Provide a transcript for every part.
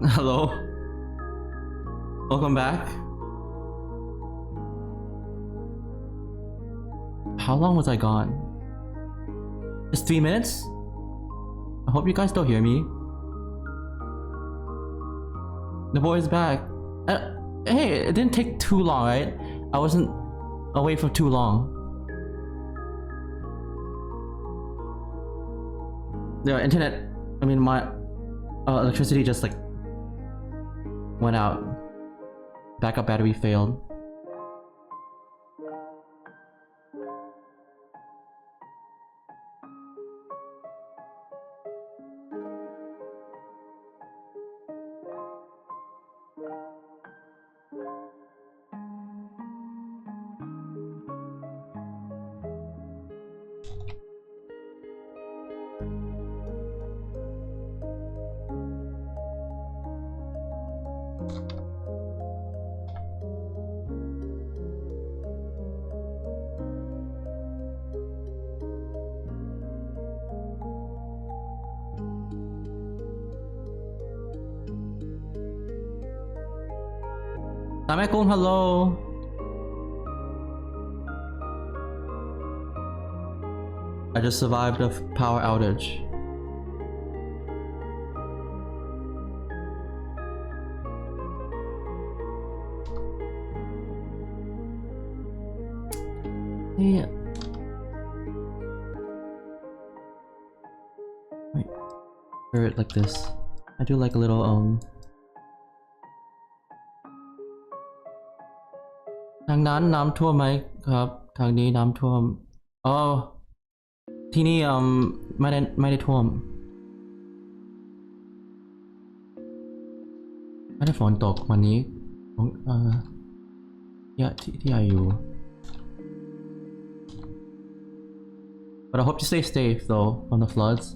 Hello? Welcome back. How long was I gone? Just 3 minutes? I hope you guys still hear me. The boy's back. Hey, it didn't take too long, right? I wasn't away for too long. The internet, I mean my electricity just like went out. Backup battery failed. Assalamualaikum, hello. I just survived a power outage. Yeah. Wait. Or it like this. I do like a littleทางนั้นน้ำท่วมไหมครับทางนี้น้ำท่วมอ๋อที่นี่ไม่ได้ท่วมไม่ได้ฝนตกวันนี้ที่อายุ But I hope you stay safe though from the floods.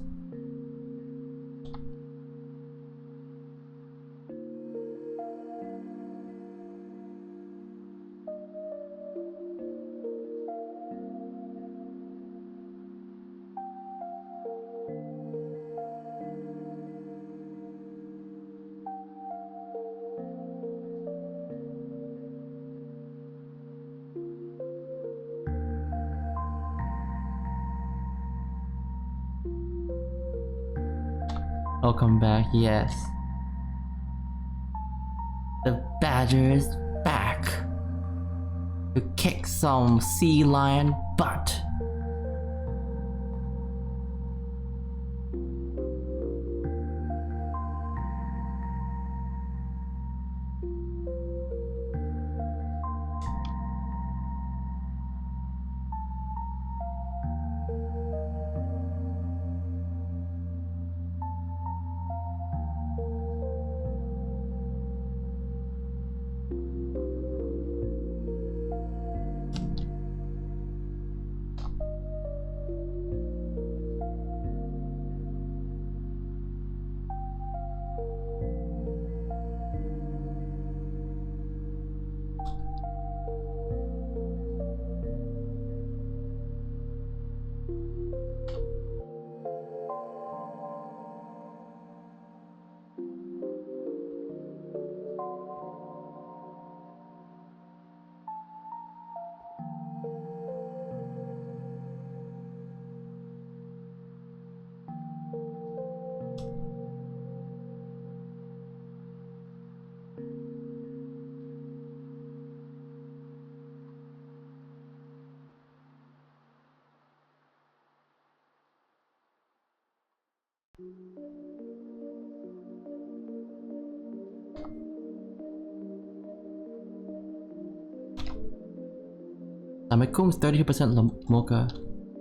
Welcome back, yes. The badger is back to kick some sea lion butt. My comb is 32% mocha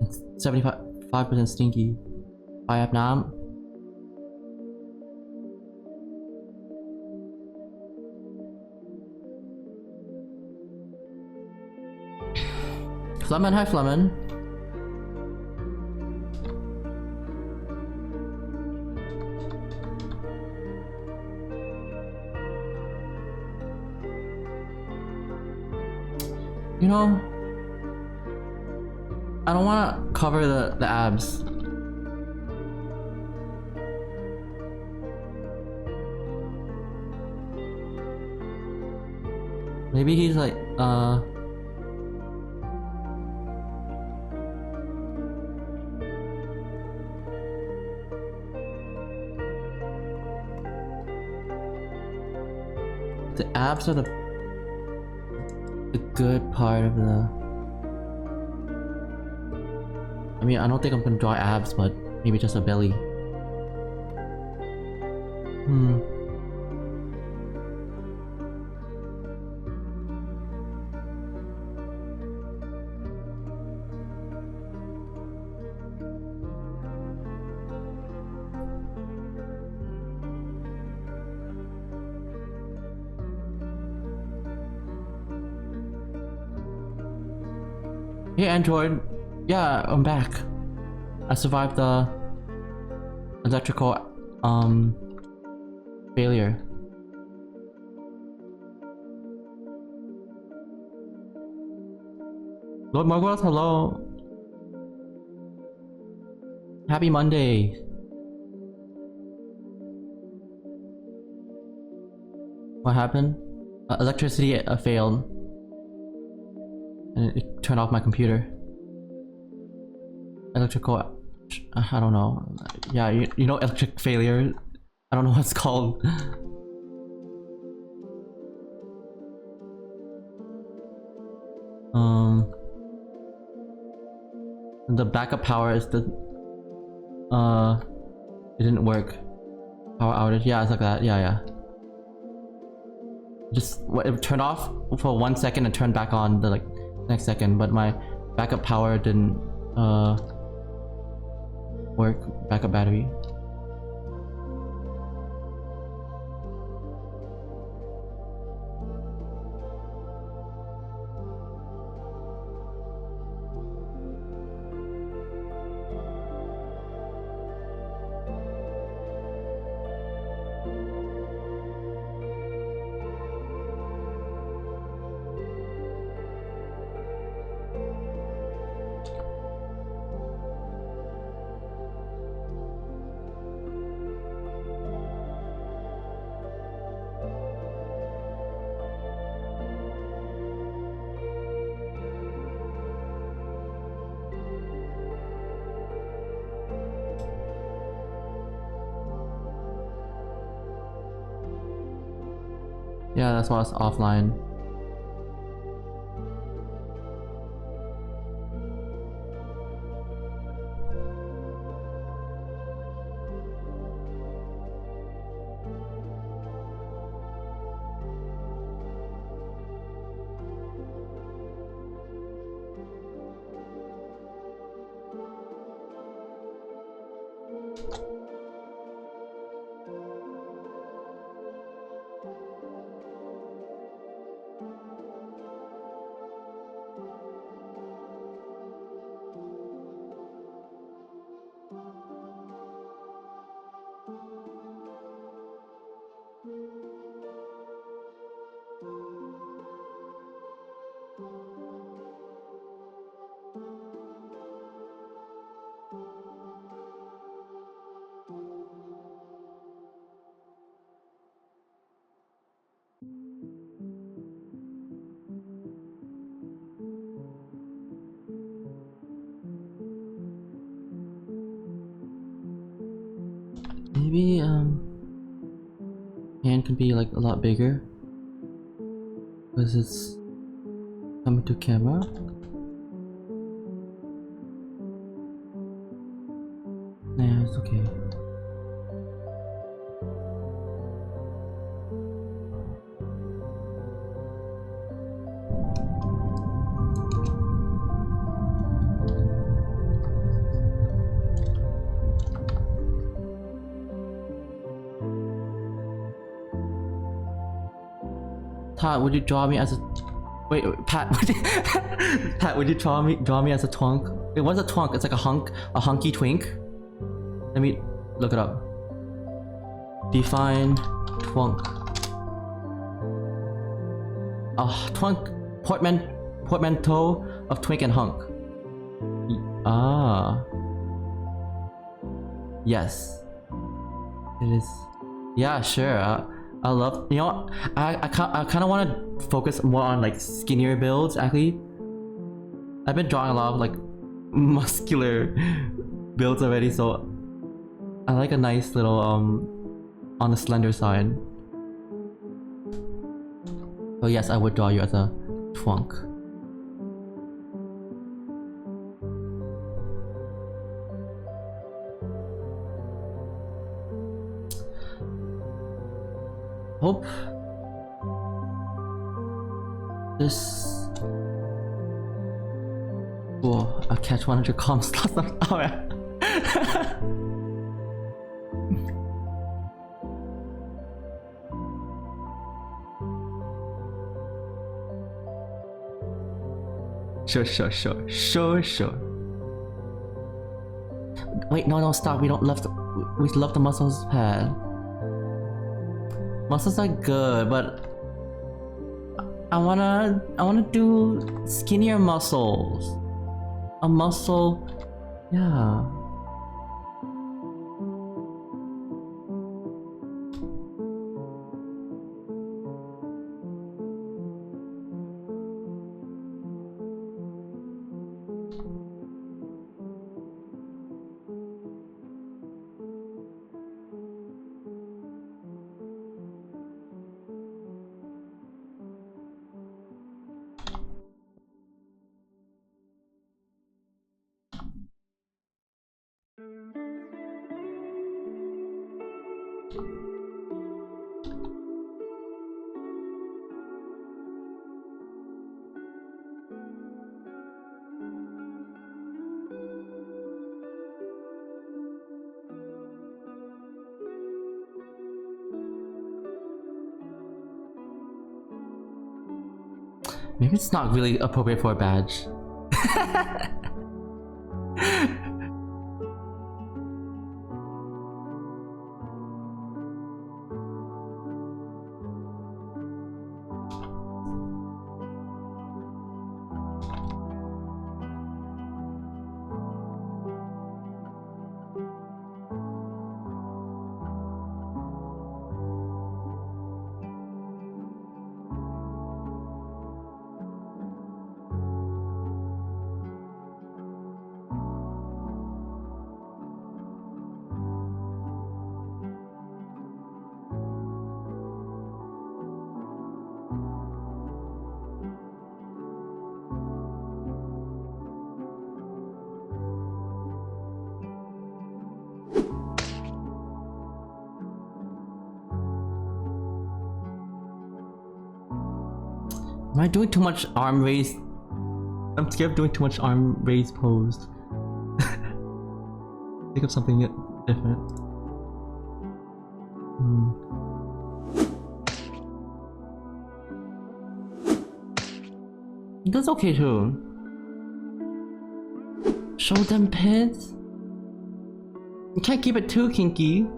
and 75% stinky. I have now. Flemen, hi Flemen. You know, I don't want to cover the abs. Maybe he's like, the abs are the good part of the... I mean, I don't think I'm gonna draw abs, but maybe just a belly. Hey Android, yeah, I'm back. I survived the electrical failure. Lord Margaret, hello. Happy Monday. What happened? Electricity failed. And it turned off my computer. Electrical... I don't know. Yeah, you know electric failure? I don't know what it's called. The backup power is the... It didn't work. Power outage. Yeah, it's like that. Yeah. Just... It turned off for 1 second and turned back on the next second, but my backup power didn't work. Backup battery. Yeah, that's why it's offline. Maybe hand can be like a lot bigger because it's coming to camera. Nah, it's okay. Pat, would you draw me as a... Wait, Pat, would you... Pat, would you draw me as a twunk? Wait, what's a twunk? It's like a hunky twink? Let me look it up. Define twunk. Twunk, portmanteau of twink and hunk. Yes. It is... Yeah, sure. I love, you know, I kind of want to focus more on like skinnier builds. Actually, I've been drawing a lot of like muscular builds already, so I like a nice little on the slender side. So yes, I would draw you as a twunk. Hope this. Whoa, I catch 100 comms slots on. Oh yeah. Sure. Wait, no, stop. We don't love the. We love the muscles pad. Muscles are good, but I wanna do skinnier muscles. A muscle, yeah. Maybe it's not really appropriate for a badge. Am I doing too much arm raise? I'm scared of doing too much arm raise pose. Think of something different. That's okay too. Show them pits. You can't keep it too kinky.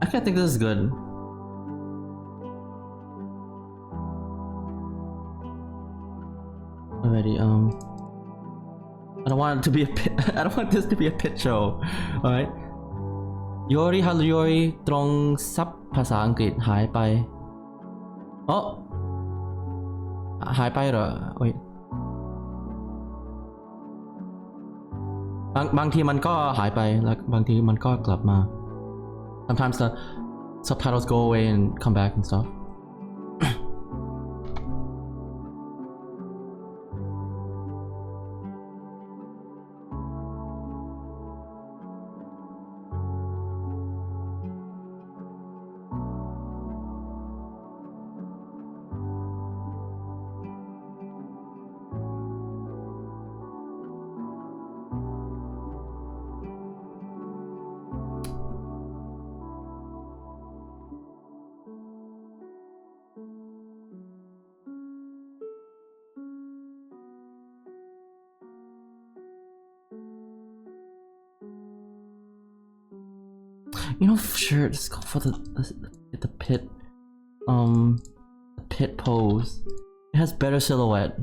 Actually, I think this is good. Alrighty, I don't want it to be a pit. I don't want this to be a pit show. Alright. Yori Haluyori ตรงซับภาษาอังกฤษหายไปอ๋อหายไปเหรอ Wait บางทีมันก็หายไปแล้วบางทีมันก็กลับมา Sometimes the subtitles go away and come back and stuff. You know, sure, let's go for the pit. The pit pose. It has better silhouette.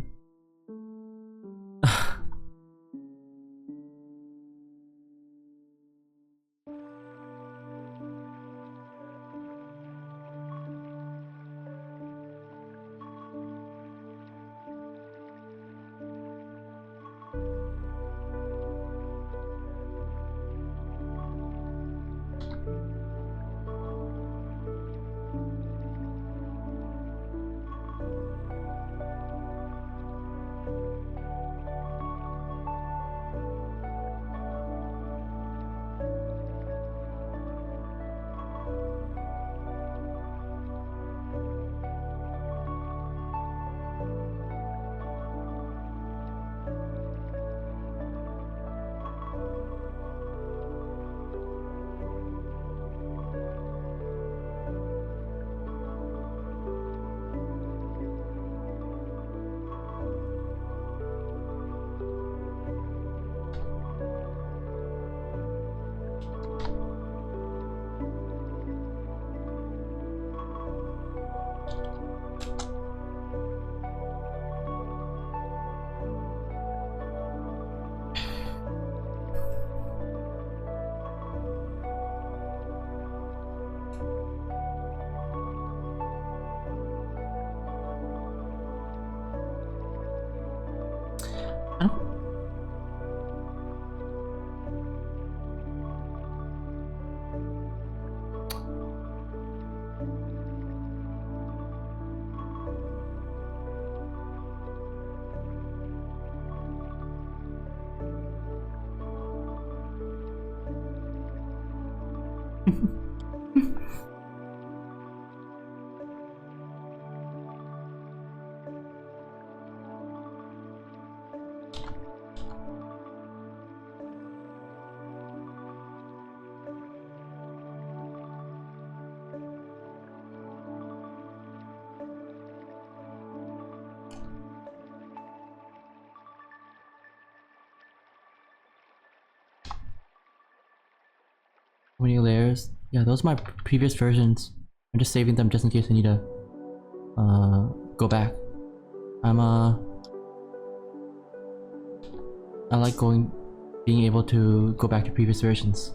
How many layers? Yeah, those are my previous versions. I'm just saving them just in case I need to go back. I like being able to go back to previous versions.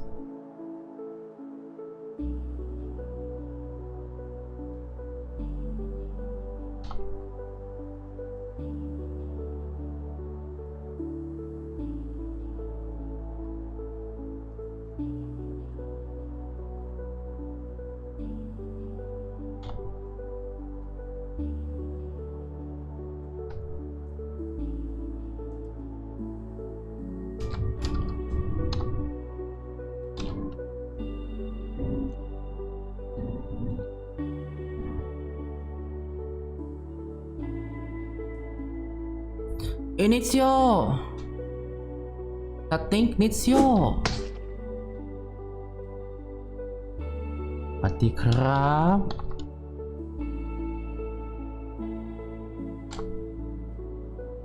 Inizio! That thing inizio! Pati crab.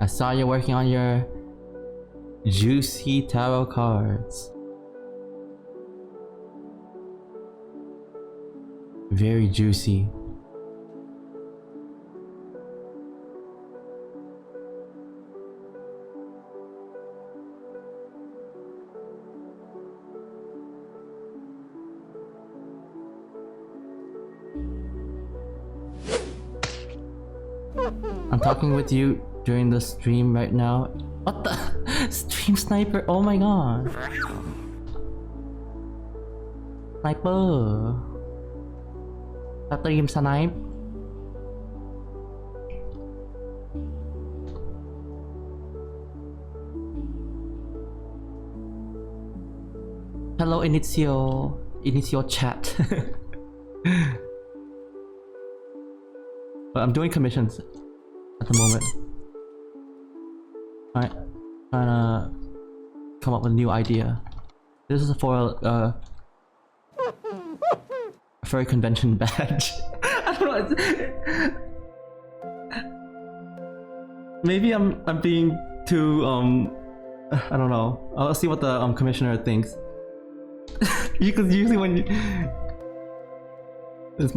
I saw you working on your juicy tarot cards. Very juicy. I'm talking with you during the stream right now. What the? Stream sniper? Oh my god. Sniper. Stream snipe. Hello Inizio chat. But I'm doing commissions at the moment. Alright, trying to come up with a new idea. This is for a furry convention badge. I don't know. Maybe I'm being too I don't know. I'll see what the commissioner thinks. Because usually when you... It's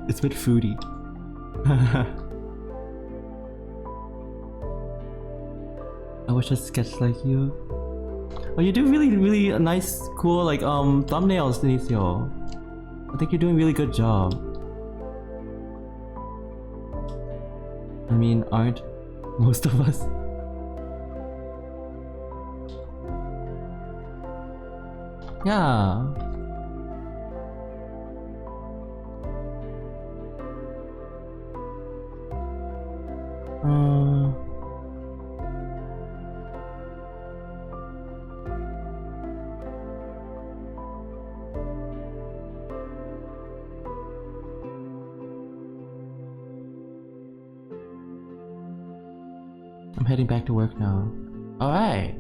it's a bit foodie. I wish I sketched like you. Oh, you do really nice, cool like thumbnails, Denicio. I think you're doing a really good job. I mean, aren't most of us? Yeah. I'm heading back to work now. Alright.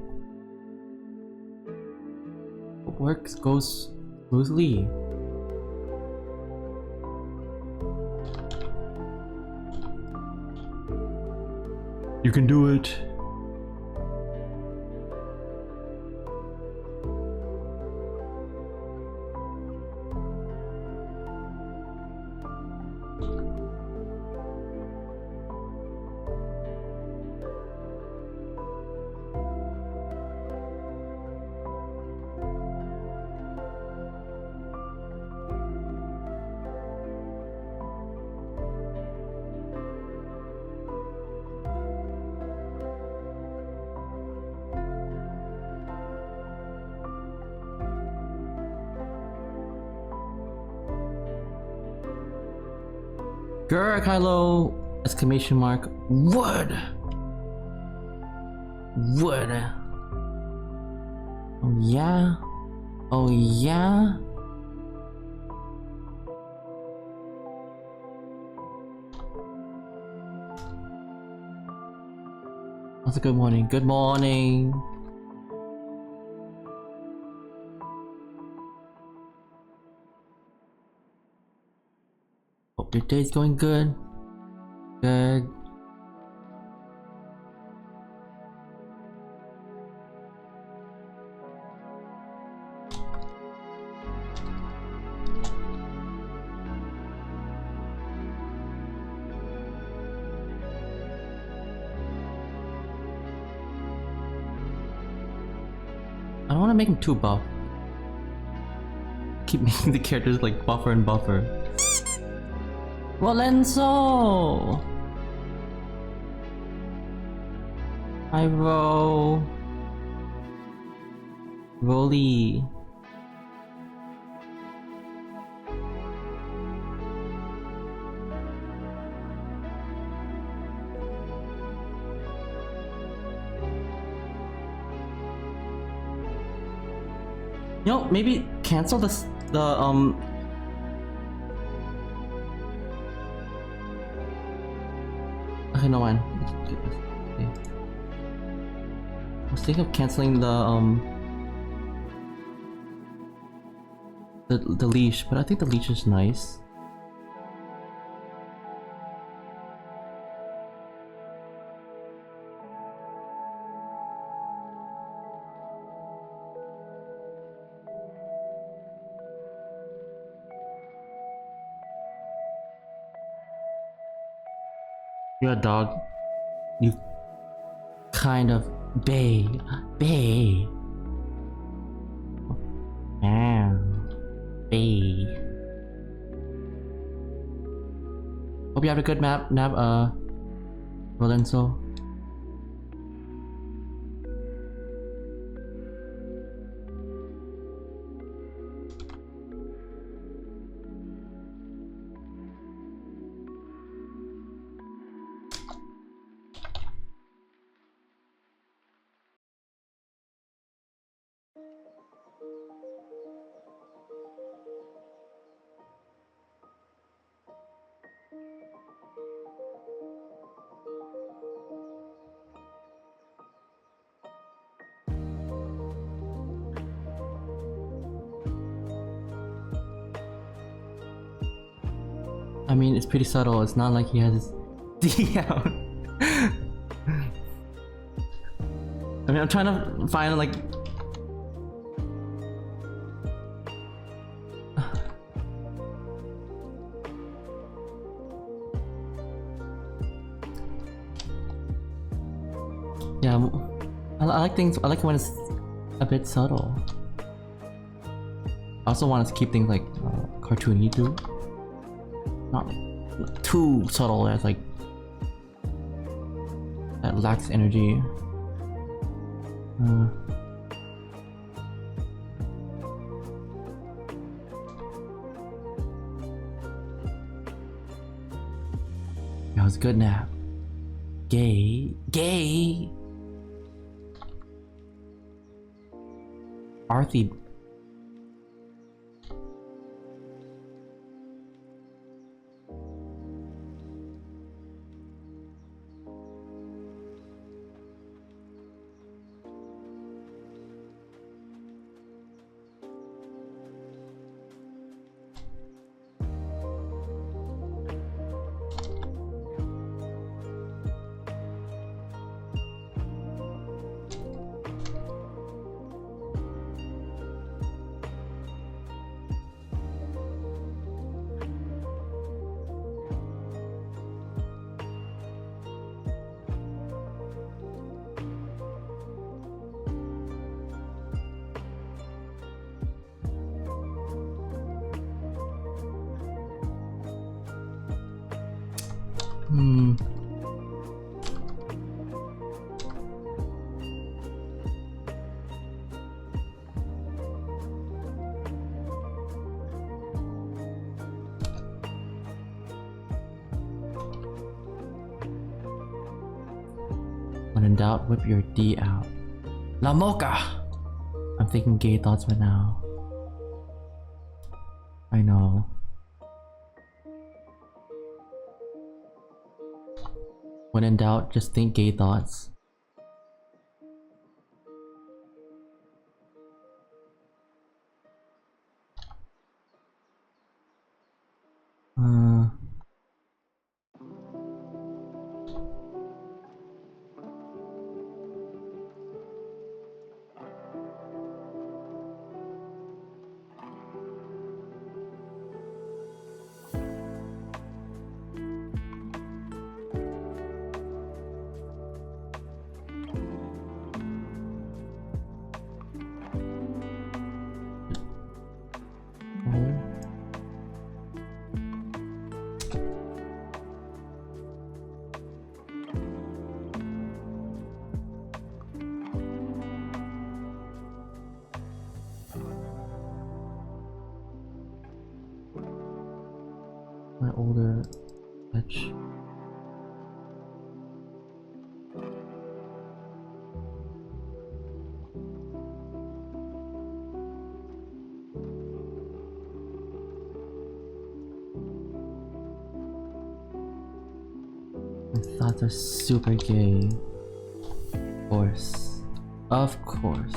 Work goes smoothly. You can do it. Grr, Kylo! Exclamation mark. Wood! Wood! Oh yeah? Oh yeah? That's a good morning. Good morning! Hope your day's going good. Good. I don't want to make him too buff. Keep making the characters like buffer and buffer. Lorenzo! Hi, Rolly. You know, maybe cancel the Okay, no mind. Okay. I was thinking of canceling the leash, but I think the leash is nice. You're a dog. You kind of bay. Bay. Hope you have a good nap, Lorenzo. mean, it's pretty subtle. It's not like he has his D out. I mean, I'm trying to find like. Yeah, I like things. I like when it's a bit subtle. I also want to keep things like cartoony too. Not too subtle. That's like that lacks energy. That was a good nap. Gay. Arthi. When in doubt, whip your D out. La Mocha! I'm thinking gay thoughts right now. I know. When in doubt, just think gay thoughts. My older bitch. My thoughts are super gay. Of course. Of course.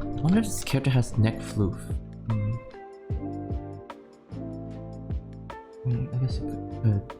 I wonder if this character has neck floof. I guess it could.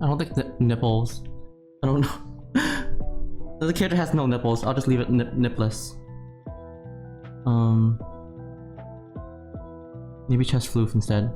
I don't think nipples. I don't know. The character has no nipples. I'll just leave it nipless. Maybe chest floof instead.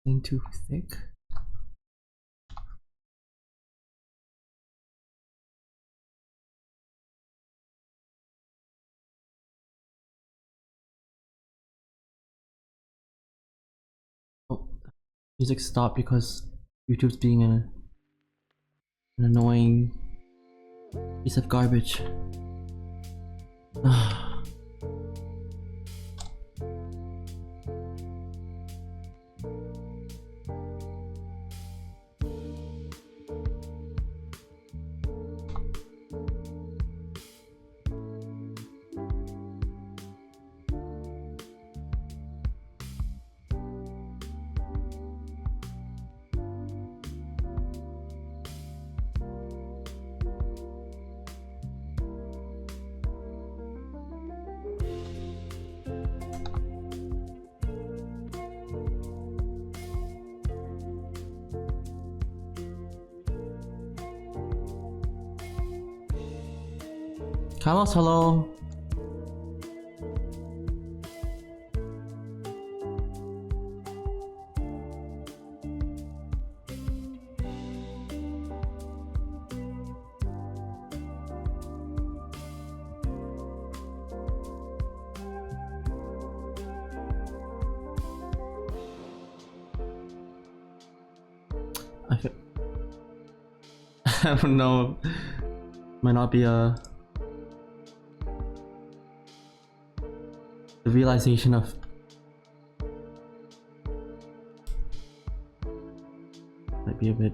Thing too thick. Oh, music stopped because YouTube's being an annoying piece of garbage. Carlos, hello. I don't know. Might not be the realization of might be a bit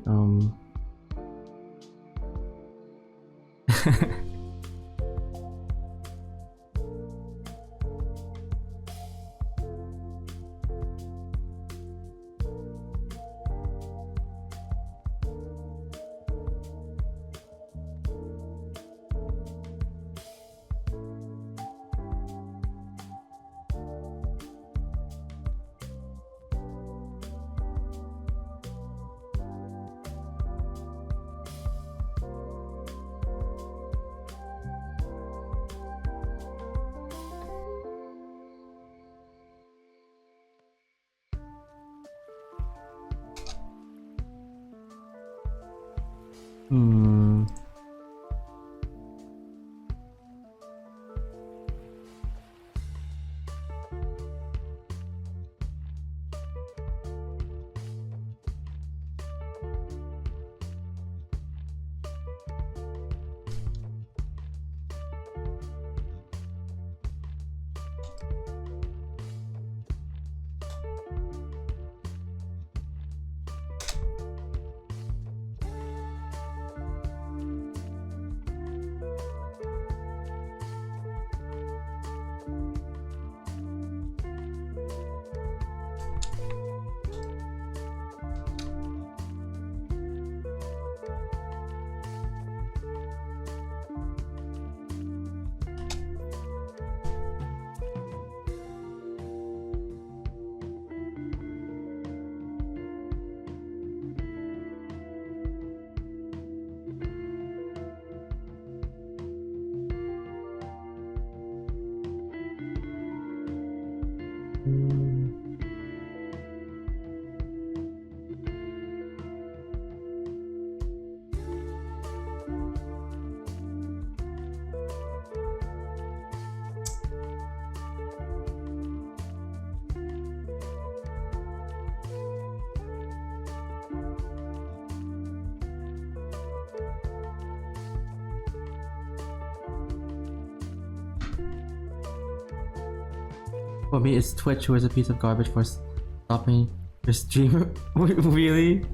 for me, it's Twitch who is a piece of garbage for stopping your stream. Really?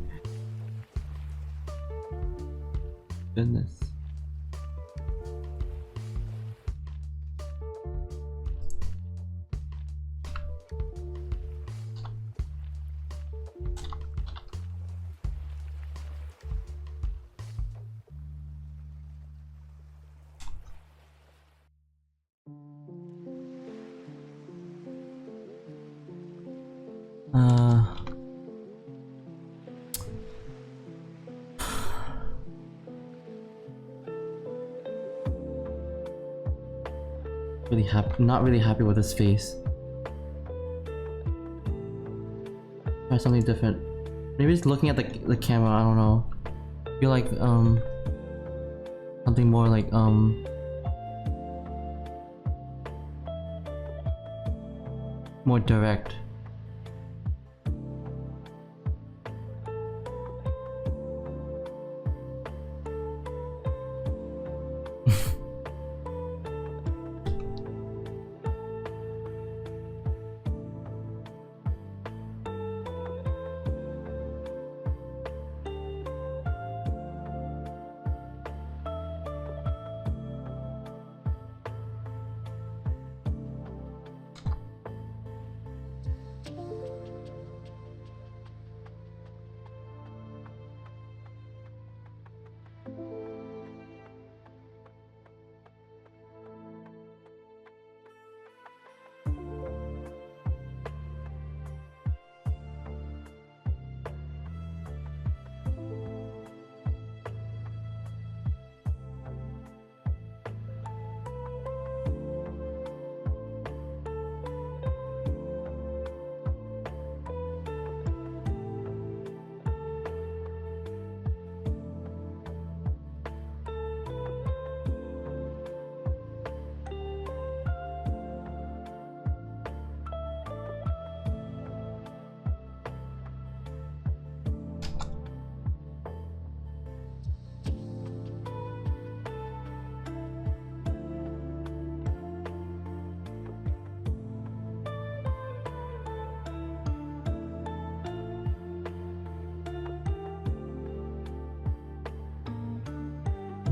Goodness. Not really happy with his face. Try something different. Maybe just looking at the camera, I don't know. I feel like something more like more direct.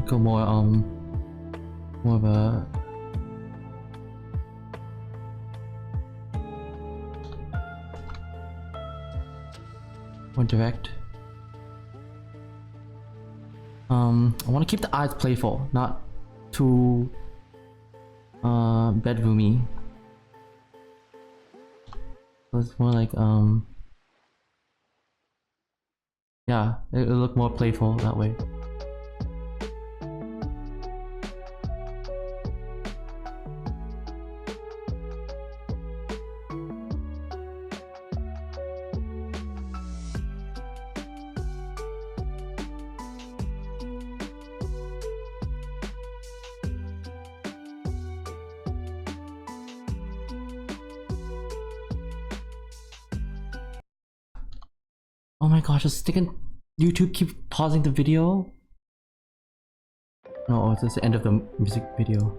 go more of a more direct. I want to keep the eyes playful, not too bedroomy. So it's more like yeah, it'll look more playful that way. Oh my gosh, it's sticking. YouTube keep pausing the video. No, it's just the end of the music video.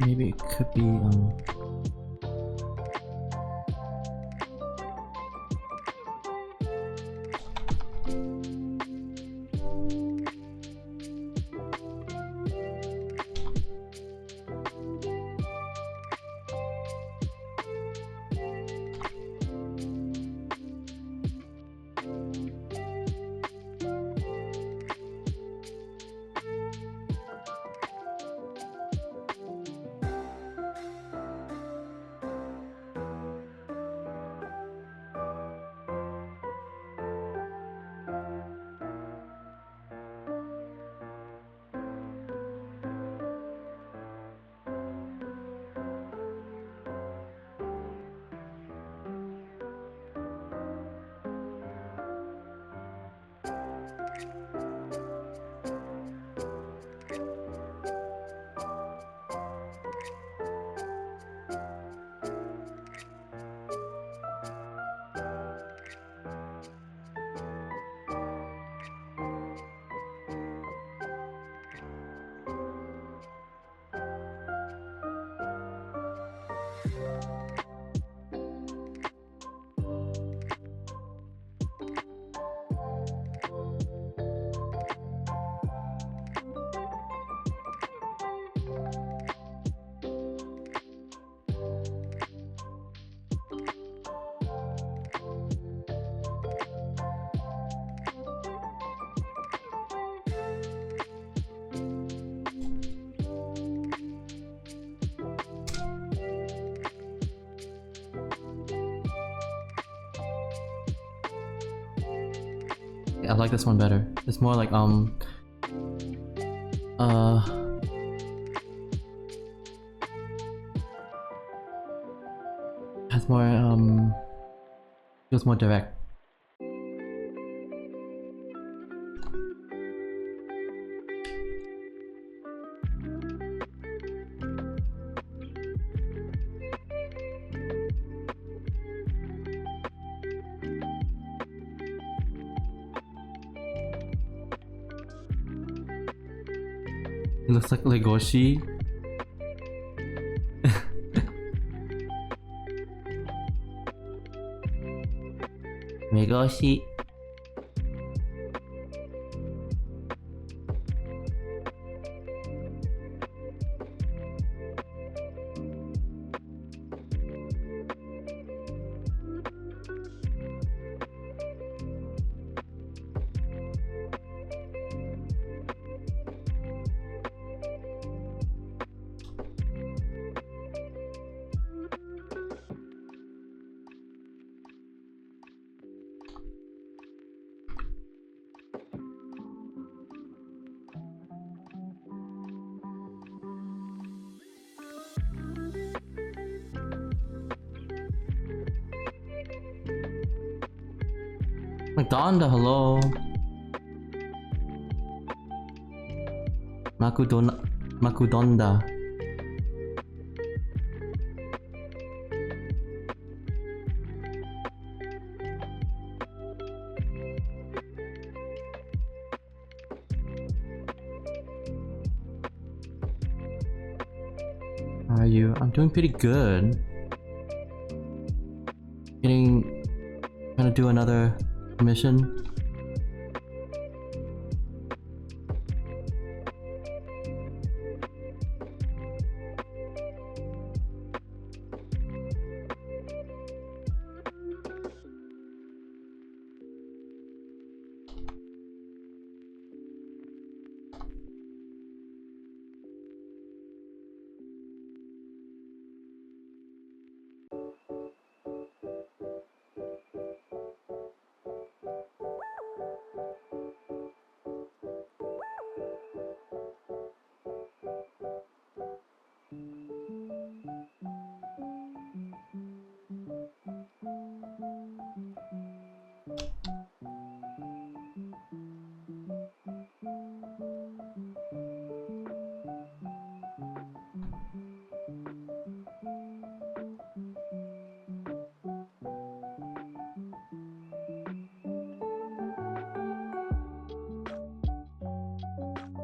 Maybe it could be I like this one better. It's more like has more feels more direct. It looks like Legoshi. Legoshi. McDonda, hello. Makudonda. How are you? I'm doing pretty good. Trying to do another mission.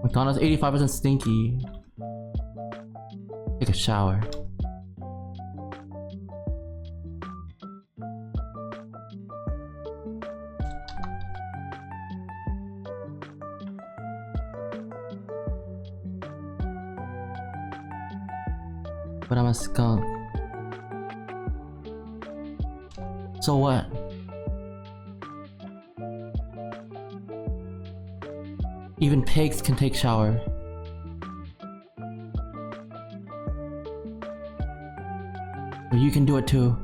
McDonald's 85% stinky. Take a shower. But I'm a skunk. So what? Even pigs can take shower. Or you can do it too.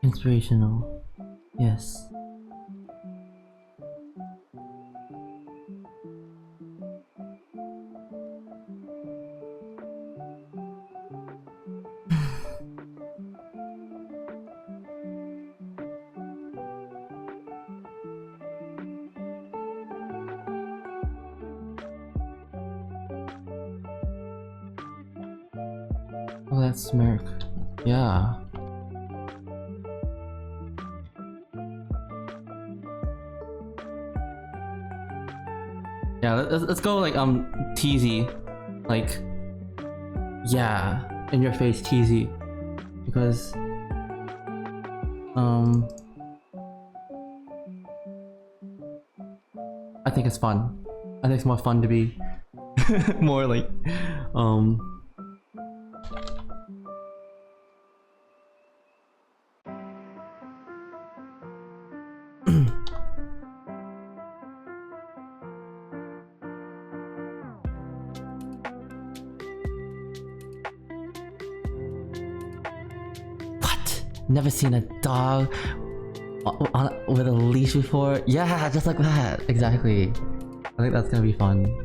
Inspirational. Yes. Oh, that smirk. Yeah. Yeah, let's go like teasy. Like, yeah, in your face teasy. Because I think it's fun. I think it's more fun to be more like what? Never seen a dog with a leash before? Yeah, just like that. Exactly. I think that's gonna be fun.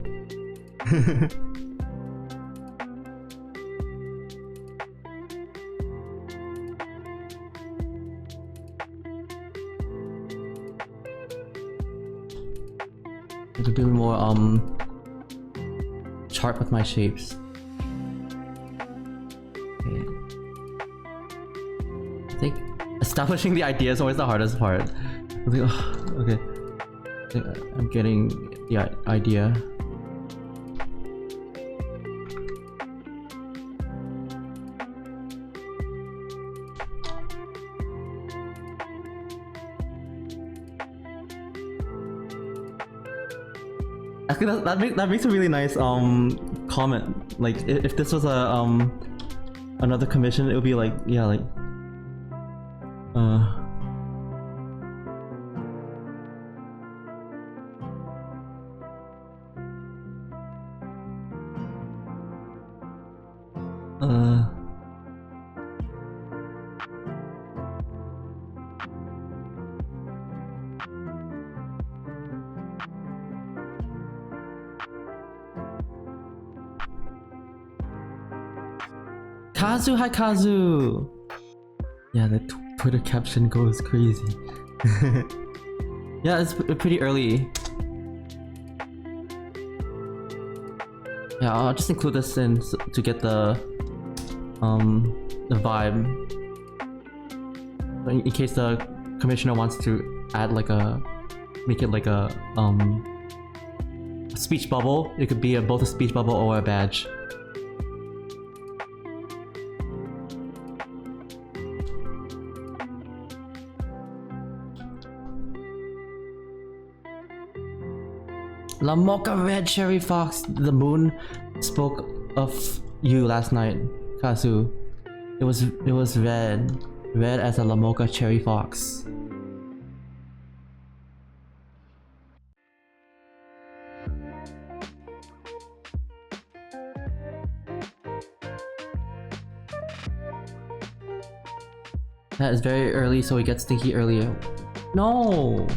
I could be more sharp with my shapes. Okay. I think establishing the idea is always the hardest part. I think, oh, okay. I think I'm getting the idea. Actually, that makes a really nice comment. Like if this was a another commission, it would be like, yeah, like Kazu, hi Kazu! Yeah, the Twitter caption goes crazy. Yeah, it's pretty early. Yeah, I'll just include this in to get the vibe. In case the commissioner wants to add like make it like a speech bubble. It could be both a speech bubble or a badge. La Mocha Red Cherry Fox, the moon spoke of you last night, Kazu. It was red as a La Mocha Cherry Fox. That is very early, so it gets stinky earlier. No!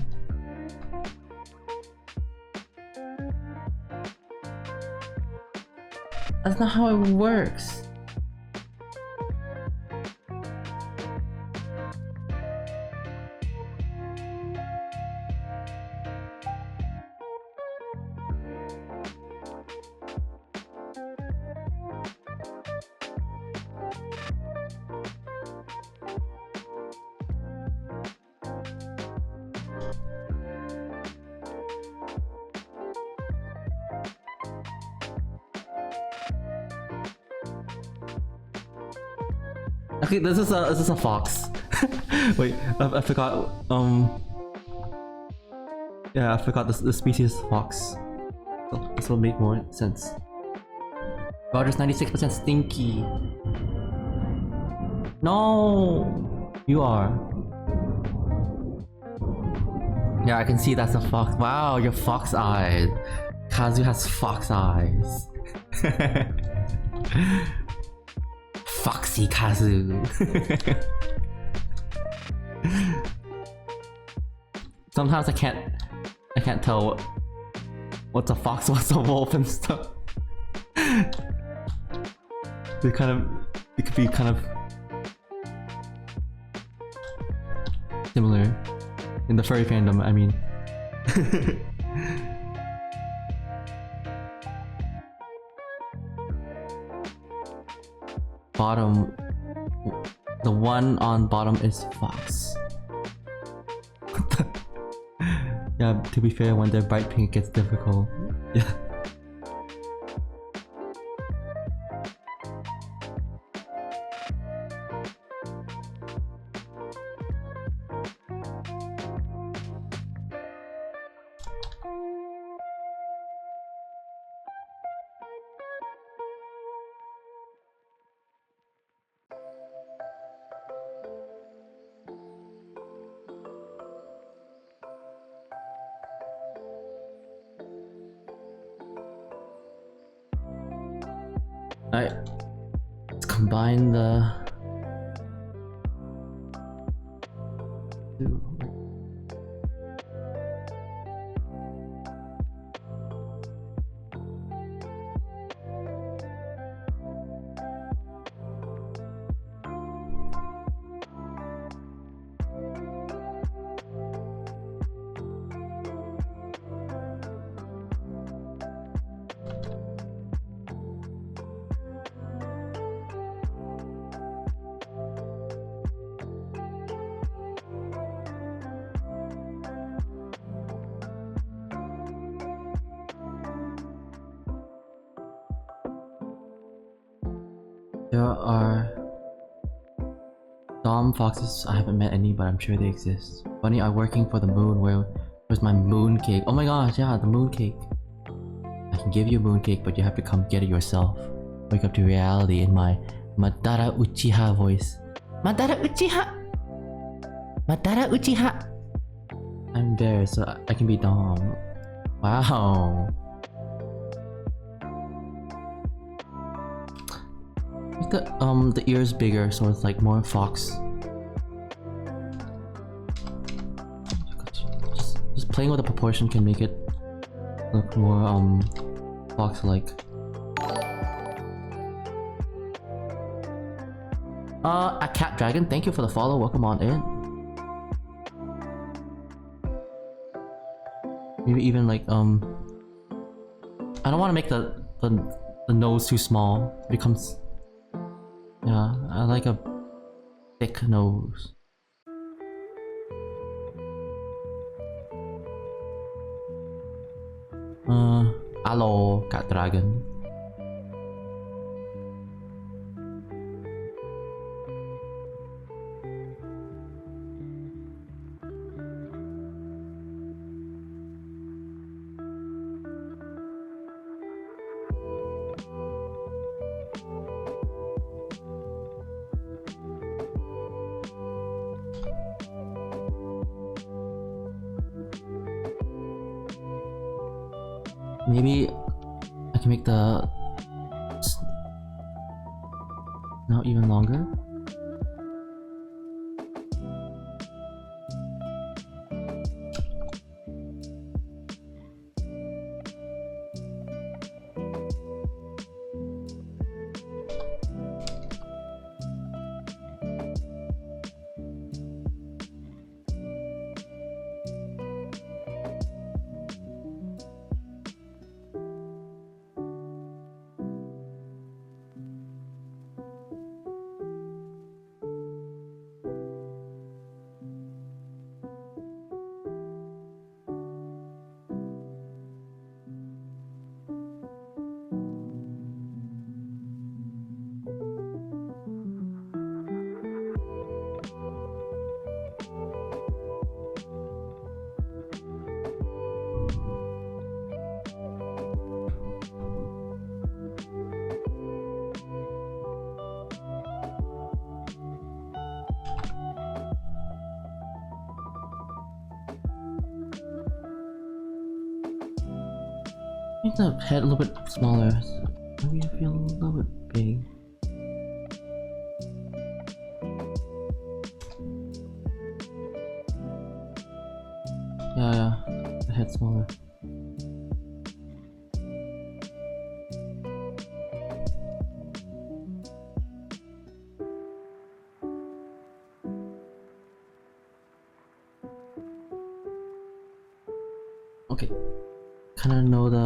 That's not how it works. Okay, this is a fox. Wait, I forgot. Yeah, I forgot the species fox. So this will make more sense. Roger's 96% stinky. No, you are. Yeah, I can see that's a fox. Wow, you're fox-eyed. Kazu has fox eyes. Foxy Kazu. Sometimes I can't tell what's a fox, what's a wolf and stuff. It could be kind of similar in the furry fandom, I mean. Bottom, the one on bottom is fox. Yeah, to be fair, when they're bright pink it gets difficult. Yeah. Alright, let's combine the two. There are Dom foxes. I haven't met any, but I'm sure they exist. Bunny are working for the moon. Where's my moon cake? Oh my gosh, yeah, the moon cake. I can give you moon cake, but you have to come get it yourself. Wake up to reality in my Madara Uchiha voice. Madara Uchiha! Madara Uchiha! I'm there, so I can be Dom. Wow. Make the ears bigger so it's like more fox. Just playing with the proportion can make it look more fox-like. A cat dragon, thank you for the follow. Welcome on in. Maybe even like I don't want to make the nose too small. It becomes, yeah, I like a thick nose. Hello, cat dragon. Maybe I can make the now even longer. Make the head a little bit smaller. Maybe I feel a little bit big. Yeah, the head smaller. Okay. Kinda know the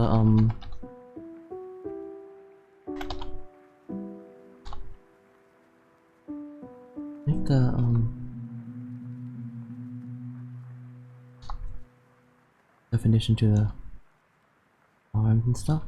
make the definition to the arms and stuff.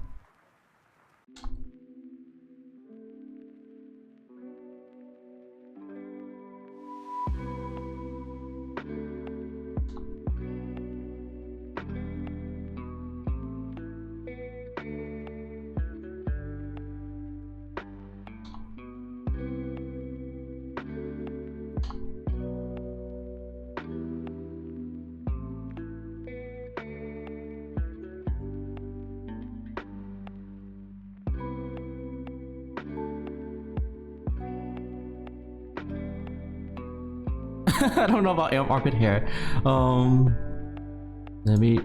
I don't know about armpit hair. Let me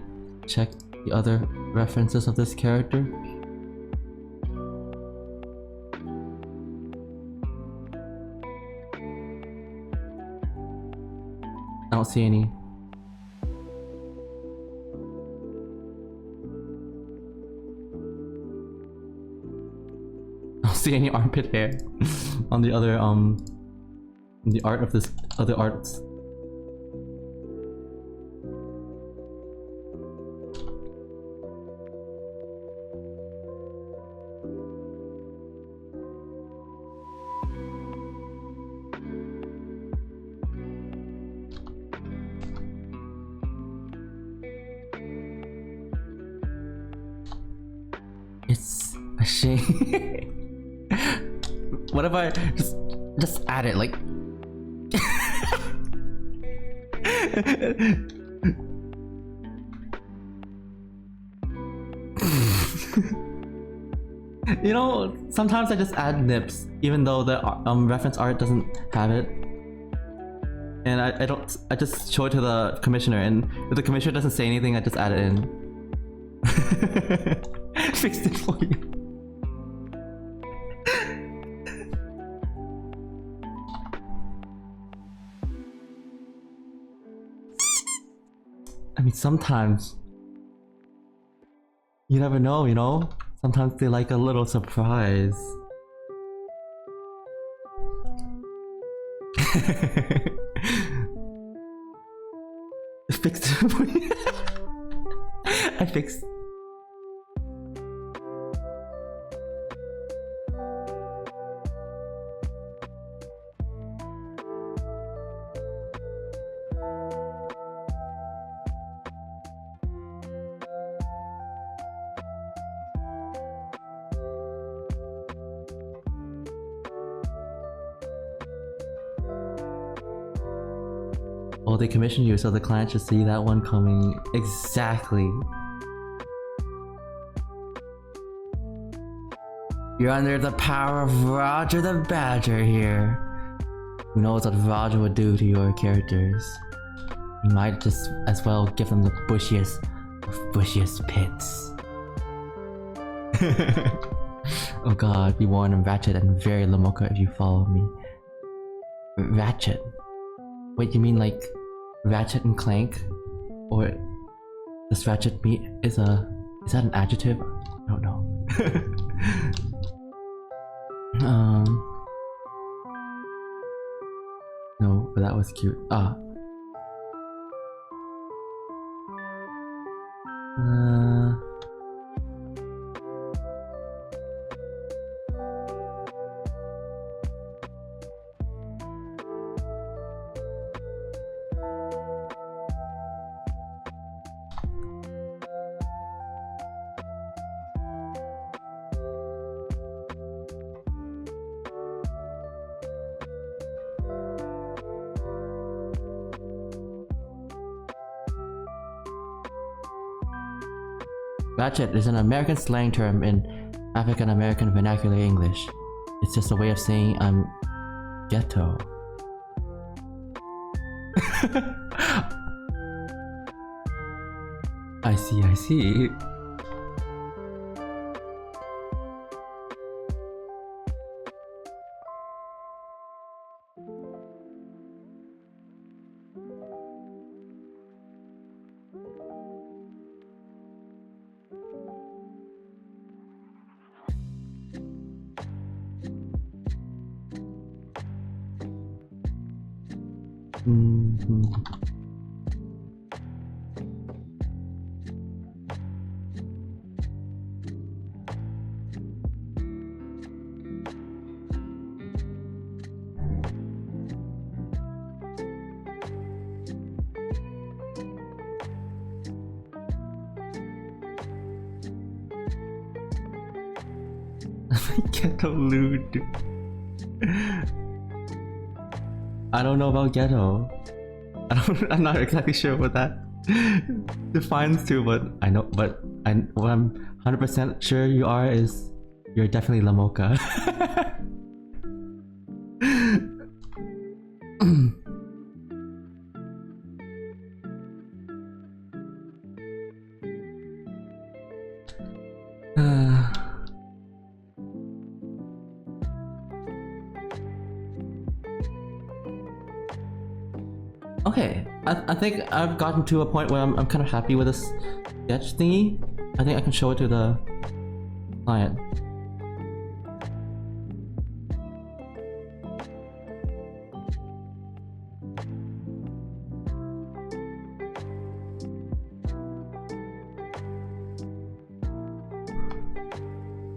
check the other references of this character. I don't see any. I don't see any armpit hair on the other the art of this other arts. It's a shame. What if I just add it like you know, sometimes I just add nips even though the reference art doesn't have it, and I just show it to the commissioner, and if the commissioner doesn't say anything I just add it in. Fixed it for you. I mean, sometimes you never know, you know? Sometimes they like a little surprise. I fixed I fixed. Oh, they commissioned you, so the client should see that one coming. Exactly. You're under the power of Roger the Badger here. Who knows what Roger would do to your characters? You might just as well give them the bushiest of bushiest pits. Oh god, be warned, I'm Ratchet and very Lamoka if you follow me. Ratchet? Wait, you mean like Ratchet and Clank? Or does Ratchet mean is that an adjective? I don't know. No, but that was cute. Ratchet is an American slang term in African American vernacular English. It's just a way of saying I'm ghetto. I see. Ghetto lewd. I don't know about ghetto. I'm not exactly sure what that defines to, but I know. But what I'm 100% sure you are is you're definitely Lamoka. Okay, I think I've gotten to a point where I'm kind of happy with this sketch thingy. I think I can show it to the client.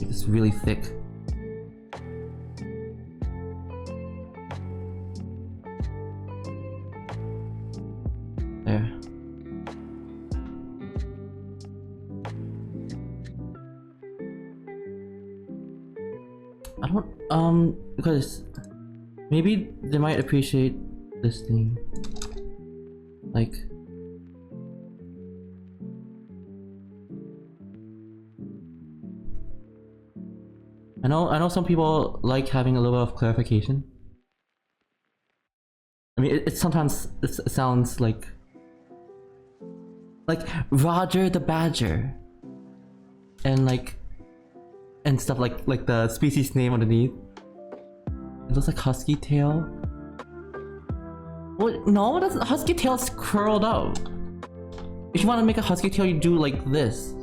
It's really thick. There. I don't, because maybe they might appreciate this thing. Like, I know some people like having a little bit of clarification. I mean, it sometimes it sounds like Roger the Badger, and stuff like the species name underneath. It looks like husky tail. Well, no, that's husky tail's curled up. If you want to make a husky tail, you do like this.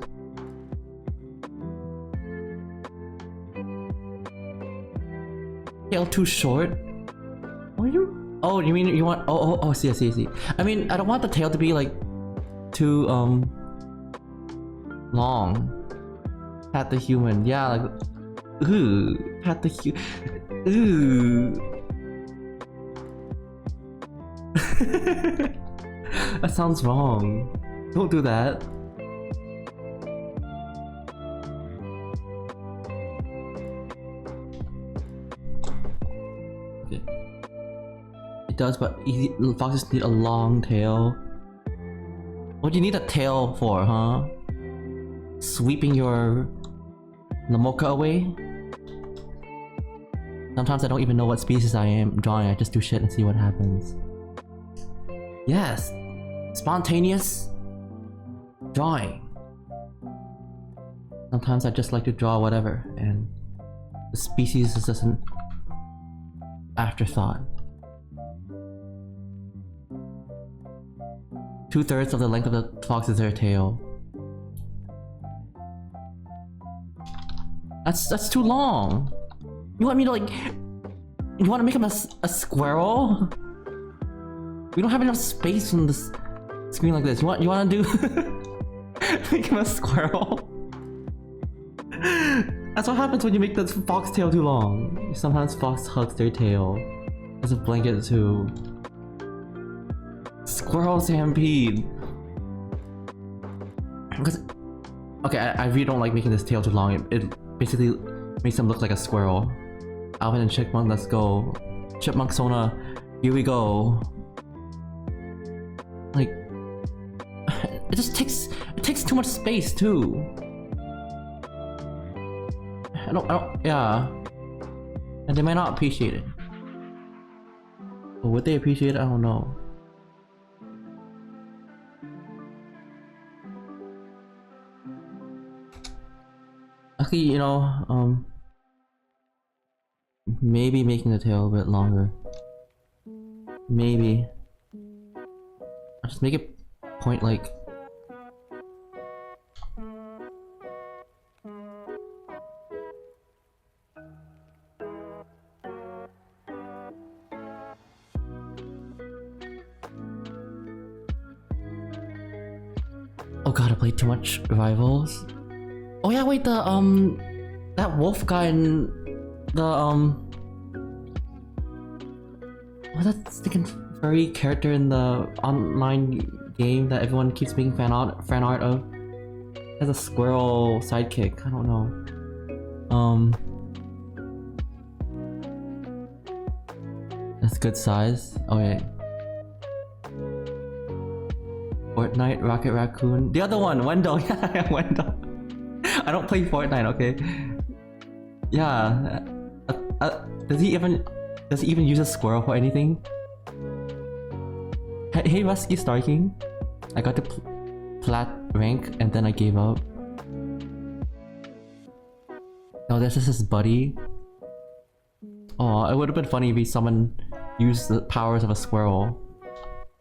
Tail too short? What are you? Oh, you mean you want? Oh, see. I mean, I don't want the tail to be like too long. Pat the human, yeah, like ooh, pat the ooh. That sounds wrong. Don't do that. Okay. It does, but foxes need a long tail. What do you need a tail for, huh? Sweeping your Lamoka away? Sometimes I don't even know what species I am drawing, I just do shit and see what happens. Yes! Spontaneous drawing. Sometimes I just like to draw whatever, and the species is just an afterthought. 2/3 of the length of the fox is their tail. That's too long. You want me to like... You want to make him a squirrel? We don't have enough space on this screen like this. You want to do... make him a squirrel? That's what happens when you make the fox tail too long. Sometimes fox hugs their tail as a blanket too. Squirrel stampede. Because... Okay, I really don't like making this tail too long. It basically makes them look like a squirrel. Alvin and Chipmunk, let's go. Chipmunk Sona, here we go. Like, it takes too much space too. I don't, yeah. And they might not appreciate it. But would they appreciate it? I don't know. Actually, you know, maybe making the tail a bit longer. Maybe. I'll just make it point like... Oh god, I played too much Rivals. Oh yeah, wait, that wolf guy in the, what's that sticking furry character in the online game that everyone keeps making fan art of? Has a squirrel sidekick, I don't know. That's good size. Oh yeah. Fortnite, Rocket Raccoon. The other one, Wendell. Yeah, Wendell. I don't play Fortnite, okay? Yeah. Does he even use a squirrel for anything? Hey, Rusky Starking. I got to plat rank and then I gave up. Oh, this is his buddy. Oh, it would have been funny if someone used the powers of a squirrel.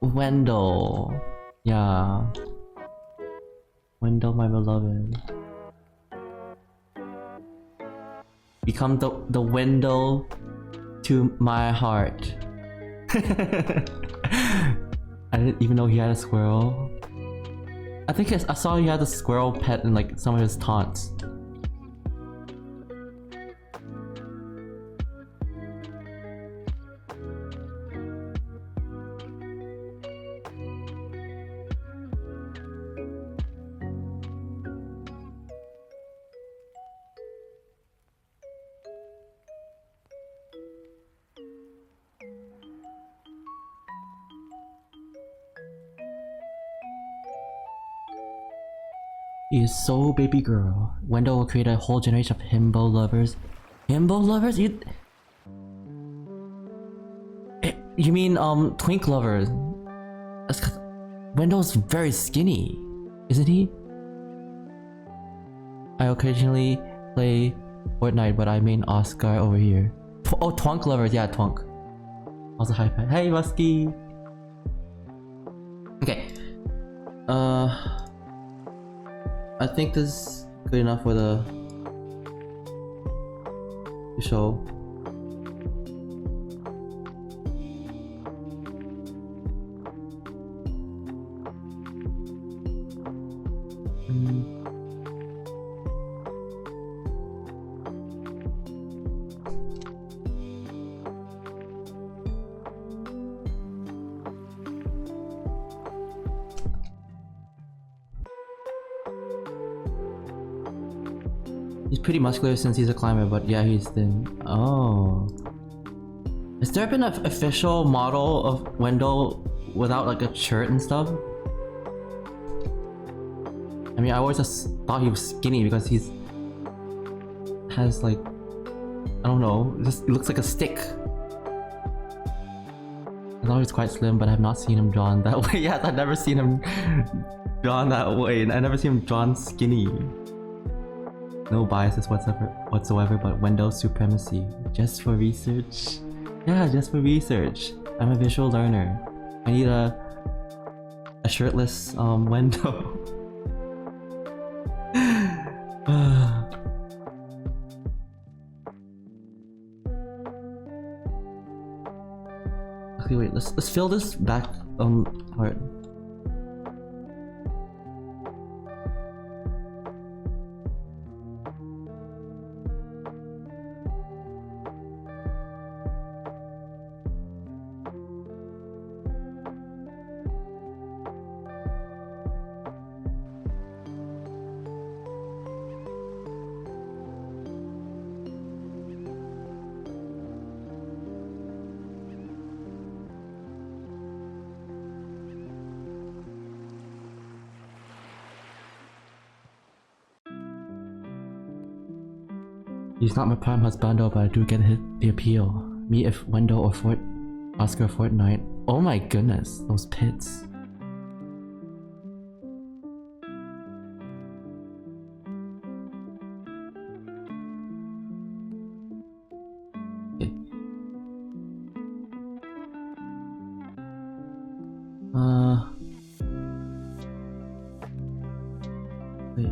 Wendell. Yeah. Wendell, my beloved. Become the Wendell to my heart. I didn't even know he had a squirrel. I think I saw he had a squirrel pet in like some of his taunts. He is so baby girl. Wendell will create a whole generation of himbo lovers. Himbo lovers? You mean twink lovers? That's 'cause Wendell's very skinny, isn't he? I occasionally play Fortnite, but I main Oscar over here. Oh, twunk lovers, yeah, twunk. Also hi, hey Musky. Okay. I think this is good enough for the show. He's pretty muscular since he's a climber, but yeah, he's thin. Oh. Has there been an official model of Wendell without like a shirt and stuff? I mean, I always just thought he was skinny because he's has like, I don't know, it looks like a stick. I thought he was quite slim, but I have not seen him drawn that way. Yes, I've never seen him drawn that way, and I never seen him drawn skinny. No biases whatsoever, but Wendell supremacy. Just for research? Yeah, just for research. I'm a visual learner. I need a shirtless Wendell. Okay, wait, let's fill this back part. He's not my prime husbando, but I do get the appeal. Me if Wendell or Oscar Fortnite. Oh my goodness, those pits. Okay. Wait.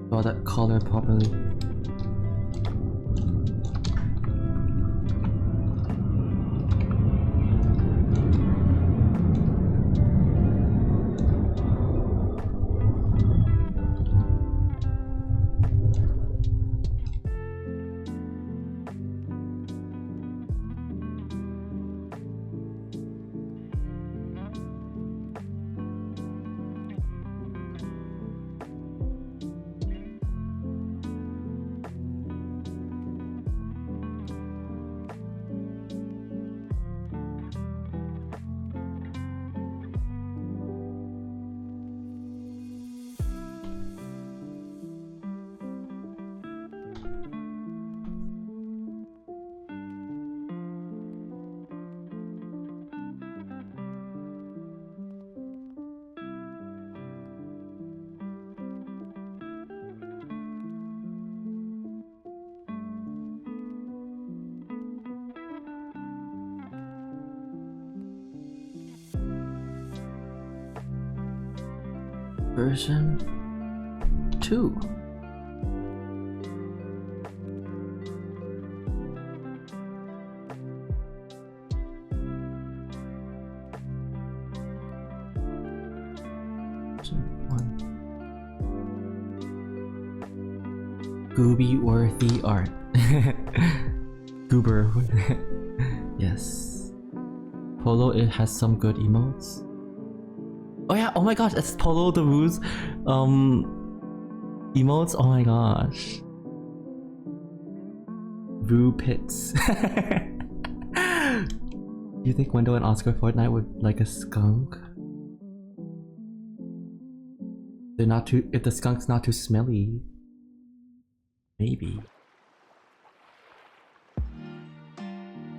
Draw that collar properly. Version 2. Gooby worthy art. Goober. Yes. Polo, it has some good emotes. Oh yeah, oh my gosh, it's Polo the Woo's emotes. Oh my gosh. Voo pits. You think Wendell and Oscar Fortnite would like a skunk? They're not too, if the skunk's not too smelly. Maybe.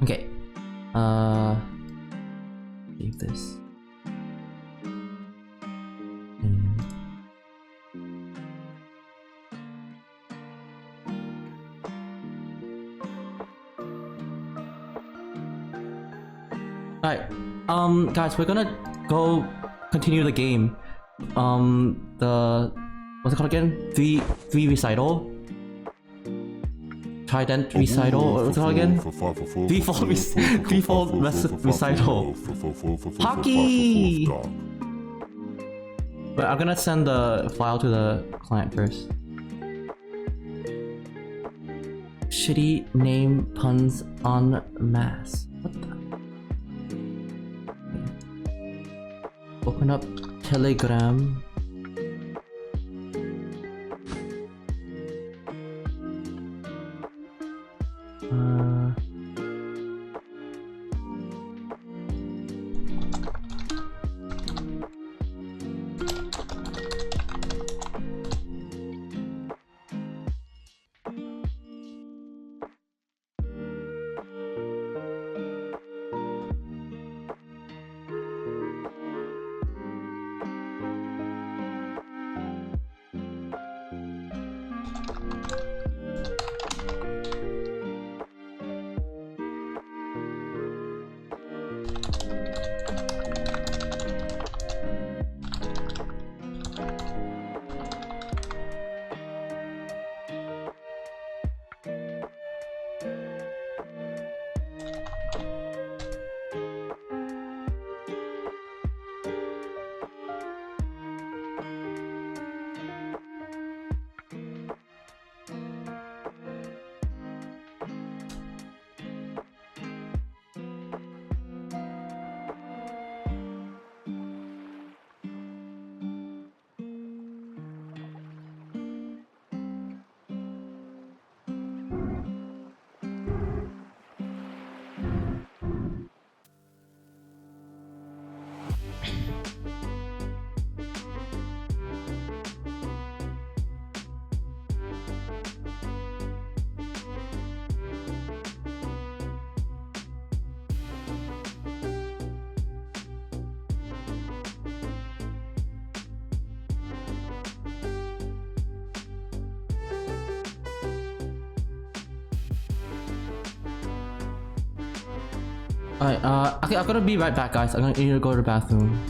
Okay. Save this. And Alright, guys, we're gonna go continue the game. What's it called again? Three recital? Trident recital? What's it called again? Threefold recital. Hockey! But I'm gonna send the file to the client first. Shitty name puns en masse. What the? Open up Telegram. Alright, okay, I'm gonna be right back, guys. I'm gonna need to go to the bathroom.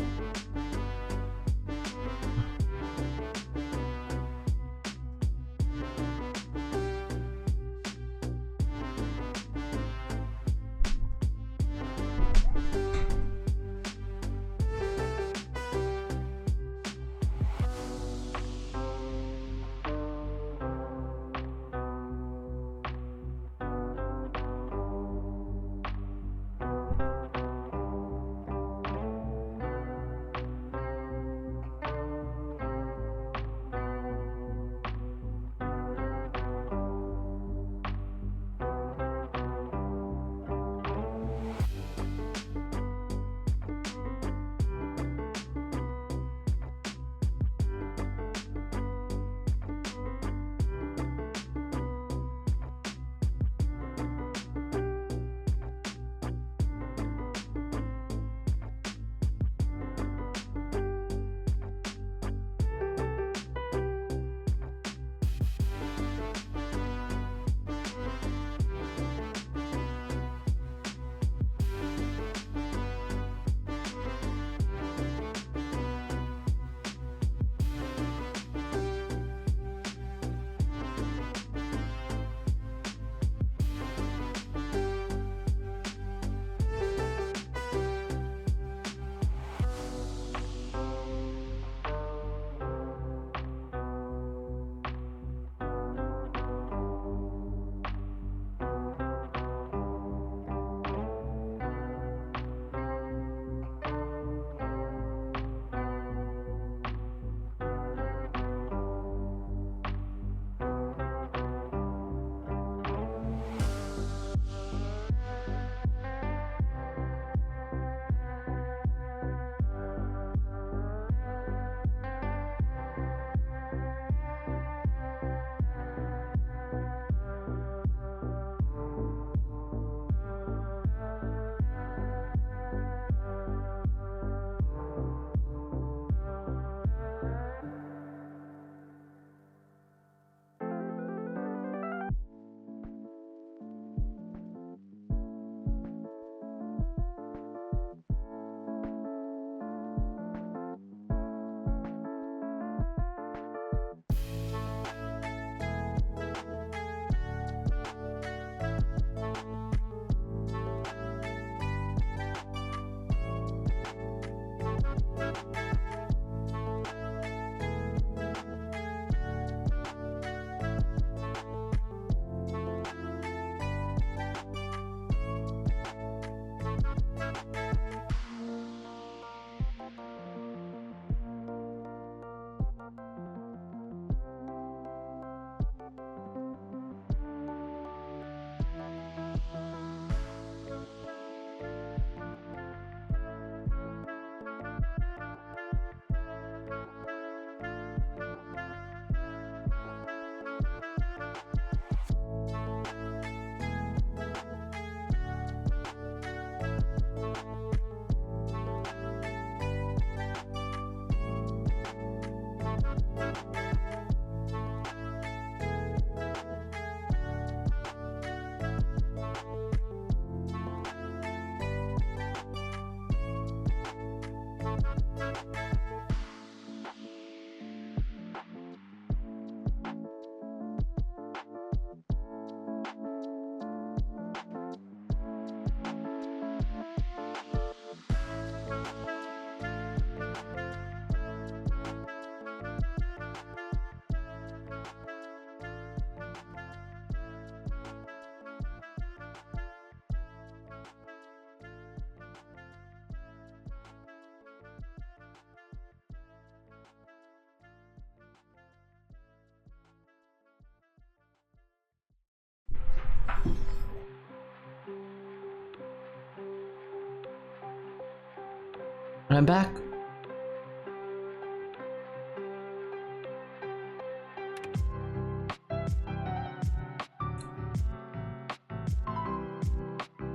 I'm back.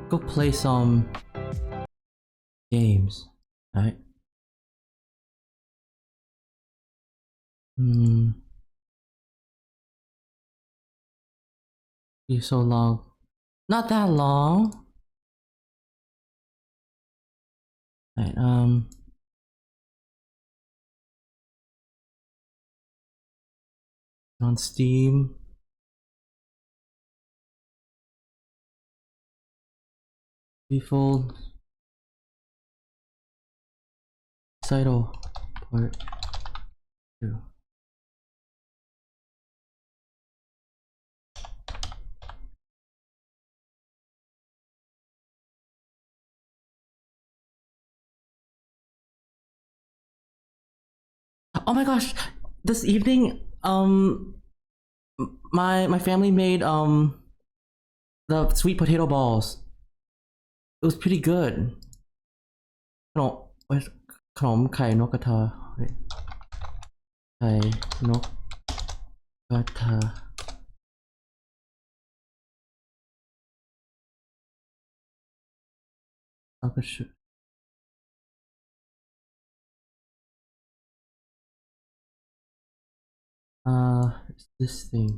Go play some games, right? You so long. Not that long. Right, on Steam. Threefold Recital Part 2. Oh my gosh! This evening, my family made the sweet potato balls. It was pretty good. No, where's ขนมไข่นกกระทา Wait. ไข่นกกระทา it's this thing.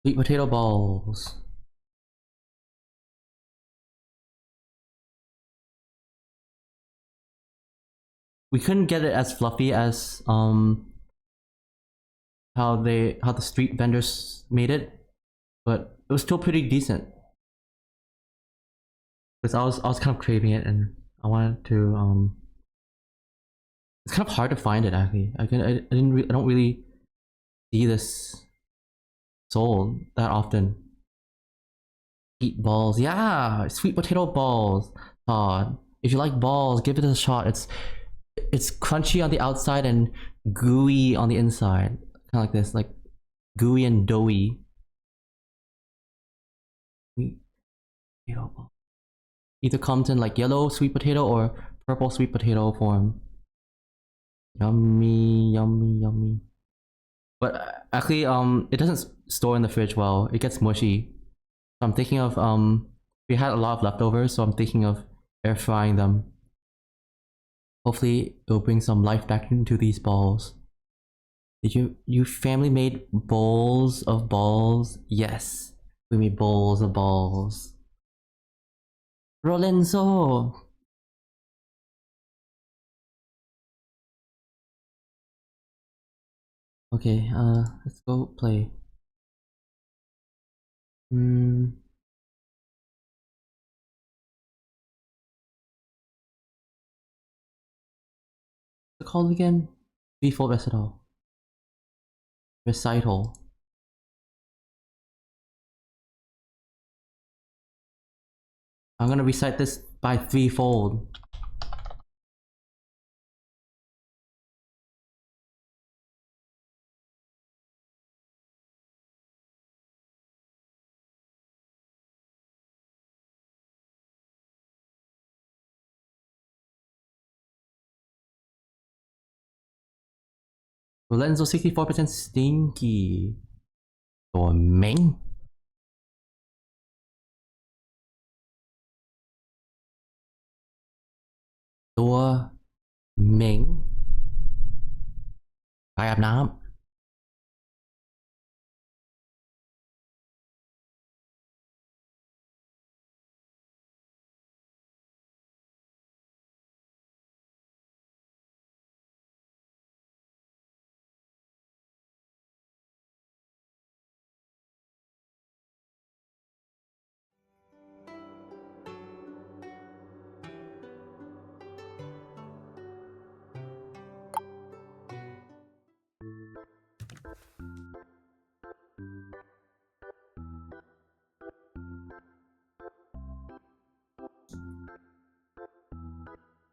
Sweet potato balls. We couldn't get it as fluffy as how the street vendors made it, but it was still pretty decent. Because I was kind of craving it and I wanted to it's kind of hard to find it actually. I don't really see this sold that often. Eat balls, yeah, sweet potato balls. If you like balls, give it a shot. It's crunchy on the outside and gooey on the inside, kind of like this, like gooey and doughy. Sweet potato ball. Either comes in like yellow sweet potato or purple sweet potato form. Yummy, yummy, yummy. But actually, it doesn't store in the fridge well. It gets mushy. So I'm thinking of we had a lot of leftovers, so I'm thinking of air frying them. Hopefully, it'll bring some life back into these balls. Did you family made bowls of balls? Yes, we made bowls of balls. Rolenzo. Okay, let's go play. What's it called again? Threefold Recital. Recital. I'm gonna recite this by threefold. Lorenzo 64% stinky. ตัวเหม็ง ตัวเหม็ง ไปอาบน้ำ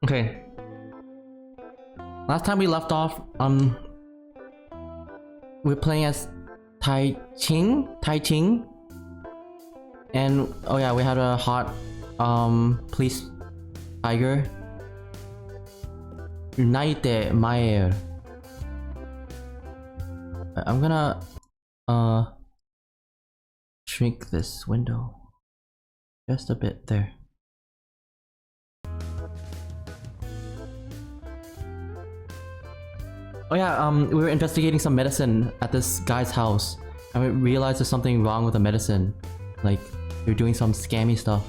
Okay. Last time we left off, we're playing as Tai Ching, and oh yeah, we had a hot Please, tiger. Unite my. I'm gonna shrink this window just a bit there. Oh yeah, we were investigating some medicine at this guy's house, and we realized there's something wrong with the medicine. Like, they're doing some scammy stuff.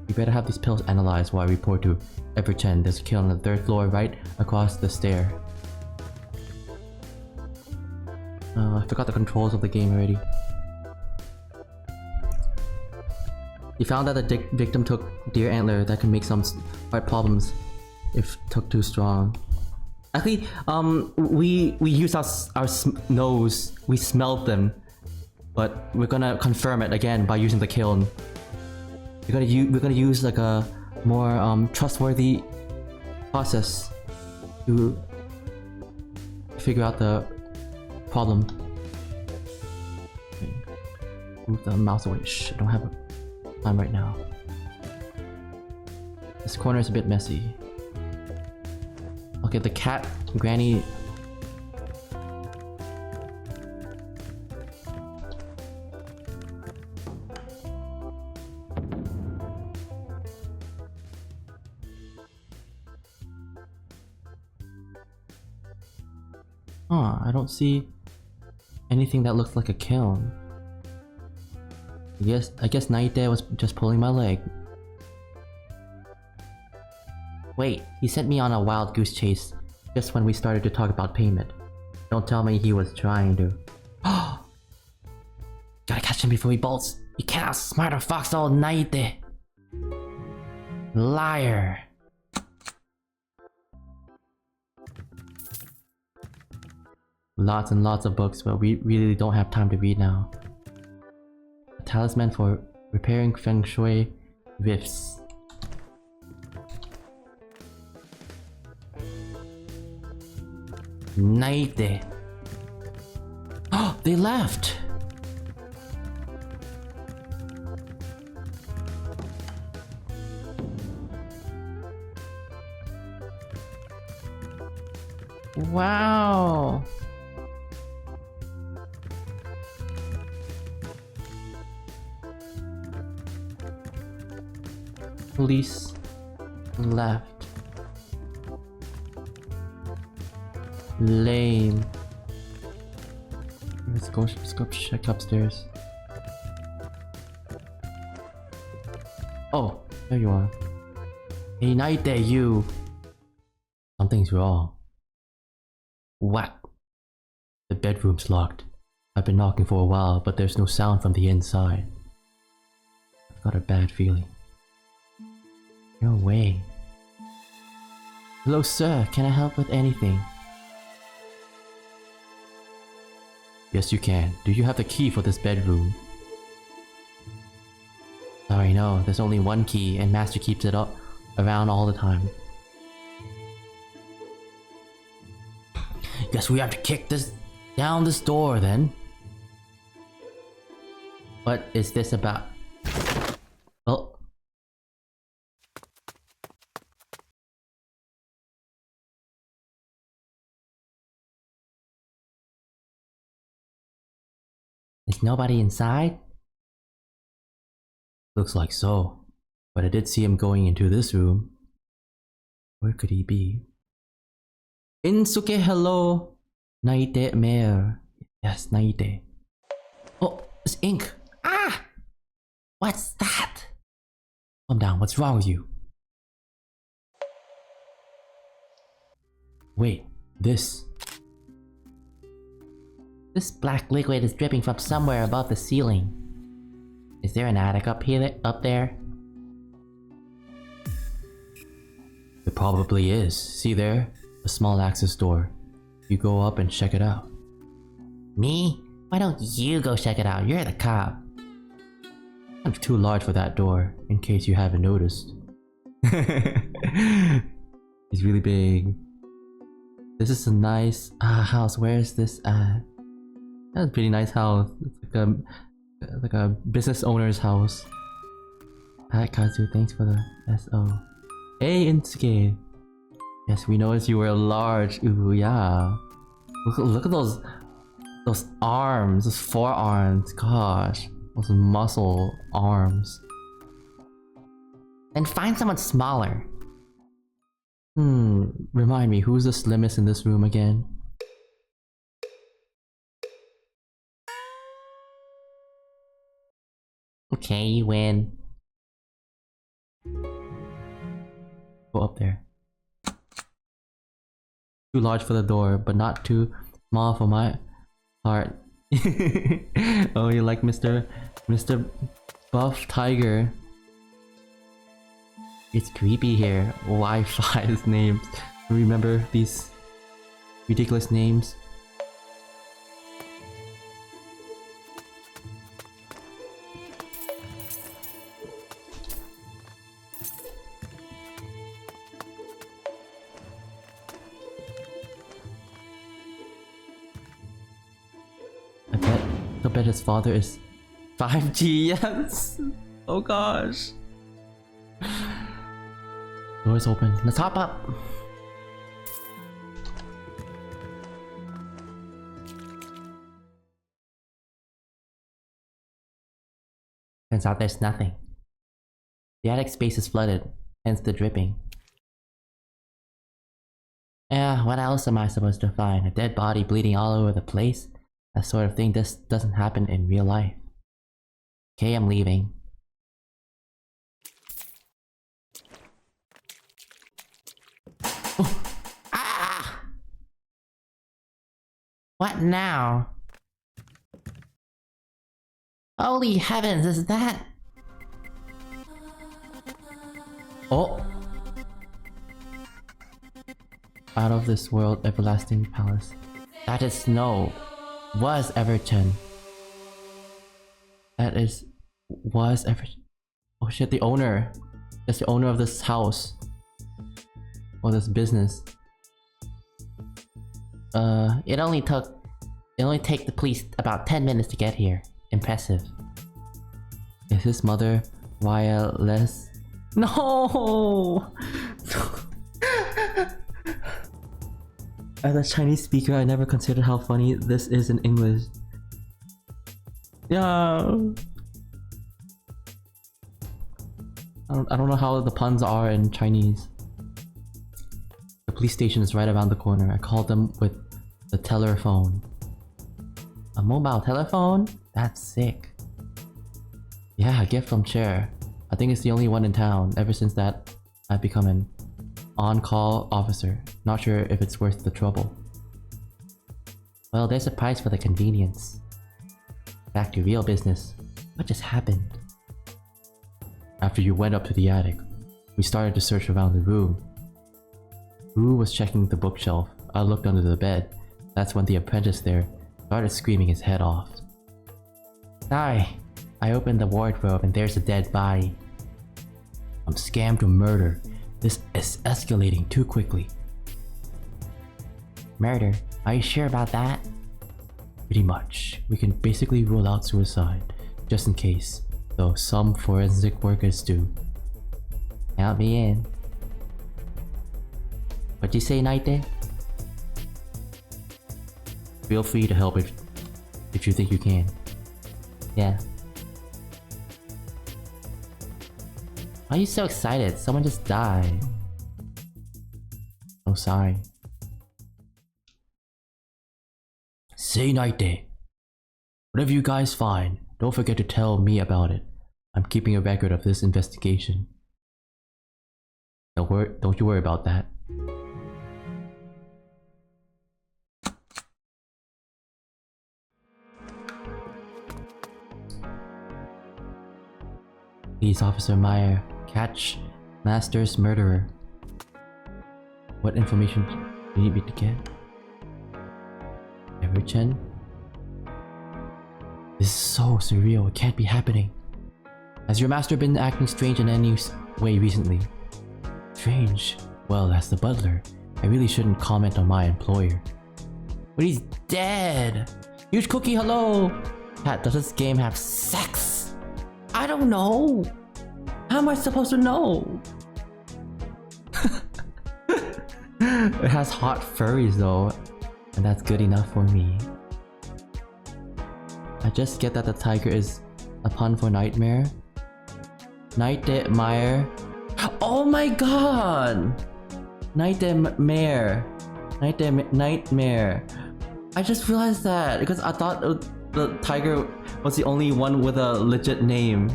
We better have these pills analyzed while I report to Everton. There's a kill on the 3rd floor right across the stair. I forgot the controls of the game already. He found that the victim took deer antler that can make some heart problems if took too strong. Actually, we used our nose. We smelled them, but we're gonna confirm it again by using the kiln. We're gonna use like a more trustworthy process to figure out the problem. Okay. Move the mouse away. Shh, I don't have time right now. This corner is a bit messy. Okay, the cat, Granny. I don't see anything that looks like a kiln. I guess Night Day was just pulling my leg. Wait, he sent me on a wild goose chase just when we started to talk about payment. Don't tell me he was trying to. Gotta catch him before he bolts. You can't outsmart a fox all night there. Liar. Lots and lots of books, but we really don't have time to read now. A talisman for repairing feng shui rifts. Night day. Oh, they left! Wow! Police left. Lame. Let's go check upstairs. Oh, there you are. Hey, night there, you. Something's wrong. What? The bedroom's locked. I've been knocking for a while, but there's no sound from the inside. I've got a bad feeling. No way. Hello, sir. Can I help with anything? Yes, you can. Do you have the key for this bedroom? Sorry, no. There's only one key, and Master keeps it up around all the time. Guess we have to kick down this door, then. What is this about? Oh. Is nobody inside? Looks like so. But I did see him going into this room. Where could he be? Insuke, hello! Naite Mayor. Yes, Naite. Oh, it's ink! Ah! What's that? Calm down, what's wrong with you? Wait, this. This black liquid is dripping from somewhere above the ceiling. Is there an attic up there? There probably is. See there? A small access door. You go up and check it out. Me? Why don't you go check it out? You're the cop. I'm too large for that door, in case you haven't noticed. He's really big. This is a nice house. Where is this at? That's a pretty nice house. It's like like a business owner's house. Pat Kazu, thanks for the SO. Hey Insuke! Yes, we noticed you were large. Ooh, yeah. Look at those arms, those forearms. Gosh, those muscle arms. Then find someone smaller. Remind me, who's the slimmest in this room again? Okay, you win. Go up there. Too large for the door, but not too small for my heart. Oh, you like Mr. Buff Tiger? It's creepy here. Wi-Fi's names. Remember these ridiculous names? I bet his father is 5G, yes! Oh gosh. Door's open. Let's hop up! Turns out there's nothing. The attic space is flooded, hence the dripping. Yeah, what else am I supposed to find? A dead body bleeding all over the place? That sort of thing just doesn't happen in real life. Okay, I'm leaving. Oh. Ah! What now? Holy heavens, is that? Oh! Out of this world, everlasting palace. That is snow. Was Everton. That is... Was Everton. Oh shit, the owner. That's the owner of this house. Or this business. It only take the police about 10 minutes to get here. Impressive. Is his mother wireless? No! As a Chinese speaker, I never considered how funny this is in English. Yeah. I don't know how the puns are in Chinese. The police station is right around the corner. I called them with the telephone. A mobile telephone? That's sick. Yeah, a gift from Cher. I think it's the only one in town. Ever since that, I've become an on-call officer. Not sure if it's worth the trouble. Well, there's a price for the convenience. Back to real business. What just happened? After you went up to the attic, we started to search around the room. Wu was checking the bookshelf. I looked under the bed. That's when the apprentice there started screaming his head off. Sorry. I opened the wardrobe and there's a dead body. I'm scammed to murder. This is escalating too quickly. Murder? Are you sure about that? Pretty much. We can basically rule out suicide, just in case, though some forensic workers do. Count me in. What'd you say, Naite? Feel free to help if you think you can. Yeah. Why are you so excited? Someone just died. Oh, sorry. Say Naite. Whatever you guys find, don't forget to tell me about it. I'm keeping a record of this investigation. Don't you worry about that. Please, Officer Meyer, catch Master's murderer. What information do you need me to get? Everchen? This is so surreal, it can't be happening. Has your master been acting strange in any way recently? Strange? Well, as the butler, I really shouldn't comment on my employer. But he's dead! Huge Cookie, hello! Cat, does this game have sex? I don't know. How am I supposed to know? It has hot furries though, and that's good enough for me. I just get that the tiger is a pun for nightmare. Nightmare. Oh my god! Nightmare. Nightmare. I just realized that because I thought the tiger was the only one with a legit name.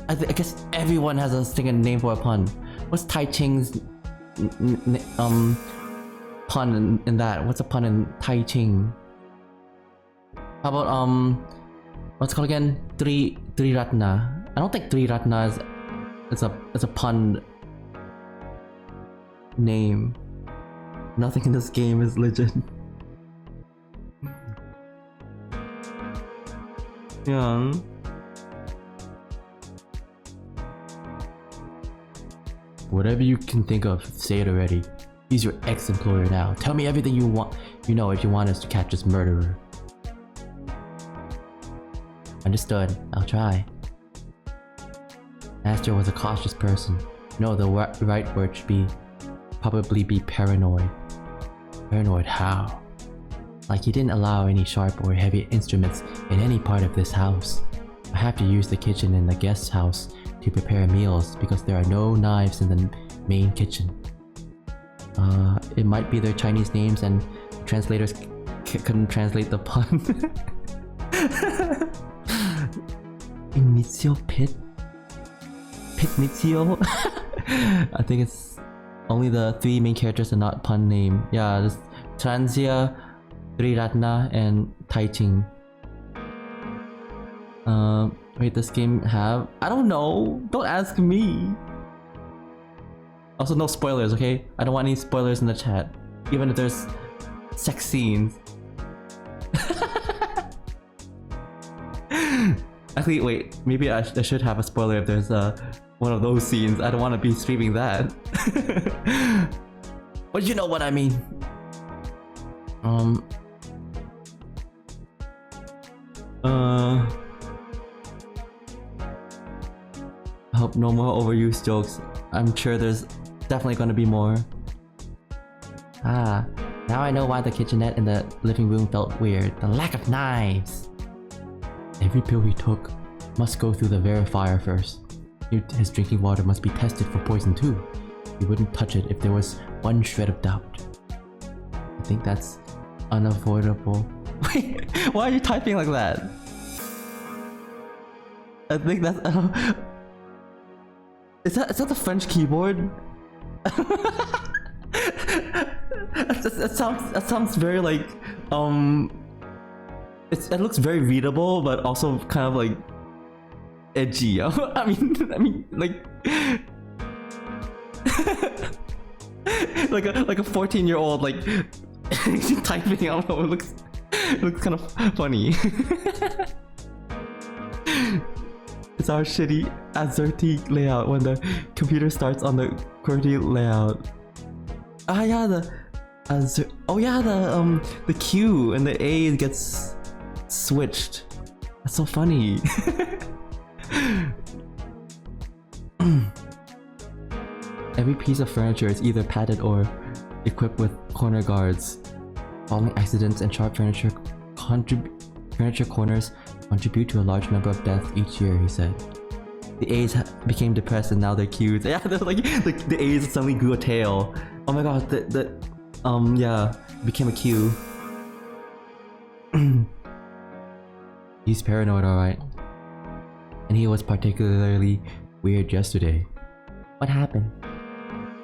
I guess everyone has a stinging name for a pun. What's Tai Ching's pun in that? What's a pun in Tai Ching? How about what's it called again? Three Ratna. I don't think Three Ratna is a pun name. Nothing in this game is legit. Yeah. Whatever you can think of, say it already. He's your ex-employer now. Tell me everything you want. You know if you want us to catch this murderer. Understood. I'll try. Master was a cautious person. No, the right word should probably be paranoid. Paranoid how? Like he didn't allow any sharp or heavy instruments in any part of this house. I have to use the kitchen in the guest house to prepare meals because there are no knives in the main kitchen. It might be their Chinese names and translators couldn't translate the pun. Inizio Pit? Pitnizio? I think it's only the three main characters and not pun name. Yeah, there's Transia, Triratna, and Taiching. Wait, this game have? I don't know. Don't ask me. Also, no spoilers, okay? I don't want any spoilers in the chat, even if there's sex scenes. Actually, wait. Maybe I should have a spoiler if there's one of those scenes. I don't want to be streaming that. But you know what I mean. I hope no more overused jokes. I'm sure there's definitely gonna be more. Ah, now I know why the kitchenette in the living room felt weird. The lack of knives! Every pill he took must go through the verifier first. His drinking water must be tested for poison too. He wouldn't touch it if there was one shred of doubt. I think that's unavoidable. Wait, why are you typing like that? I think that's... Is that the French keyboard? That sounds very like it looks very readable, but also kind of like edgy. I mean like like a 14-year-old like typing. I don't know. It looks kind of funny. It's our shitty AZERTY layout when the computer starts on the QWERTY layout. Ah yeah, the Q and the A gets switched. That's so funny. Every piece of furniture is either padded or equipped with corner guards. Falling accidents and sharp furniture corners contribute to a large number of deaths each year, he said. The A's became depressed and now they're cute. Yeah, they're like the A's suddenly grew a tail. Oh my god, yeah, became a Q. He's paranoid, alright. And he was particularly weird yesterday. What happened?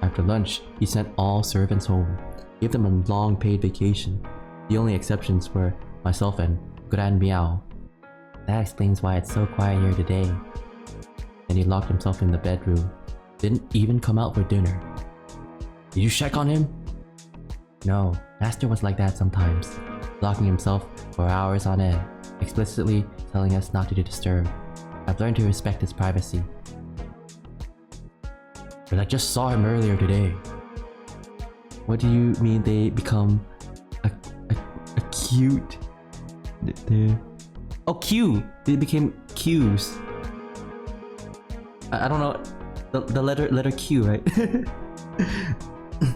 After lunch, he sent all servants home, gave them a long paid vacation. The only exceptions were myself and Gran Meow. That explains why it's so quiet here today. Then he locked himself in the bedroom. Didn't even come out for dinner. Did you check on him? No, Master was like that sometimes, locking himself for hours on end, explicitly telling us not to disturb. I've learned to respect his privacy. But I just saw him earlier today. What do you mean they become a cute? Oh, Q. They became Qs. I don't know. The letter Q, right?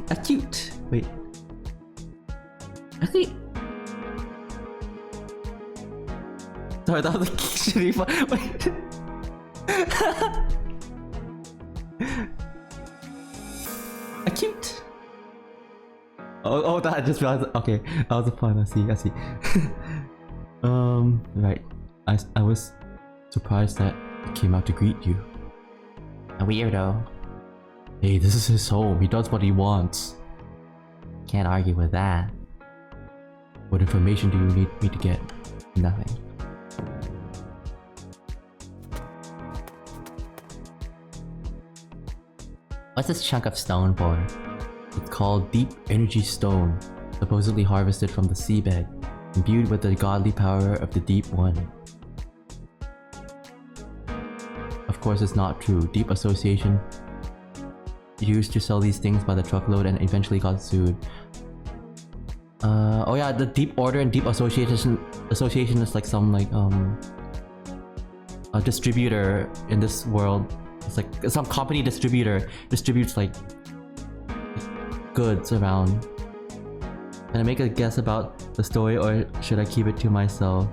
Acute. Wait. I think. Sorry, that was a shitty. Wait. Acute. Oh, that I just realized. Okay, that was a pun. I see. Right. I was surprised that he came out to greet you. A weirdo. Hey, this is his home. He does what he wants. Can't argue with that. What information do you need me to get? Nothing. What's this chunk of stone for? It's called Deep Energy Stone, supposedly harvested from the seabed, imbued with the godly power of the Deep One. Of course, it's not true. Deep Association used to sell these things by the truckload and eventually got sued. Oh yeah, the Deep Order and Deep Association is like some a distributor in this world. It's like some company distributes like goods around. Can I make a guess about the story or should I keep it to myself?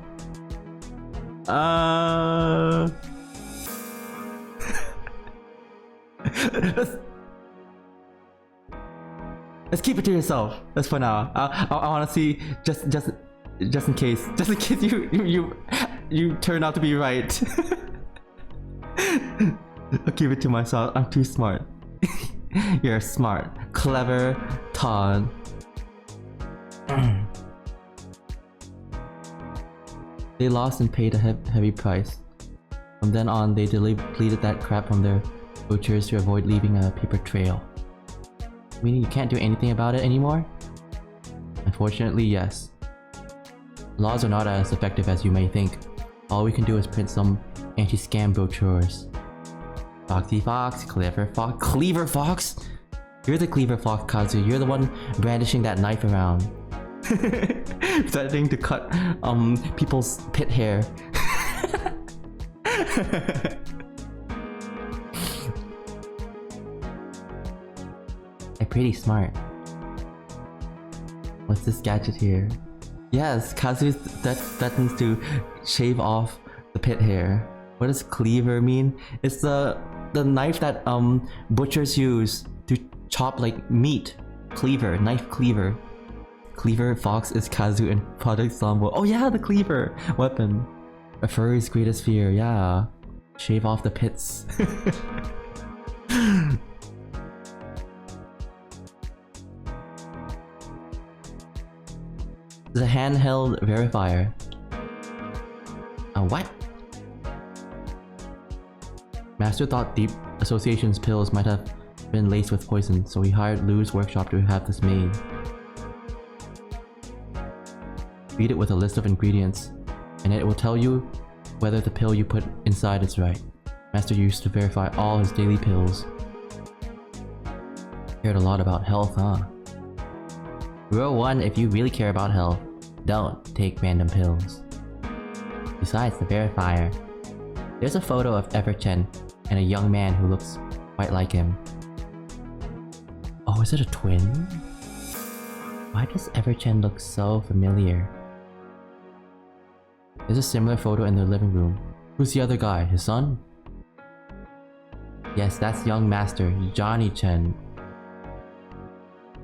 Let's keep it to yourself. That's for now. I want to see just in case you turn out to be right. I'll keep it to myself. I'm too smart. You're smart, clever, Todd. They lost and paid a heavy price. From then on, they deleted that crap from their butchers to avoid leaving a paper trail. Meaning you can't do anything about it anymore? Unfortunately, yes. Laws are not as effective as you may think. All we can do is print some anti-scam brochures. Foxy Fox, Clever Fox? You're the Clever Fox, Kazu. You're the one brandishing that knife around. Threatening to cut people's pit hair. I'm pretty smart. What's this gadget here? Yes, Kazu threatens to shave off the pit hair. What does cleaver mean? It's the knife that butchers use to chop like meat. Cleaver, knife cleaver. Cleaver Fox is Kazu in Project Zombo. Oh yeah, the cleaver weapon. A furry's greatest fear, yeah. Shave off the pits. The handheld verifier. What? Master thought Deep Association's pills might have been laced with poison, so he hired Lou's workshop to have this made. Feed it with a list of ingredients, and it will tell you whether the pill you put inside is right. Master used to verify all his daily pills. Cared a lot about health, huh? Rule 1, if you really care about health, don't take random pills. Besides the verifier, there's a photo of Everchen and a young man who looks quite like him. Oh, is it a twin? Why does Everchen look so familiar? There's a similar photo in their living room. Who's the other guy? His son? Yes, that's young master, Johnny Chen.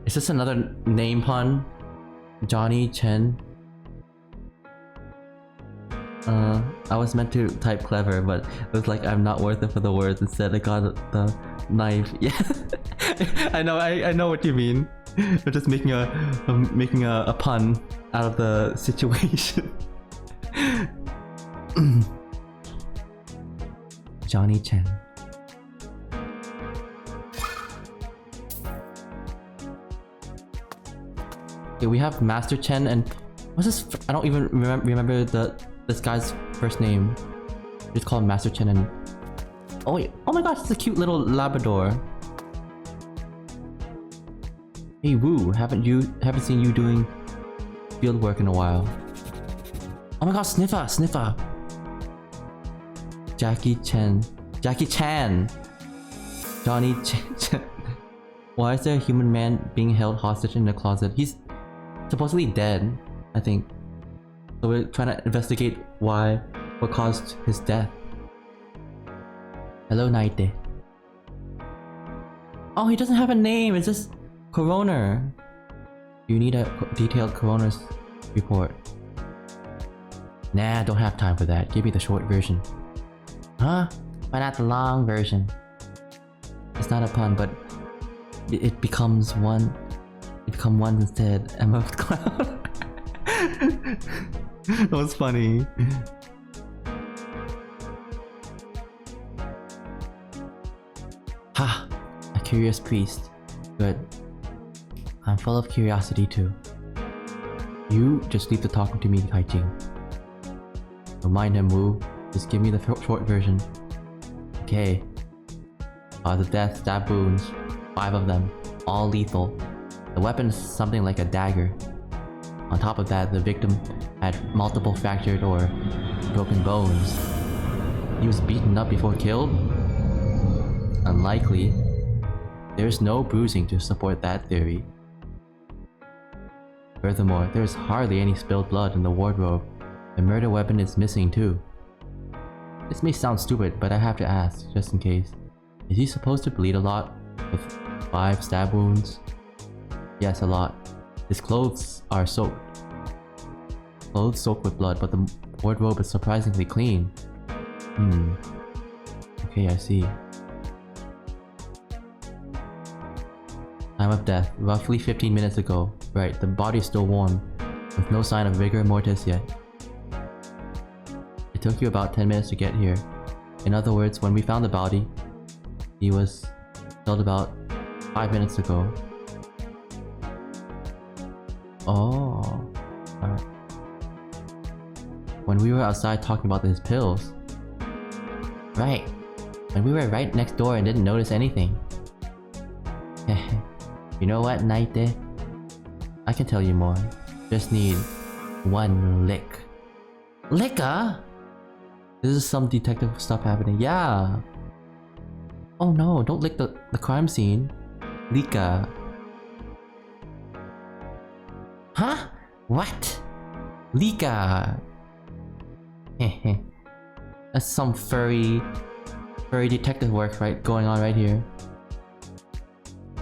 Is this another name pun? Johnny Chen? I was meant to type clever, but it was like I'm not worth it for the words. Instead, I got the knife. Yeah, I know what you mean. We're just making a pun out of the situation. Johnny Chen. Okay, we have Master Chen and what's this? I don't even remember this guy's first name. Just call him Master Chen and oh wait, oh my gosh, it's a cute little Labrador. Hey Wu, haven't seen you doing field work in a while. Oh my god, Sniffer! Sniffer! Jackie Chan. Jackie Chan! Johnny Chan. Why is there a human man being held hostage in a closet? He's supposedly dead, I think. So we're trying to investigate what caused his death. Hello, Naite. Oh, he doesn't have a name, it's just coroner. You need a detailed coroner's report. Nah, don't have time for that. Give me the short version. Huh? Why not the long version? It's not a pun, but it becomes one. It become one instead. Emma Cloud. That was funny. Ha! A curious priest. Good. I'm full of curiosity too. You just leave the talking to me, Haijing. Don't mind him, Wu. Just give me the short version. Okay. The death, stab wounds. 5 of them. All lethal. The weapon is something like a dagger. On top of that, the victim had multiple fractured or broken bones. He was beaten up before killed? Unlikely. There's no bruising to support that theory. Furthermore, there's hardly any spilled blood in the wardrobe. The murder weapon is missing too. This may sound stupid, but I have to ask, just in case. Is he supposed to bleed a lot? With 5 stab wounds? Yes, a lot. His clothes are soaked. Clothes soaked with blood, but the wardrobe is surprisingly clean. Okay, I see. Time of death, roughly 15 minutes ago. Right, the body's still warm, with no sign of rigor mortis yet. It took you about 10 minutes to get here. In other words, when we found the body, he was killed about 5 minutes ago. Oh, alright. When we were outside talking about his pills. Right, when we were right next door and didn't notice anything. You know what, Naite? I can tell you more. Just need one lick. Liquor? This is some detective stuff happening. Yeah. Oh no, don't lick the crime scene. Liquor. Huh? What? Liquor. That's some furry detective work going on right here.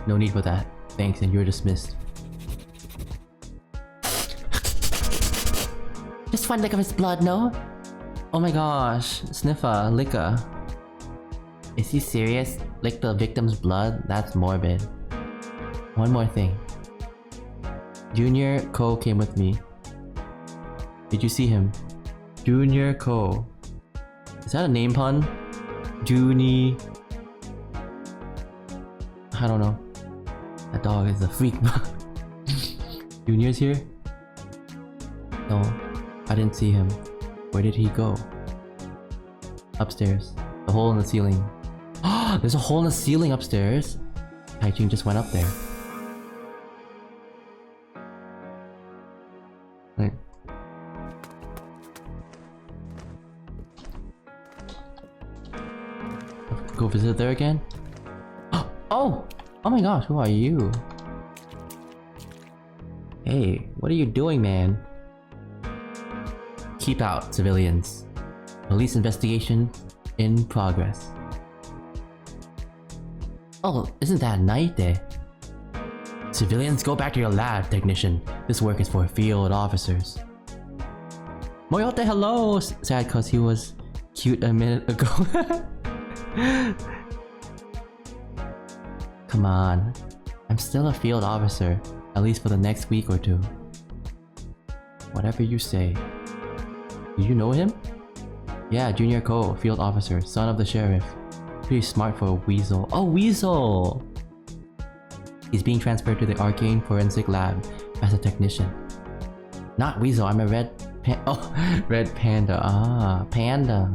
No need for that. Thanks, and you're dismissed. Just one lick of his blood, no? Oh my gosh, Sniffer, liquor. Is he serious? Lick the victim's blood? That's morbid. One more thing. Junior Ko came with me. Did you see him? Junior Ko. Is that a name pun? Junie. I don't know. That dog is a freak. Junior's here? No, I didn't see him. Where did he go? Upstairs. The hole in the ceiling. There's a hole in the ceiling upstairs. Haijing just went up there. Right. Go visit there again? Oh! Oh my gosh, who are you? Hey, what are you doing, man? Keep out, civilians. Police investigation in progress. Oh, isn't that Naite? Civilians, go back to your lab, technician. This work is for field officers. Moyote, hello! Sad cause he was cute a minute ago. Come on. I'm still a field officer, at least for the next week or 2. Whatever you say. Do you know him? Yeah, Junior Ko, field officer, son of the sheriff. Pretty smart for a weasel. Oh, weasel! He's being transferred to the Arcane Forensic Lab as a technician. Not weasel, I'm a red panda. Ah, panda.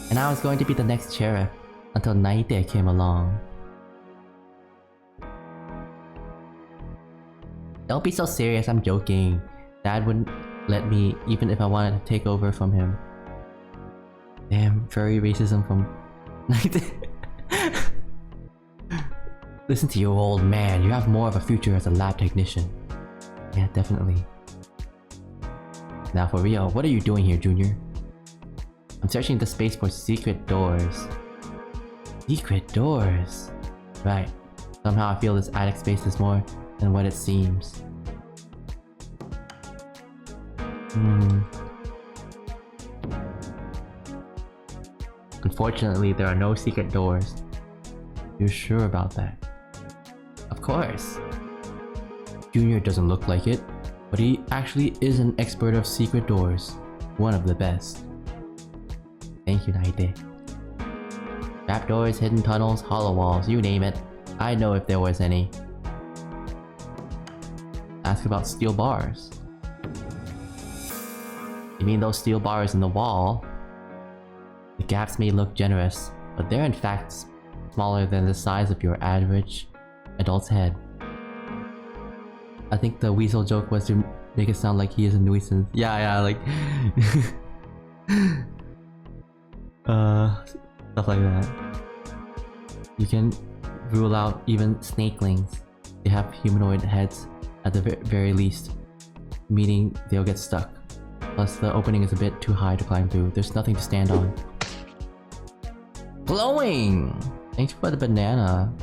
And I was going to be the next sheriff until Naite came along. Don't be so serious, I'm joking. Dad wouldn't let me, even if I wanted to take over from him. Damn, furry racism from... Listen to you, old man. You have more of a future as a lab technician. Yeah, definitely. Now for real, what are you doing here, Junior? I'm searching the space for secret doors. Secret doors? Right. Somehow I feel this attic space is more than what it seems. Unfortunately, there are no secret doors. You're sure about that? Of course. Junior doesn't look like it, but he actually is an expert of secret doors. One of the best. Thank you, Naite. Trapdoors, hidden tunnels, hollow walls, you name it. I'd know if there was any. Ask about steel bars. You mean those steel bars in the wall? The gaps may look generous, but they're in fact smaller than the size of your average adult's head. I think the weasel joke was to make it sound like he is a nuisance. Yeah, like... stuff like that. You can rule out even snakelings. They have humanoid heads at the very least, meaning they'll get stuck. Plus the opening is a bit too high to climb through. There's nothing to stand on. Glowing! Thanks for the banana.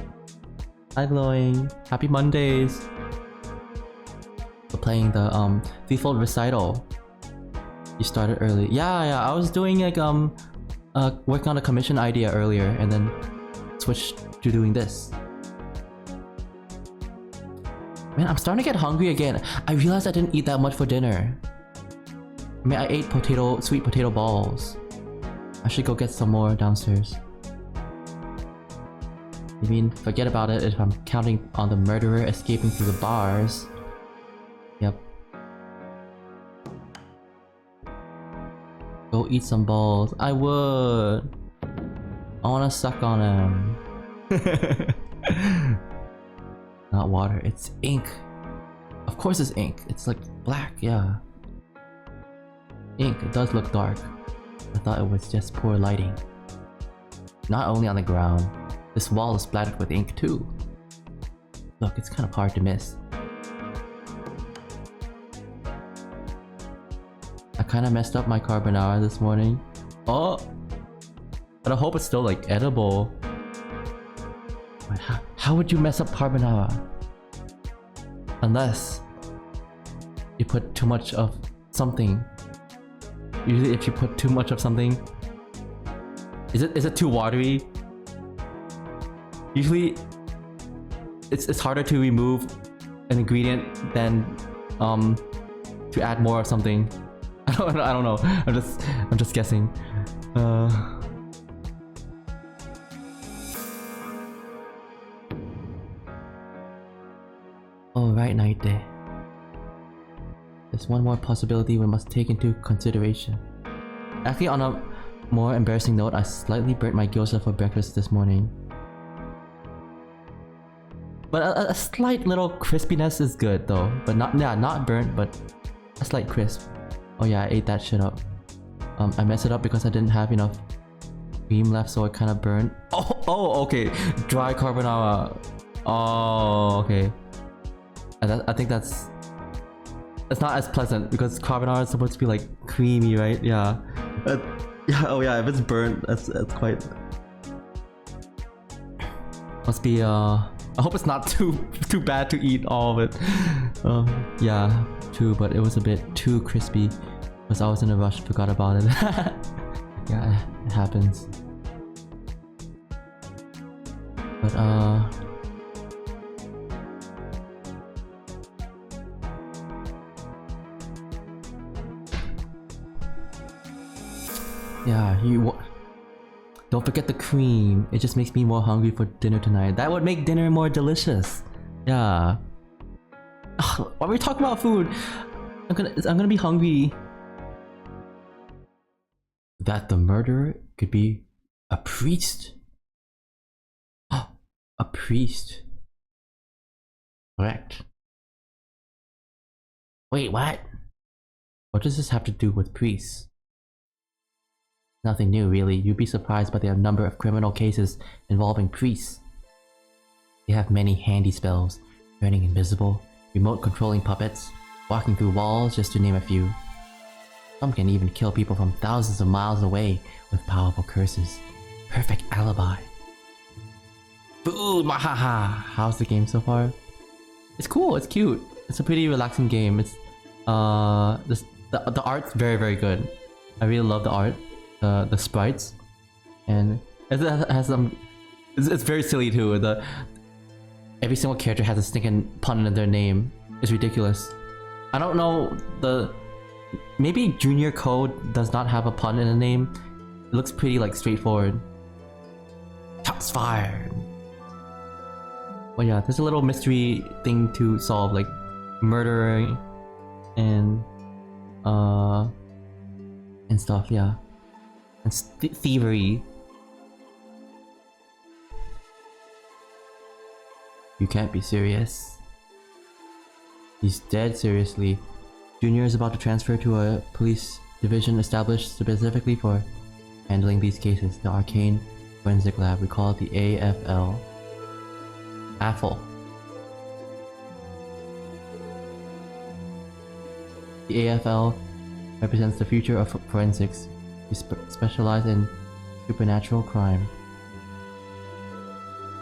Hi Glowing. Happy Mondays. We're playing the Threefold Recital. You started early. Yeah, I was doing like working on a commission idea earlier and then switched to doing this. Man, I'm starting to get hungry again. I realized I didn't eat that much for dinner. I mean, I ate sweet potato balls. I should go get some more downstairs. You mean, forget about it if I'm counting on the murderer escaping through the bars. Yep. Go eat some balls. I would. I wanna suck on him. Not water, it's ink. Of course it's ink. It's like black, yeah. Ink, it does look dark. I thought it was just poor lighting. Not only on the ground, this wall is splattered with ink too. Look, it's kind of hard to miss. I kind of messed up my carbonara this morning. Oh! But I hope it's still like edible. Wait, how would you mess up carbonara? Unless you put too much of something. Usually if you put too much of something, is it too watery? Usually it's harder to remove an ingredient than to add more of something. I don't know. I'm just guessing. Alright, Night Day. There's one more possibility we must take into consideration. Actually, on a more embarrassing note, I slightly burnt my gyoza for breakfast this morning. But a slight little crispiness is good though. But not burnt, but a slight crisp. Oh yeah, I ate that shit up. I messed it up because I didn't have enough cream left, so it kind of burned. Oh, okay. Dry carbonara. Oh, okay. I think that's not as pleasant because carbonara is supposed to be like creamy, right? Yeah. Yeah. Oh yeah. If it's burnt, that's quite. Must be I hope it's not too bad to eat all of it. Yeah, true, but it was a bit too crispy because I was in a rush, forgot about it. Yeah, it happens. But yeah, don't forget the cream. It just makes me more hungry for dinner tonight. That would make dinner more delicious. Yeah. Ugh, why are we talking about food? I'm gonna be hungry. That the murderer could be a priest. A priest. Correct. Wait, what? What does this have to do with priests? Nothing new, really. You'd be surprised by the number of criminal cases involving priests. They have many handy spells, turning invisible, remote controlling puppets, walking through walls, just to name a few. Some can even kill people from thousands of miles away with powerful curses. Perfect alibi. Boo, mahaha! How's the game so far? It's cool, it's cute. It's a pretty relaxing game. It's the art's very, very good. I really love the art, the sprites, and it has some. It's very silly too. Every single character has a stinking pun in their name. It's ridiculous. I don't know maybe Junior Code does not have a pun in the name. It looks pretty like straightforward. Shots fired. Well, yeah, there's a little mystery thing to solve, like murdering and stuff, yeah, and thievery. You can't be serious. He's dead, seriously. Junior is about to transfer to a police division established specifically for handling these cases. The Arcane Forensic Lab. We call it the AFL. AFL. The AFL represents the future of forensics. We specialize in supernatural crime.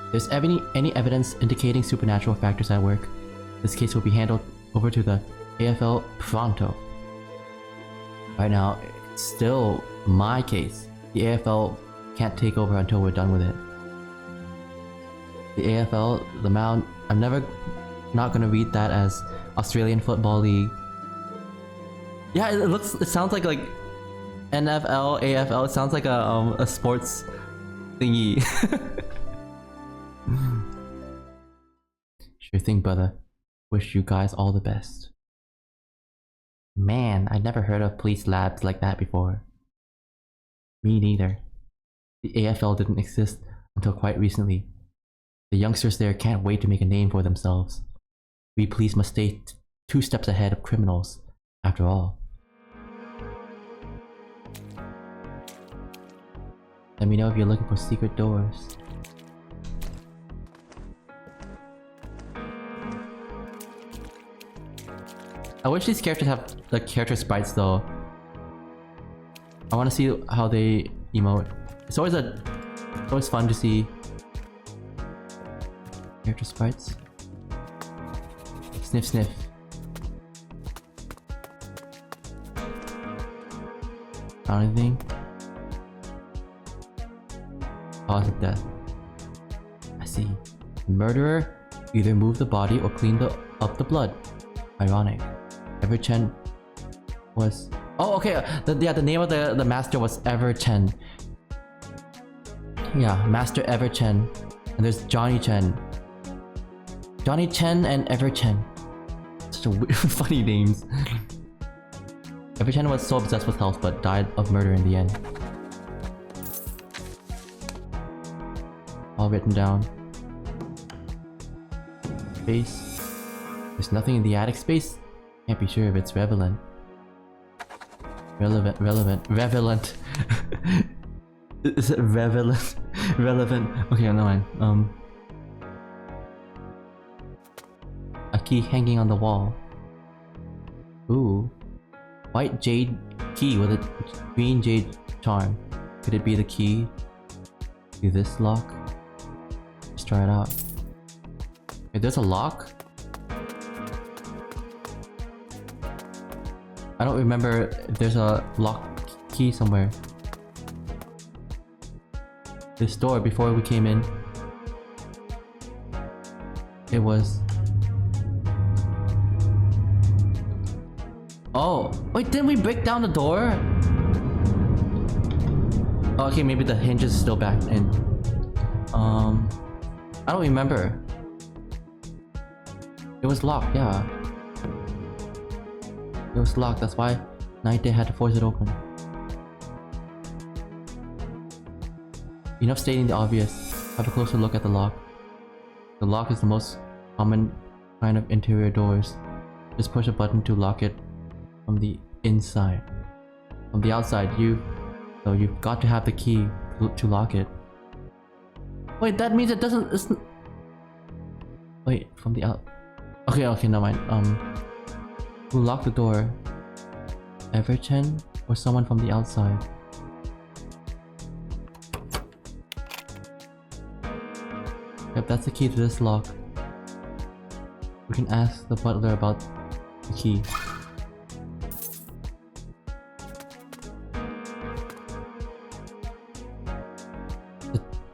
If there's any evidence indicating supernatural factors at work, this case will be handed over to the AFL pronto. Right now, it's still my case. The AFL can't take over until we're done with it. The AFL, the Mound, I'm not gonna read that as Australian Football League. Yeah, it sounds like NFL, AFL. It sounds like a sports thingy. Sure thing, brother. Wish you guys all the best. Man, I'd never heard of police labs like that before. Me neither. The AFL didn't exist until quite recently. The youngsters there can't wait to make a name for themselves. We police must stay 2 steps ahead of criminals, after all. Let me know if you're looking for secret doors. I wish these characters have the character sprites though. I want to see how they emote. It's always fun to see character sprites. Sniff sniff. Found anything? Cause of death. I see. The murderer either moved the body or cleaned up the blood. Ironic. Ever Chen was... Oh, okay. The name of the master was Ever Chen. Yeah, Master Ever Chen. And there's Johnny Chen. Johnny Chen and Ever Chen. Such a weird, funny names. Ever Chen was so obsessed with health but died of murder in the end. All written down. Space. There's nothing in the attic space? Can't be sure if it's relevant. Relevant. Is it relevant? Okay, never mind. A key hanging on the wall. Ooh. White jade key with a green jade charm. Could it be the key to this lock? Let's try it out. Wait, there's a lock? I don't remember if there's a lock key somewhere. This door, before we came in, it was... Oh! Wait, didn't we break down the door? Oh, okay, maybe the hinge is still back in. I don't remember. It was locked, yeah. It was locked, that's why Night Day had to force it open. Enough stating the obvious. Have a closer look at the lock. The lock is the most common kind of interior doors. Just push a button to lock it from the inside. From the outside, so you've got to have the key to lock it. Wait, that means it doesn't. Wait, from the out. Okay, never mind. Who locked the door? Everchen or someone from the outside? Yep, that's the key to this lock. We can ask the butler about the key.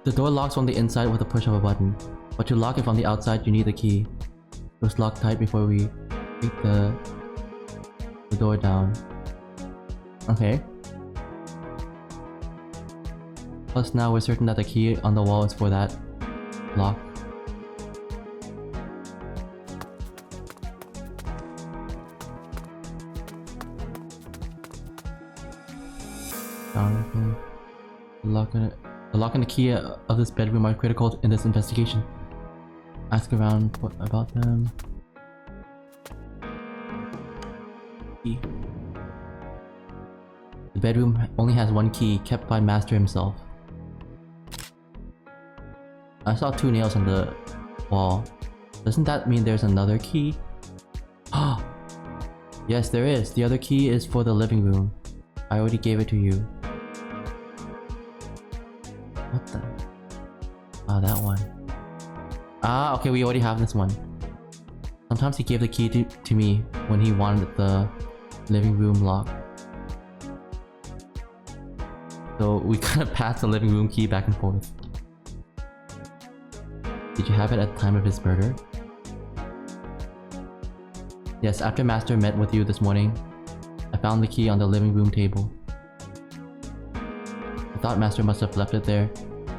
The door locks on the inside with a push of a button, but to lock it from the outside you need the key. It was locked tight before we take the door down. Okay. Plus now we're certain that the key on the wall is for that lock. Down. The lock and the key of this bedroom are critical in this investigation. Ask around about them. Key. The bedroom only has one key, kept by Master himself. I saw 2 nails on the wall. Doesn't that mean there's another key? Ah! Yes, there is. The other key is for the living room. I already gave it to you. What the? Ah, that one. Ah, okay, we already have this one. Sometimes he gave the key to me when he wanted the living room lock. So we kind of passed the living room key back and forth. Did you have it at the time of his murder? Yes, after Master met with you this morning, I found the key on the living room table. I thought Master must have left it there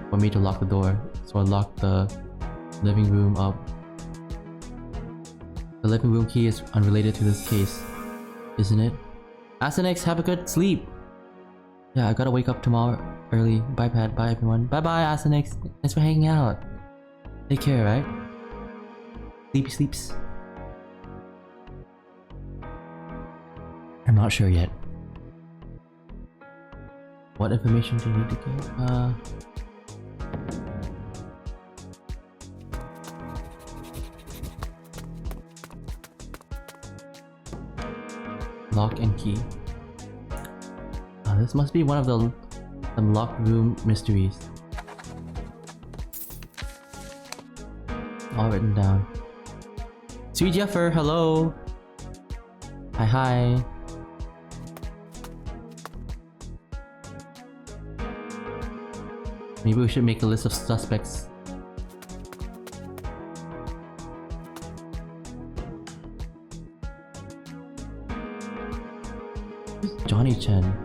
for me to lock the door, so I locked the living room up. The living room key is unrelated to this case, isn't it? Asenix, have a good sleep! Yeah, I gotta wake up tomorrow early. Bye Pat, bye everyone. Bye bye Asenix, thanks for hanging out. Take care, right? Sleepy sleeps. I'm not sure yet. What information do you need to get? Lock and key. This must be one of the locked room mysteries. All written down. Sweet Jeffer, hello! Hi. Maybe we should make a list of suspects. Johnny Chen.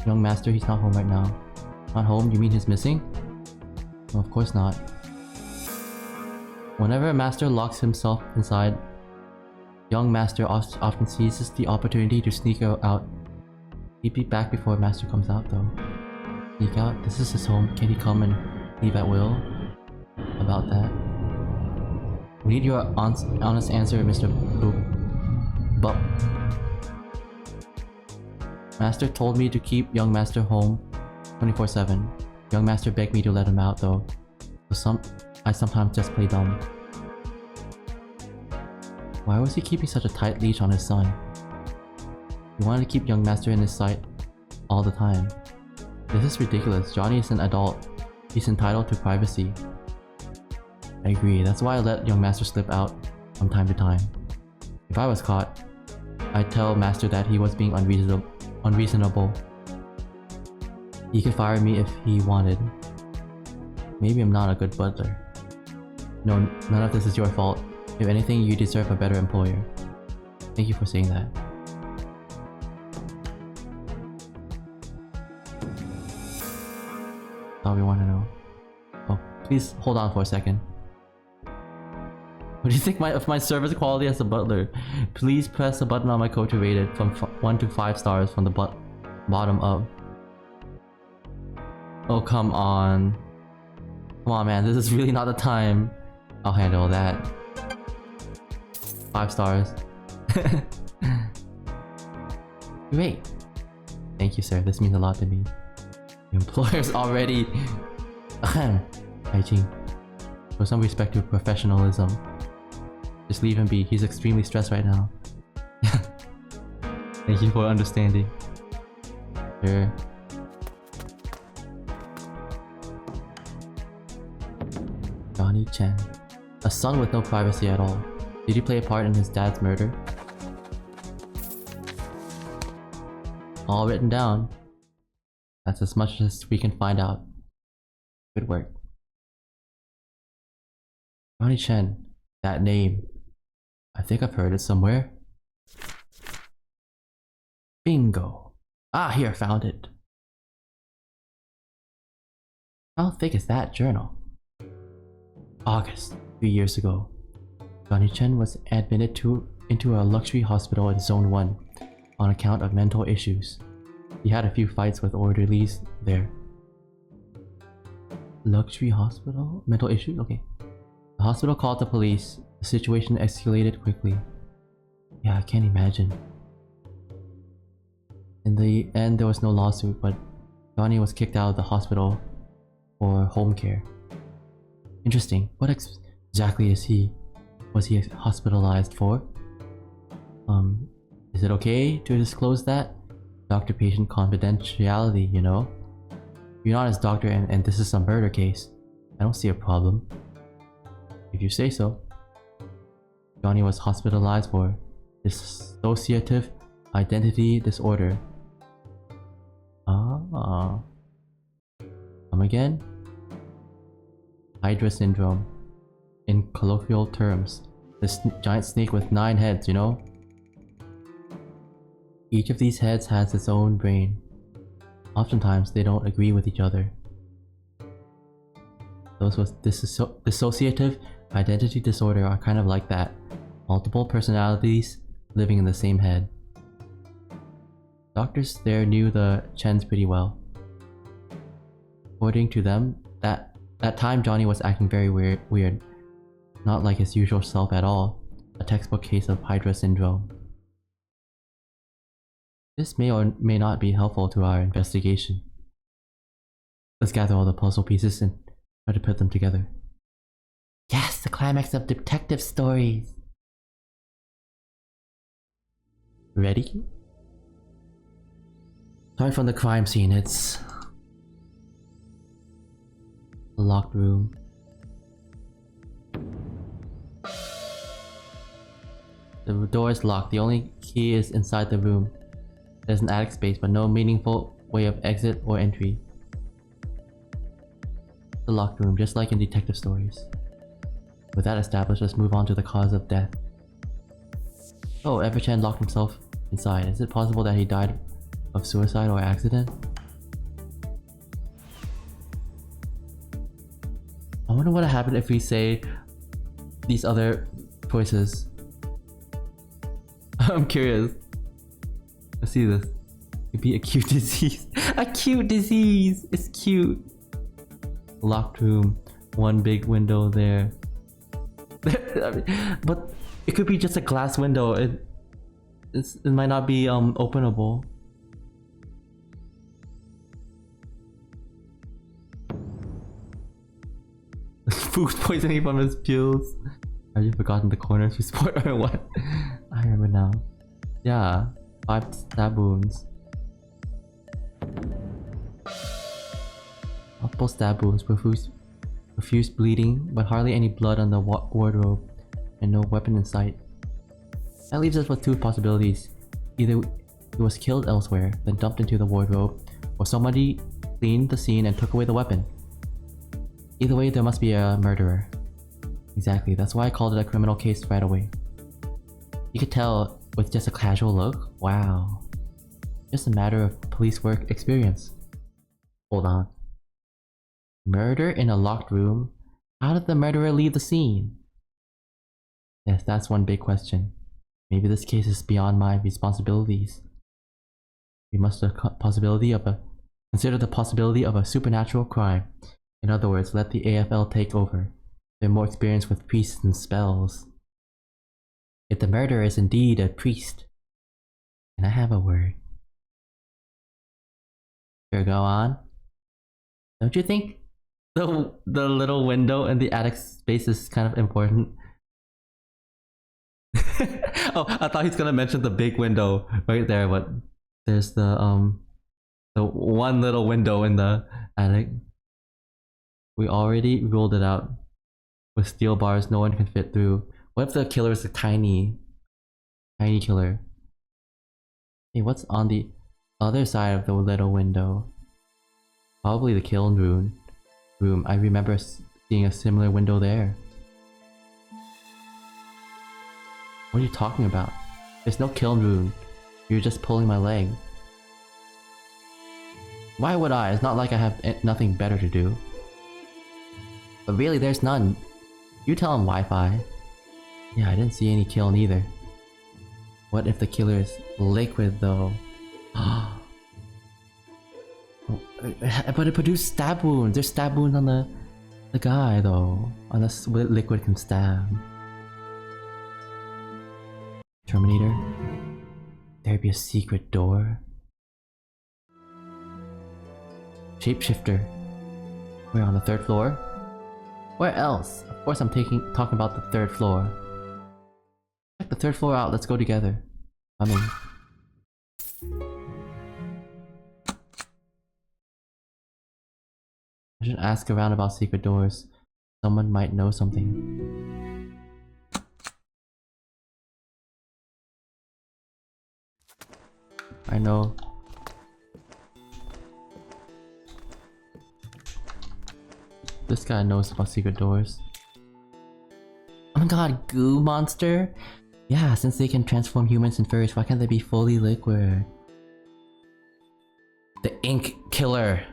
Young Master, he's not home right now. Not home? You mean he's missing? No, of course not. Whenever a Master locks himself inside, Young Master often seizes the opportunity to sneak out. He'd be back before Master comes out though. Sneak out? This is his home. Can he come and leave at will? About that. We need your honest answer, Mr. Boop. But Master told me to keep Young Master home 24/7. Young Master begged me to let him out though. So I sometimes just play dumb. Why was he keeping such a tight leash on his son? He wanted to keep Young Master in his sight all the time. This is ridiculous. Johnny is an adult. He's entitled to privacy. I agree. That's why I let Young Master slip out from time to time. If I was caught, I'd tell Master that he was being unreasonable. He could fire me if he wanted. Maybe I'm not a good butler. No, none of this is your fault. If anything, you deserve a better employer. Thank you for saying that. All we want to know. Oh, please hold on for a second. What do you think of my service quality as a butler? Please press the button on my code to rate it from 1 to 5 stars from the bottom up. Oh, come on. Come on, man. This is really not the time. I'll handle that. 5 stars. Great. Thank you, sir. This means a lot to me. Your employer's already... Hygiene. Show some respect to professionalism. Just leave him be. He's extremely stressed right now. Thank you for understanding. Sure. Johnny Chen. A son with no privacy at all. Did he play a part in his dad's murder? All written down. That's as much as we can find out. Good work. Johnny Chen. That name. I think I've heard it somewhere. Bingo. Ah, here, found it. How thick is that journal? August, 3 years ago. Johnny Chen was admitted into a luxury hospital in Zone 1 on account of mental issues. He had a few fights with orderlies there. Luxury hospital? Mental issues? Okay. The hospital called the police. The situation escalated quickly. Yeah, I can't imagine. In the end, there was no lawsuit, but Johnny was kicked out of the hospital for home care. Interesting. What exactly was he hospitalized for? Is it okay to disclose that? Doctor-patient confidentiality, you know? You're not his doctor and this is a murder case. I don't see a problem. If you say so. Johnny was hospitalized for dissociative identity disorder. Ah. Come again? Hydra syndrome. In colloquial terms, this giant snake with 9 heads, you know? Each of these heads has its own brain. Oftentimes, they don't agree with each other. Those with dissociative identity disorder are kind of like that. Multiple personalities living in the same head. Doctors there knew the Chens pretty well. According to them, that time Johnny was acting very weird. Not like his usual self at all. A textbook case of Hydra syndrome. This may or may not be helpful to our investigation. Let's gather all the puzzle pieces and try to put them together. Yes, the climax of detective stories! Ready? Starting from the crime scene, it's a locked room. The door is locked. The only key is inside the room. There's an attic space, but no meaningful way of exit or entry. The locked room, just like in detective stories. With that established, let's move on to the cause of death. Oh, Everchan locked himself inside. Is it possible that he died of suicide or accident? I wonder what would happen if we say these other choices. I'm curious. Let's see this. It'd be acute disease. Acute disease! It's cute. Locked room. One big window there. But it could be just a glass window. It might not be openable. Food poisoning from his pills. Have you forgotten the corners we sport or what? I remember now. Yeah, 5 stab wounds. Multiple stab wounds, profuse bleeding, but hardly any blood on the wardrobe, and no weapon in sight. That leaves us with 2 possibilities. Either he was killed elsewhere, then dumped into the wardrobe, or somebody cleaned the scene and took away the weapon. Either way, there must be a murderer. Exactly, that's why I called it a criminal case right away. You could tell with just a casual look. Wow. Just a matter of police work experience. Hold on. Murder in a locked room? How did the murderer leave the scene? Yes, that's one big question. Maybe this case is beyond my responsibilities. We must consider the possibility of a supernatural crime. In other words, let the AFL take over. They're more experienced with priests and spells. If the murderer is indeed a priest, can I have a word? Here, go on. Don't you think the little window in the attic space is kind of important? Oh, I thought he's gonna mention the big window right there, but there's the one little window in the attic. We already ruled it out. With steel bars, no one can fit through. What if the killer is a tiny killer? Hey, what's on the other side of the little window? Probably the kiln room. I remember seeing a similar window there. What are you talking about? There's no kiln room. You're just pulling my leg. Why would I? It's not like I have nothing better to do. But really, there's none. You tell him Wi-Fi. Yeah, I didn't see any kiln either. What if the killer is liquid though? But it produced stab wounds. There's stab wounds on the guy though. Unless liquid can stab. Terminator? There'd be a secret door. Shapeshifter. We're on the 3rd floor? Where else? Of course I'm talking about the 3rd floor. Check the 3rd floor out, let's go together. Coming. I should ask around about secret doors. Someone might know something. I know. This guy knows about secret doors. Oh my god, goo monster? Yeah, since they can transform humans and furries, why can't they be fully liquid? The ink killer.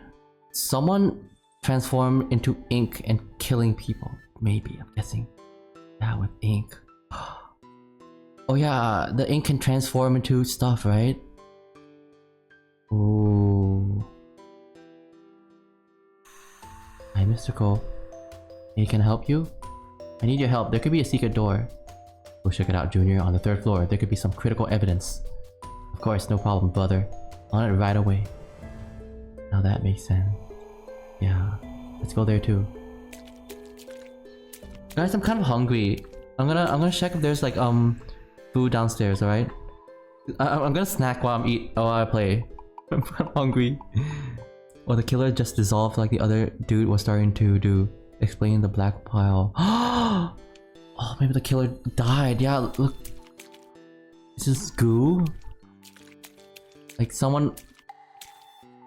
Someone transformed into ink and killing people. Maybe, I'm guessing. Yeah, with ink. Oh yeah, the ink can transform into stuff, right? Ooh. Hi, Mr. Cole. Hey, can I help you? I need your help. There could be a secret door. Go check it out, Junior. On the 3rd floor, there could be some critical evidence. Of course, no problem, brother. On it right away. Now that makes sense. Yeah, let's go there too. Guys, I'm kind of hungry. I'm gonna check if there's like food downstairs. All right. I'm gonna snack while I play. I'm kind of hungry. Or the killer just dissolved like the other dude was starting to do. Explain the black pile. Oh, maybe the killer died. Yeah, look. Is this goo? Like someone...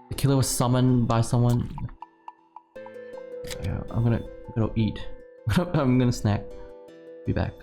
The killer was summoned by someone. Yeah, I'm gonna eat. I'm gonna snack. Be back.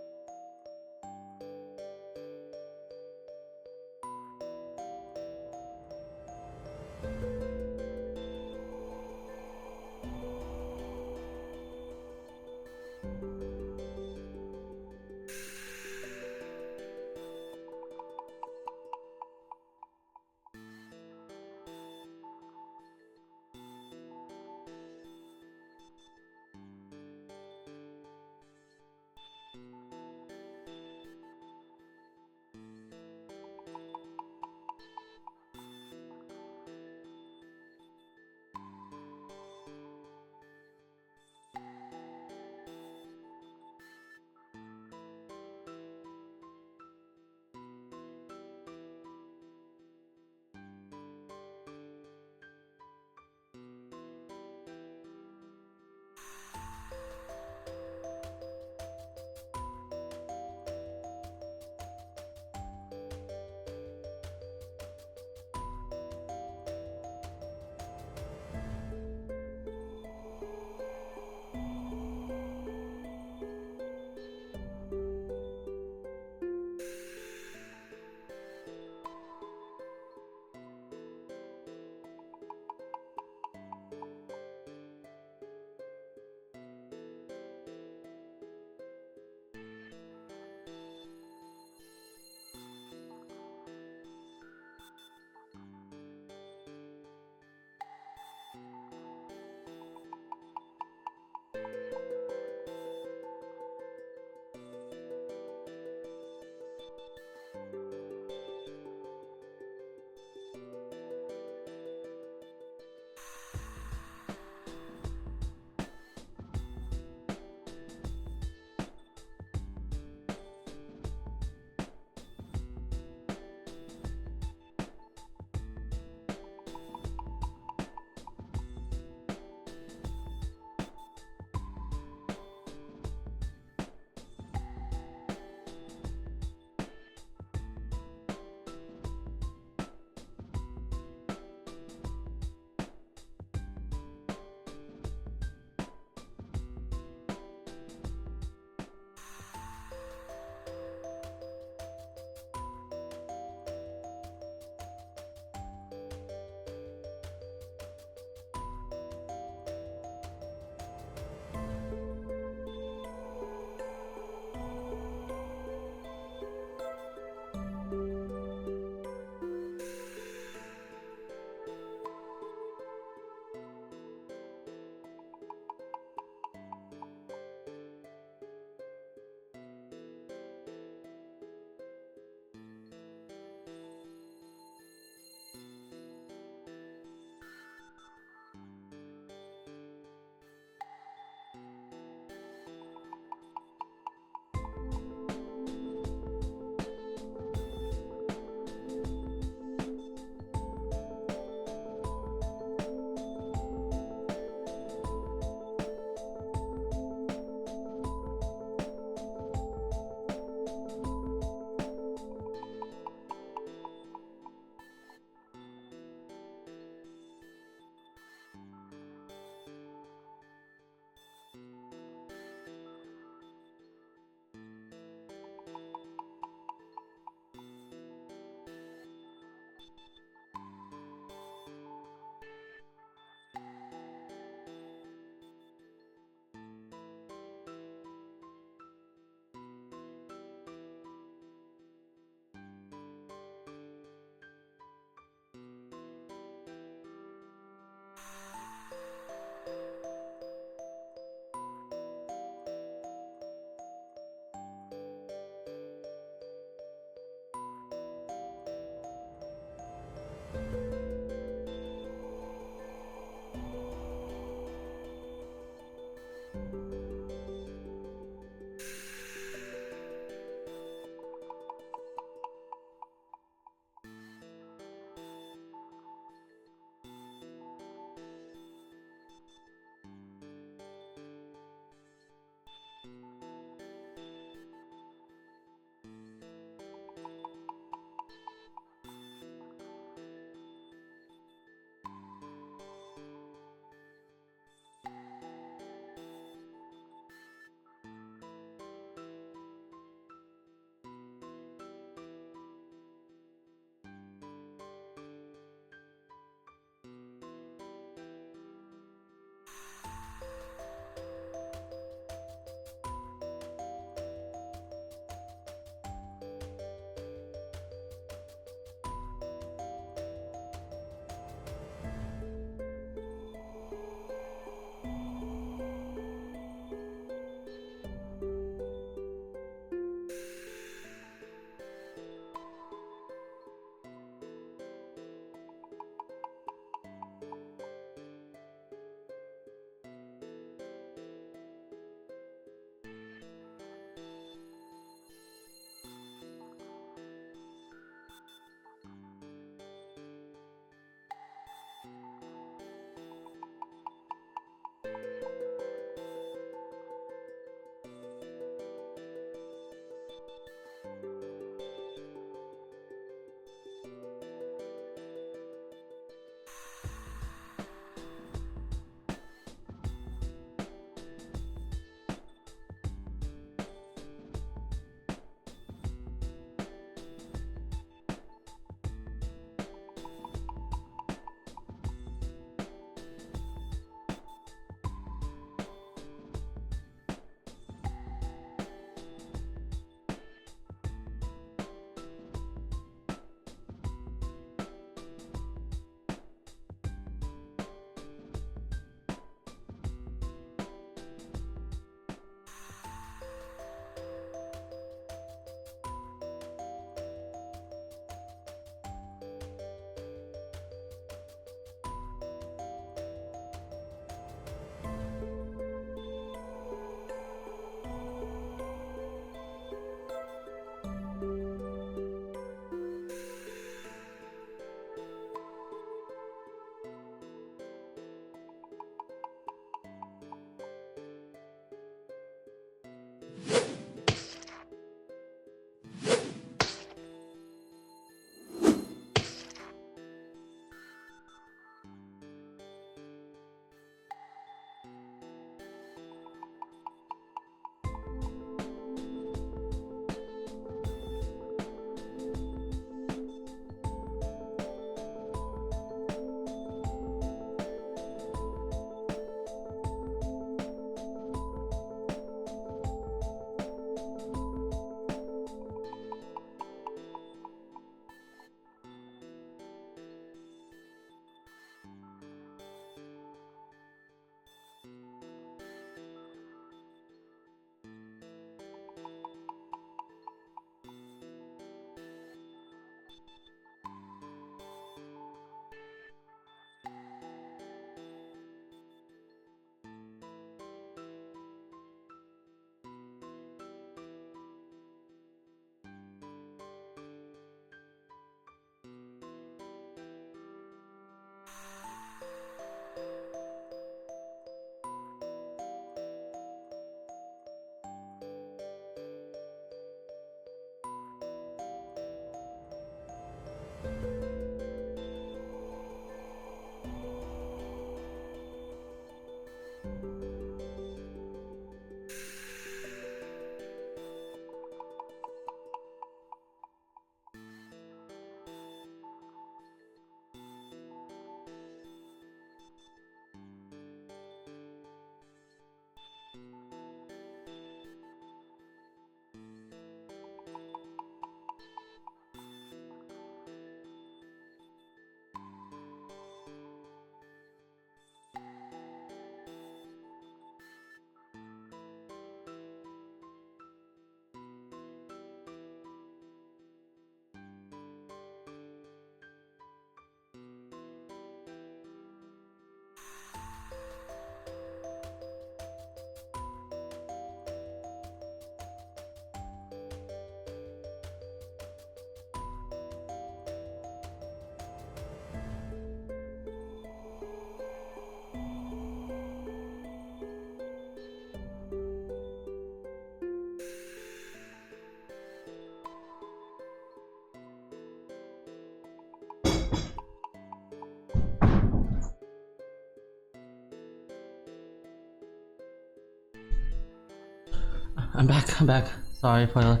I'm back, I'm back. Sorry for the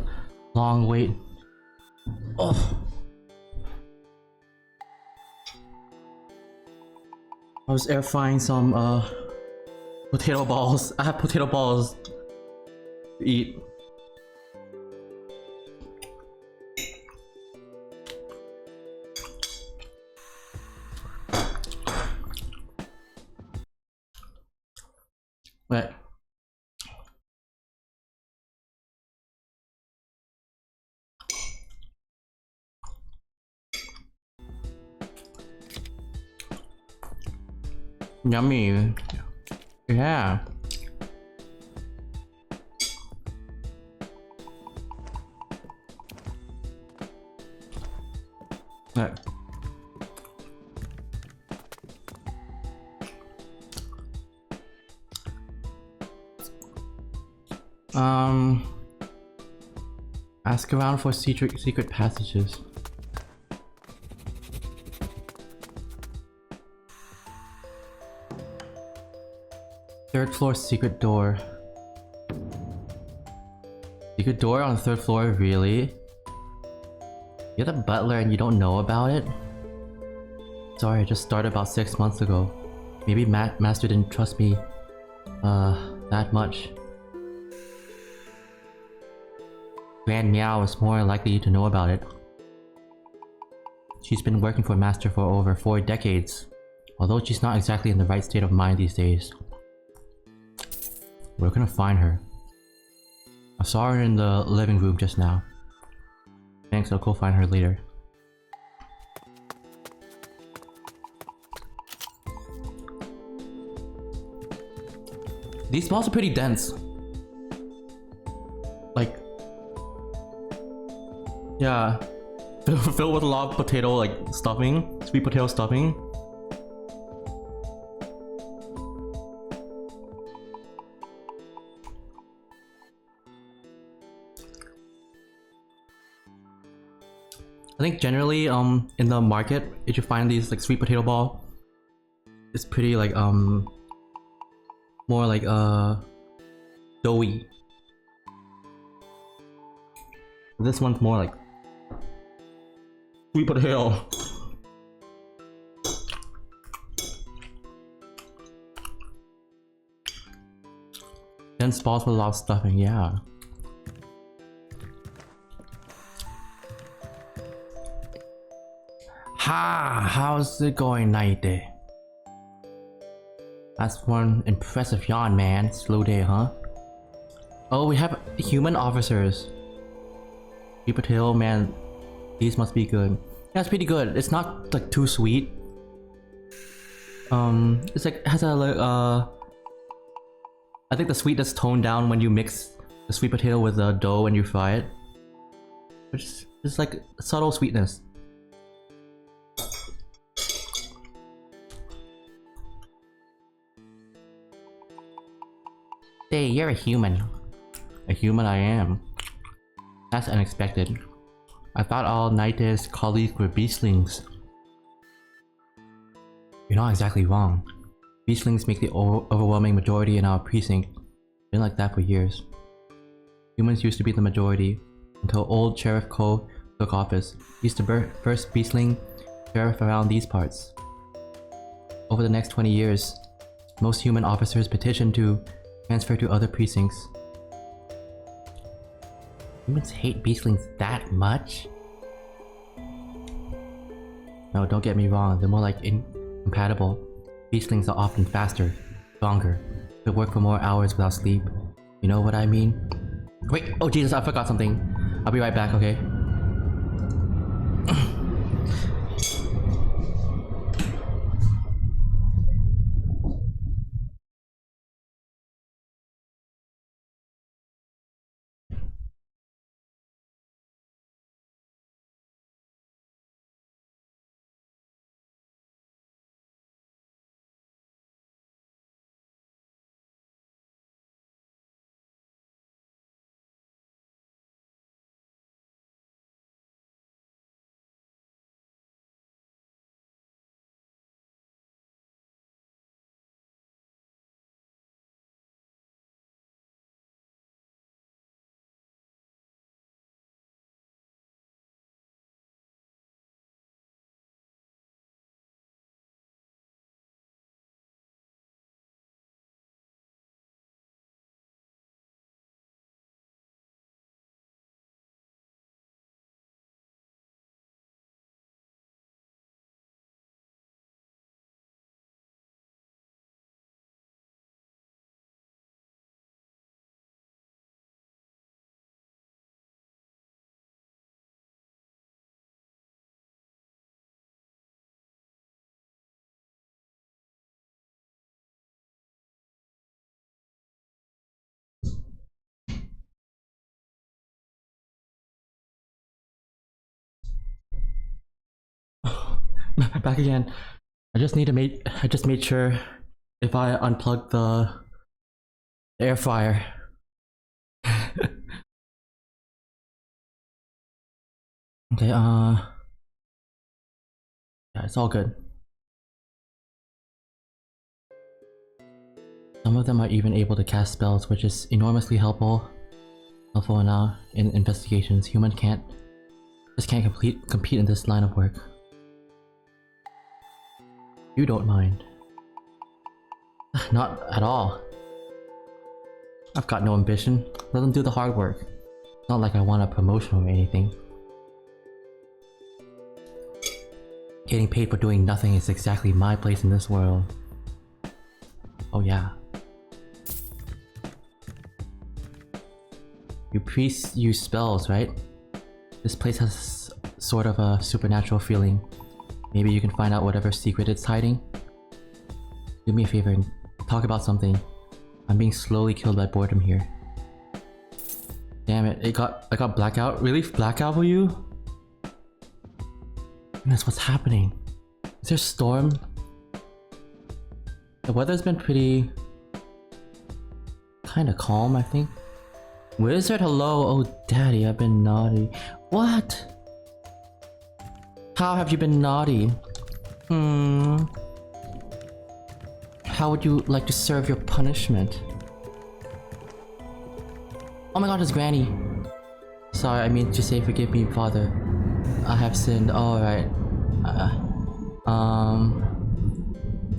long wait. Oh. I was air frying some potato balls. I have potato balls to eat. Wait. Yummy. Yeah. Wait. Ask around for secret passages. Third floor secret door. Secret door on the third floor, really? You're the butler and you don't know about it? Sorry, I just started about 6 months ago. Maybe Master didn't trust me, that much. Grand Meow is more likely to know about it. She's been working for Master for over 4 decades, although she's not exactly in the right state of mind these days. We're gonna find her. I saw her in the living room just now. Thanks, I'll go find her later. These balls are pretty dense. Like, yeah, filled with a lot of potato, like stuffing, sweet potato stuffing. I think generally, in the market, if you find these like sweet potato ball, it's pretty like more like doughy. This one's more like sweet potato. Dense balls with a lot of stuffing, yeah. Ha! How's it going, night day? That's one impressive yawn, man. Slow day, huh? Oh, we have human officers. Sweet potato, man. These must be good. Yeah, it's pretty good. It's not like too sweet. It's like has a I think the sweetness toned down when you mix the sweet potato with the dough and you fry it. It's like subtle sweetness. Hey, you're a human. A human I am. That's unexpected. I thought all Night's colleagues were beastlings. You're not exactly wrong. Beastlings make the overwhelming majority in our precinct. Been like that for years. Humans used to be the majority until old Sheriff Cole took office. He's the first beastling sheriff around these parts. Over the next 20 years, most human officers petitioned to transfer to other precincts. Humans hate beastlings that much? No, don't get me wrong, they're more like incompatible. Beastlings are often faster, stronger, could work for more hours without sleep. You know what I mean? Wait, oh Jesus, I forgot something. I'll be right back, okay? Back again. I just made sure if I unplug the air fryer. Okay, yeah, it's all good. Some of them are even able to cast spells, which is enormously helpful now in investigations. Human just can't compete in this line of work. You don't mind. Not at all. I've got no ambition. Let them do the hard work. It's not like I want a promotion or anything. Getting paid for doing nothing is exactly my place in this world. Oh yeah. You priests use spells, right? This place has sort of a supernatural feeling. Maybe you can find out whatever secret it's hiding. Do me a favor and talk about something. I'm being slowly killed by boredom here. Damn it, I got blackout? Really? Blackout for you? Goodness, what's happening? Is there a storm? The weather's been pretty... kinda calm, I think. Wizard, hello! Oh daddy, I've been naughty. What? How have you been naughty? How would you like to serve your punishment? Oh my god, it's Granny! Sorry, I mean to say forgive me, father. I have sinned. Alright.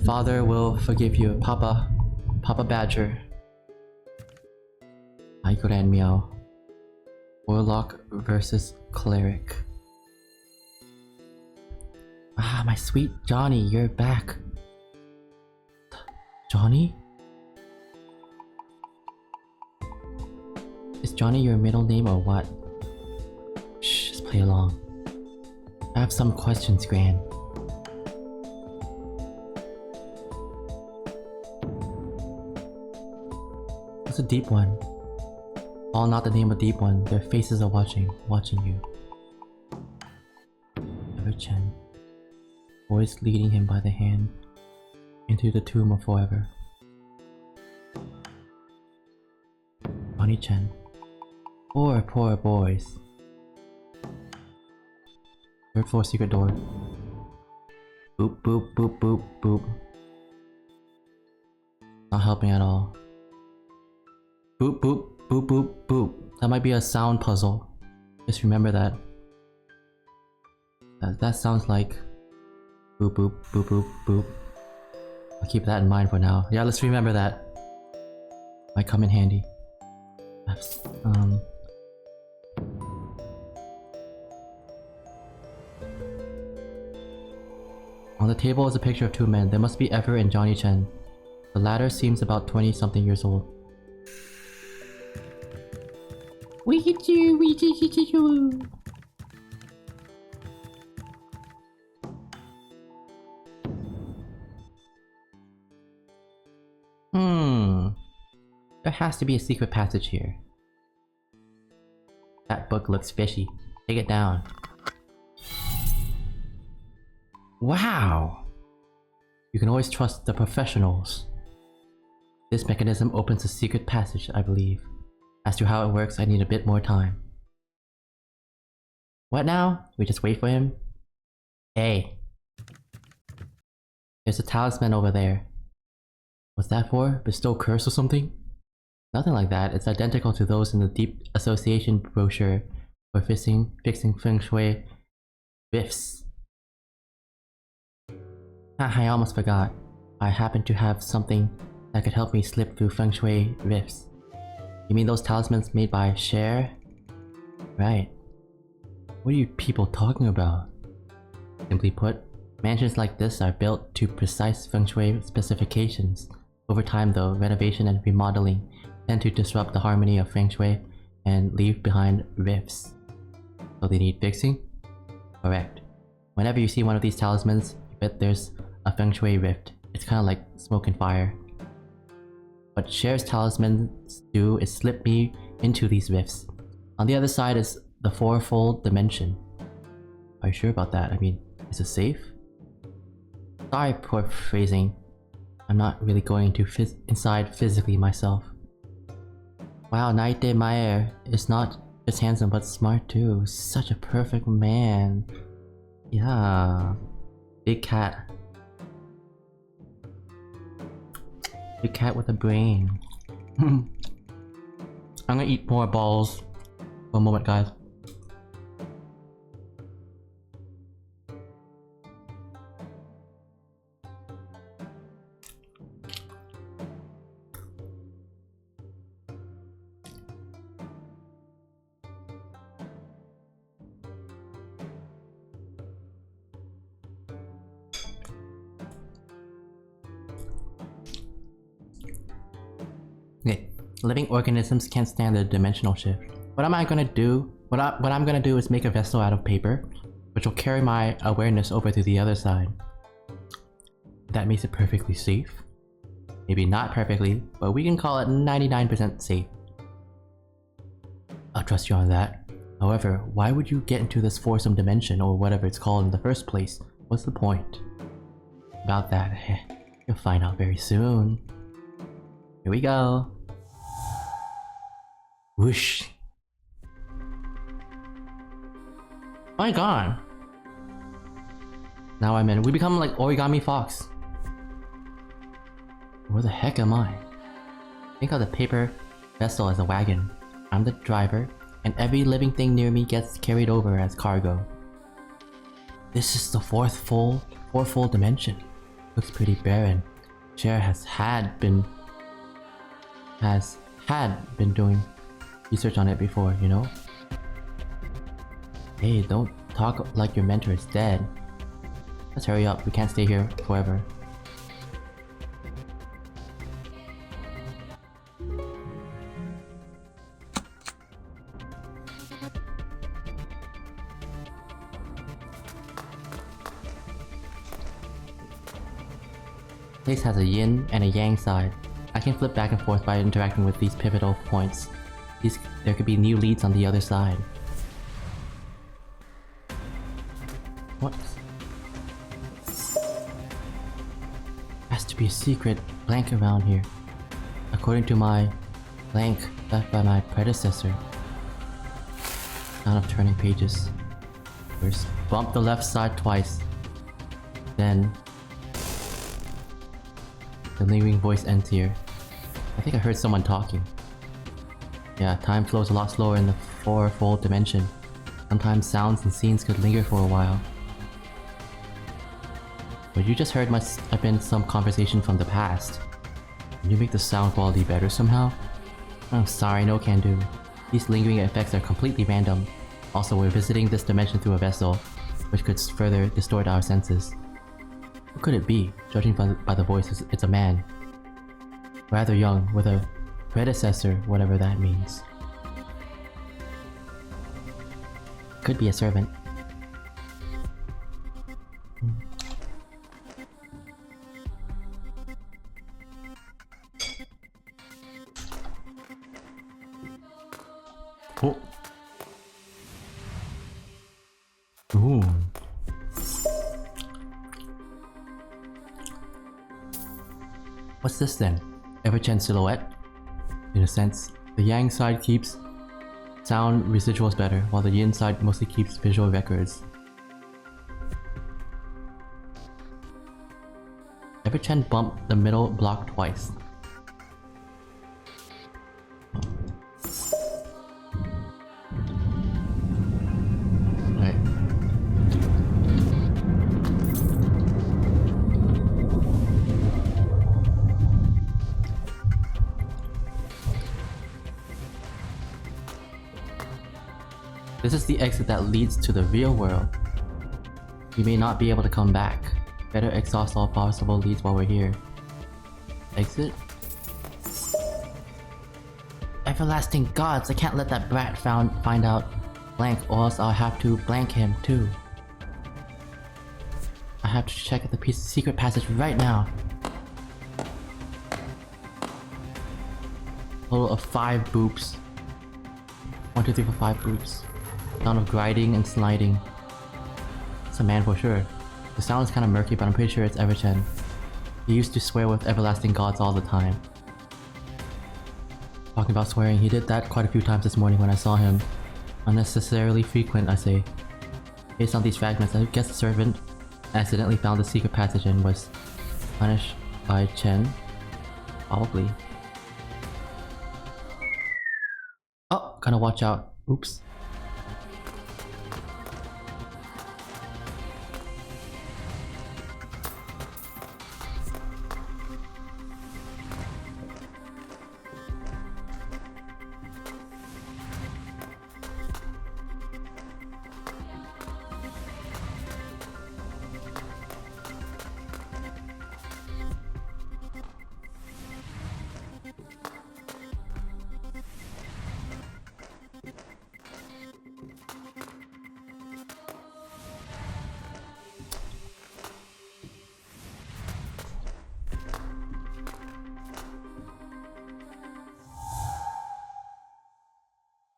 Father will forgive you. Papa Badger. Hi, Grand Meow. Warlock versus Cleric. Ah, my sweet Johnny, you're back. Johnny? Is Johnny your middle name or what? Shh, just play along. I have some questions, Gran. What's a deep one? All not the name of deep one. Their faces are watching you. Ever Chen. Voice leading him by the hand into the tomb of forever. Johnny Chen. Poor boys. Third floor secret door. Boop boop boop boop boop. Not helping at all. Boop boop boop boop boop. That might be a sound puzzle. Just remember that. That sounds like boop boop boop boop boop. I'll keep that in mind for now. Yeah, let's remember that. Might come in handy. On the table is a picture of two men. There must be Ever and Johnny Chen. The latter seems about 20-something years old. There has to be a secret passage here. That book looks fishy. Take it down. Wow! You can always trust the professionals. This mechanism opens a secret passage, I believe. As to how it works, I need a bit more time. What now? We just wait for him? Hey. There's a talisman over there. What's that for? Bestow curse or something? Nothing like that. It's identical to those in the Deep Association brochure for fixing feng shui rifts. I almost forgot. I happen to have something that could help me slip through feng shui rifts. You mean those talismans made by Cher? Right. What are you people talking about? Simply put, mansions like this are built to precise feng shui specifications. Over time though, renovation and remodeling tend to disrupt the harmony of feng shui and leave behind rifts. So they need fixing? Correct. Whenever you see one of these talismans, you bet there's a feng shui rift. It's kinda like smoke and fire. What Cher's talismans do is slip me into these rifts. On the other side is the fourfold dimension. Are you sure about that? I mean, is it safe? Sorry, poor phrasing. I'm not really going to inside physically myself. Wow, Night Day Meyer is not just handsome but smart too. Such a perfect man. Yeah. Big cat. Big cat with a brain. I'm gonna eat more balls. One moment, guys. Okay, living organisms can't stand the dimensional shift. What am I gonna do? What I'm gonna do is make a vessel out of paper, which will carry my awareness over to the other side. That makes it perfectly safe. Maybe not perfectly, but we can call it 99% safe. I'll trust you on that. However, why would you get into this foursome dimension or whatever it's called in the first place? What's the point? About that, you'll find out very soon. Here we go. Whoosh. My god. Now I'm in. We become like Origami Fox. Where the heck am I? Think of the paper vessel as a wagon. I'm the driver, and every living thing near me gets carried over as cargo. This is the fourfold dimension. Looks pretty barren. Cher had been doing research on it before, you know? Hey, don't talk like your mentor is dead. Let's hurry up, we can't stay here forever. Place has a yin and a yang side. I can flip back and forth by interacting with these pivotal points. There could be new leads on the other side. What? Has to be a secret blank around here. According to my blank left by my predecessor. Sound of turning pages. First, bump the left side twice. Then, the lingering voice ends here. I think I heard someone talking. Yeah, time flows a lot slower in the fourfold dimension. Sometimes sounds and scenes could linger for a while. What you just heard must have been some conversation from the past. Can you make the sound quality better somehow? I'm sorry, no can do. These lingering effects are completely random. Also, we're visiting this dimension through a vessel, which could further distort our senses. Who could it be? Judging by the voice, it's a man. Rather young, with a predecessor, whatever that means. Could be a servant. Oh. Ooh. What's this then? Ever-Chen silhouette? In a sense, the yang side keeps sound residuals better, while the yin side mostly keeps visual records. Ever-Chen bumped the middle block twice. This is the exit that leads to the real world. We may not be able to come back. Better exhaust all possible leads while we're here. Exit? Everlasting gods, I can't let that brat find out blank, or else I'll have to blank him too. I have to check the secret passage right now. Total of 5 boops. 1, 2, 3, 4, 5 boops. Sound of grinding and sliding. It's a man for sure. The sound is kind of murky, but I'm pretty sure it's Everchen. He used to swear with everlasting gods all the time. Talking about swearing, he did that quite a few times this morning when I saw him. Unnecessarily frequent, I say. Based on these fragments, I guess the servant accidentally found the secret passage and was punished by Chen. Probably. Oh, gotta watch out. Oops.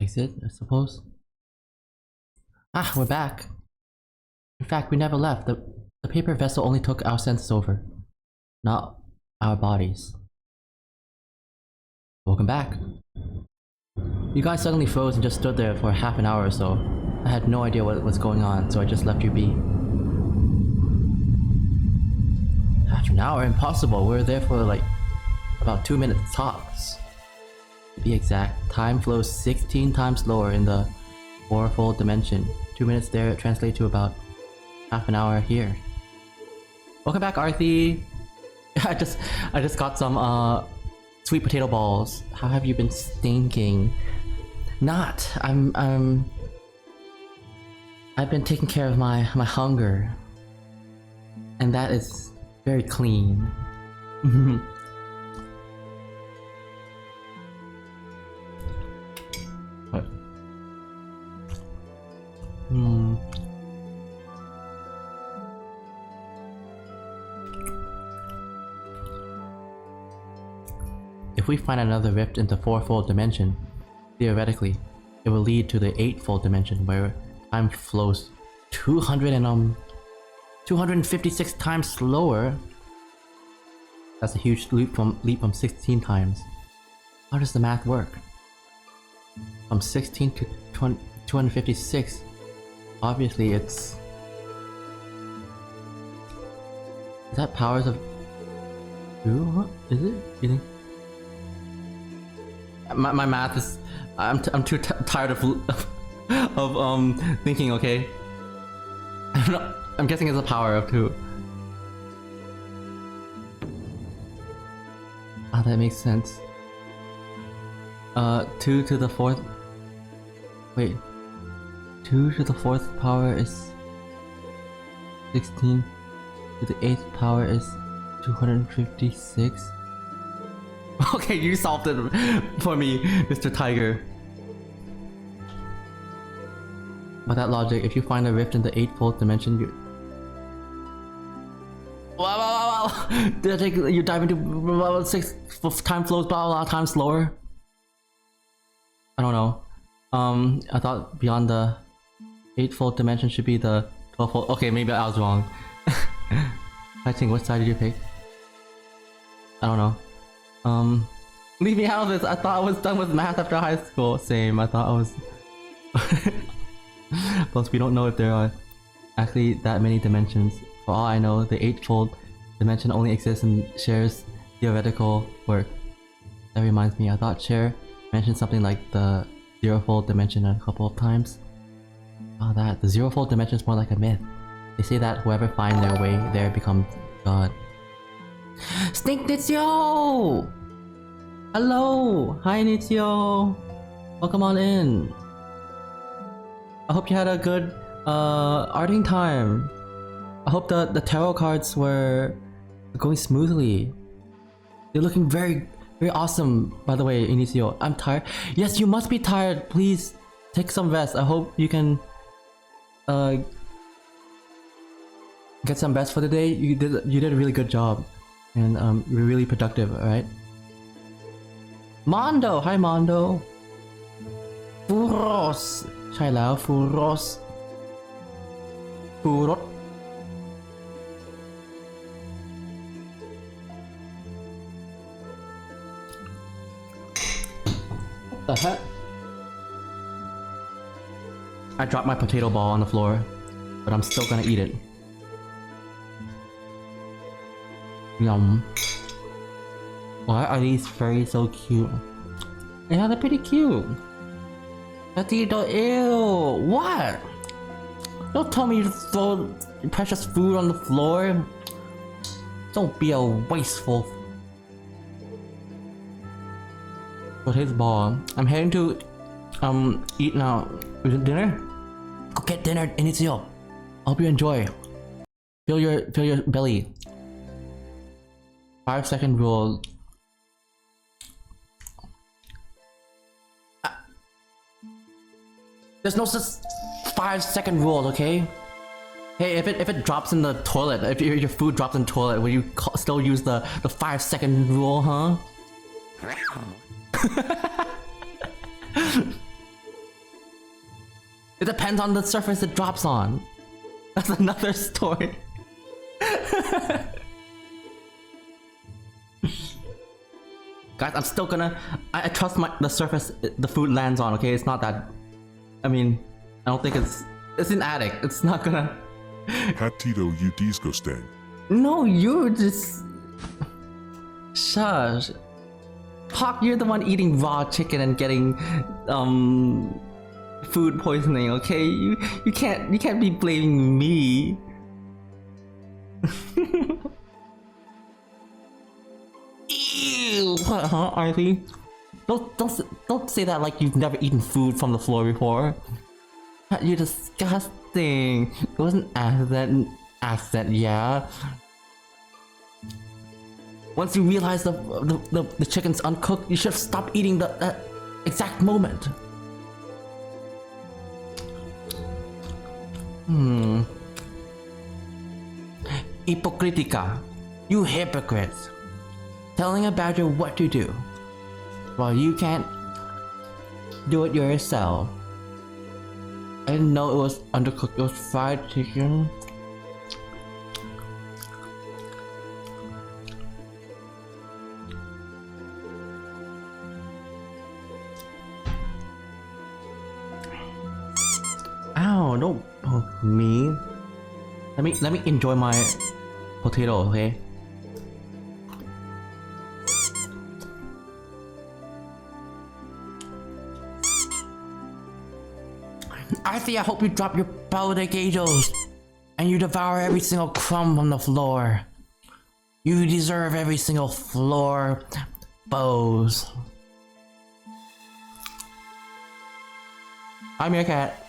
Exit, I suppose. Ah, we're back. In fact, we never left. The paper vessel only took our senses over, not our bodies. Welcome back. You guys suddenly froze and just stood there for half an hour or so. I had no idea what was going on, so I just left you be. Half an hour? Impossible. We were there for like about 2 minutes tops. To be exact, time flows 16 times slower in the fourfold dimension. 2 minutes there translate to about half an hour here. Welcome back, Arthi. I just got some sweet potato balls. How have you been stinking? Not. I've been taking care of my hunger, and that is very clean. What? If we find another rift into fourfold dimension, theoretically, it will lead to the eightfold dimension where time flows 256 times slower. That's a huge leap from 16 times. How does the math work? From 16 to 256. Obviously, it's. Is that powers of 2? Huh? Is it? You think? My math is. I'm too tired of thinking. Okay. I'm guessing it's a power of 2. Ah, that makes sense. 2 to the 4th. Wait. 2 to the 4th power is 16. To the 8th power is 256. Okay, you solved it for me, Mr. Tiger. By that logic, if you find a rift in the eightfold dimension, you. Wow! Did I take you dive into 6 time flows blah time slower? I don't know. I thought beyond the eightfold dimension should be the 12fold. Okay, maybe I was wrong. I think, what side did you pick? I don't know. Leave me out of this. I thought I was done with math after high school. Same. I thought I was. Plus, we don't know if there are actually that many dimensions. For all I know, the eightfold dimension only exists in Cher's theoretical work. That reminds me, I thought Cher mentioned something like the zerofold dimension a couple of times. Oh, that. The zerofold dimension is more like a myth. They say that whoever finds their way there becomes God. Stink Nitio! Hello! Hi Nitio! Welcome on in. I hope you had a good arting time. I hope the tarot cards were going smoothly. They're looking very awesome, by the way, Inicio. I'm tired. Yes, you must be tired. Please take some rest. I hope you can get some rest for the day. You did a really good job, and you're really productive. All right. Mondo, hi Mondo. Furos, ใช่แล้ว Furos. Furot. The heck? I dropped my potato ball on the floor, but I'm still gonna eat it. Yum. Why are these furries so cute? Yeah, they're pretty cute. Potato, ew! What? Don't tell me you throw precious food on the floor. Don't be a wasteful potato ball. I'm heading to eat now. Is it dinner? Go get dinner, Inicio. I hope you enjoy. Fill your belly. 5-second rule. There's no such 5-second rule, okay? Hey, if it drops in the toilet, if your food drops in the toilet, will you still use the 5-second rule, huh? It depends on the surface it drops on. That's another story. Guys, I'm still gonna... I trust the surface the food lands on, okay? It's not that... I mean, I don't think it's an attic. It's not gonna... Hatito you disco stand. No, you just... Shush. Hawk, you're the one eating raw chicken and getting food poisoning, okay? You can't be blaming me. Ew! What, huh, Ivy? Don't say that like you've never eaten food from the floor before. You're disgusting. It was an accident, yeah. Once you realize the chicken's uncooked, you should have stopped eating that exact moment. Hypocritica. You hypocrites. Telling a badger what to do, while you can't do it yourself. I didn't know it was undercooked. It was fried chicken. Ow! Don't poke me. Let me enjoy my potato, okay? I hope you drop your potatoes and you devour every single crumb on the floor. You deserve every single floor bows. I'm your cat.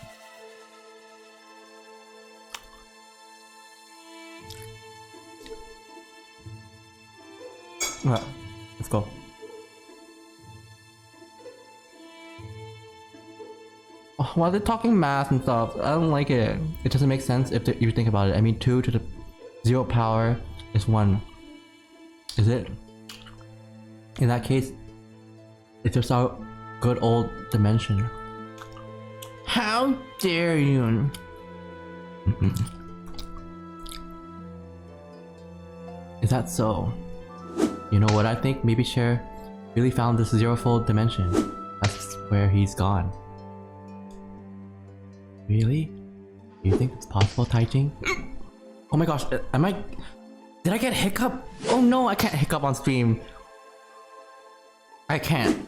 Alright, let's go. Why they're talking math and stuff, I don't like it. It doesn't make sense if you think about it. I mean, 2 to the 0 power is 1. Is it? In that case, it's just our good old dimension. How dare you? Is that so? You know what I think? Maybe Cher really found this zerofold dimension. That's where he's gone. Really? Do you think it's possible, Taijing? Oh my gosh, did I get hiccup? Oh no, I can't hiccup on stream. I can't.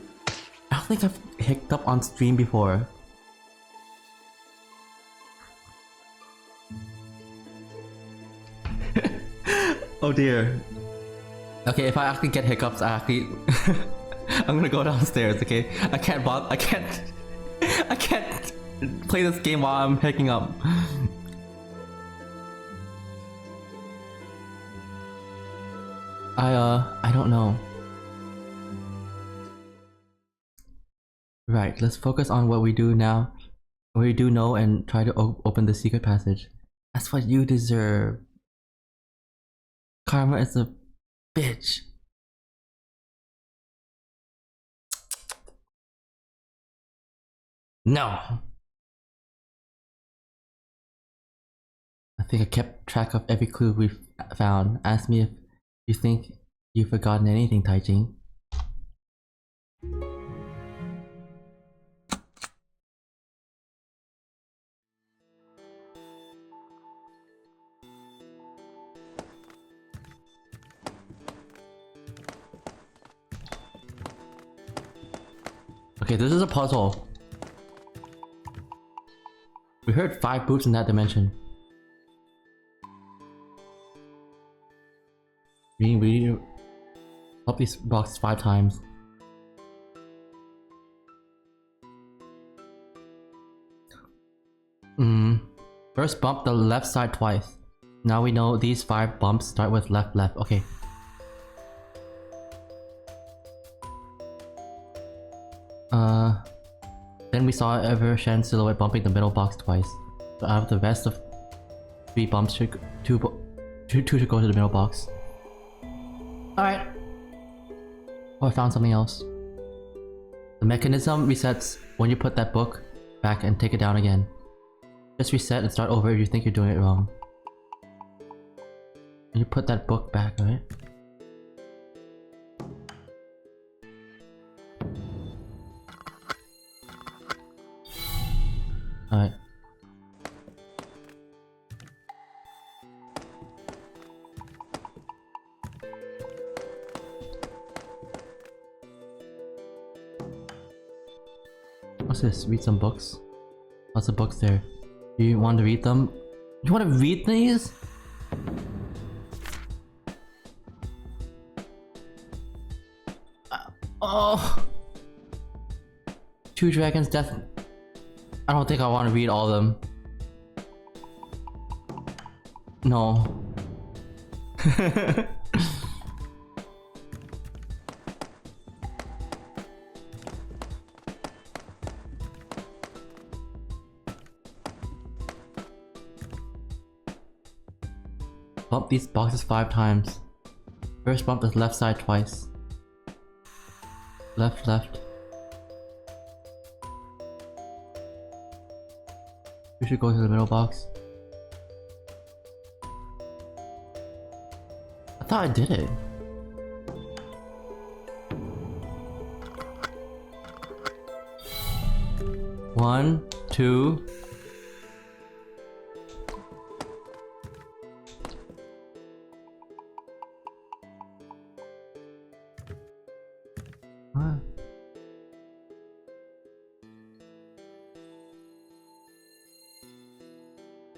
I don't think I've hiccuped on stream before. Oh dear. Okay, if I actually get hiccups, I'm gonna go downstairs, okay? I can't play this game while I'm picking up. I don't know. Right, let's focus on what we do now. What we do know and try to open the secret passage. That's what you deserve. Karma is a bitch. No. I think I kept track of every clue we've found. Ask me if you think you've forgotten anything, Taijing. Okay, this is a puzzle. We heard 5 boots in that dimension. We need to up these boxes 5 times. First bump the left side twice. Now we know these 5 bumps start with left, left. Okay. Then we saw Evershan silhouette bumping the middle box twice. So out of the rest of 3 bumps, two should go to the middle box. Alright. Oh, I found something else. The mechanism resets when you put that book back and take it down again. Just reset and start over if you think you're doing it wrong. And you put that book back, right? Alright. What's this? Read some books? Lots of books there. Do you want to read them? You want to read these? Oh! 2 Dragons Death. I don't think I want to read all of them. No. Bump these boxes 5 times. First bump the left side twice. Left, left. We should go to the middle box. I thought I did it. One, two. What?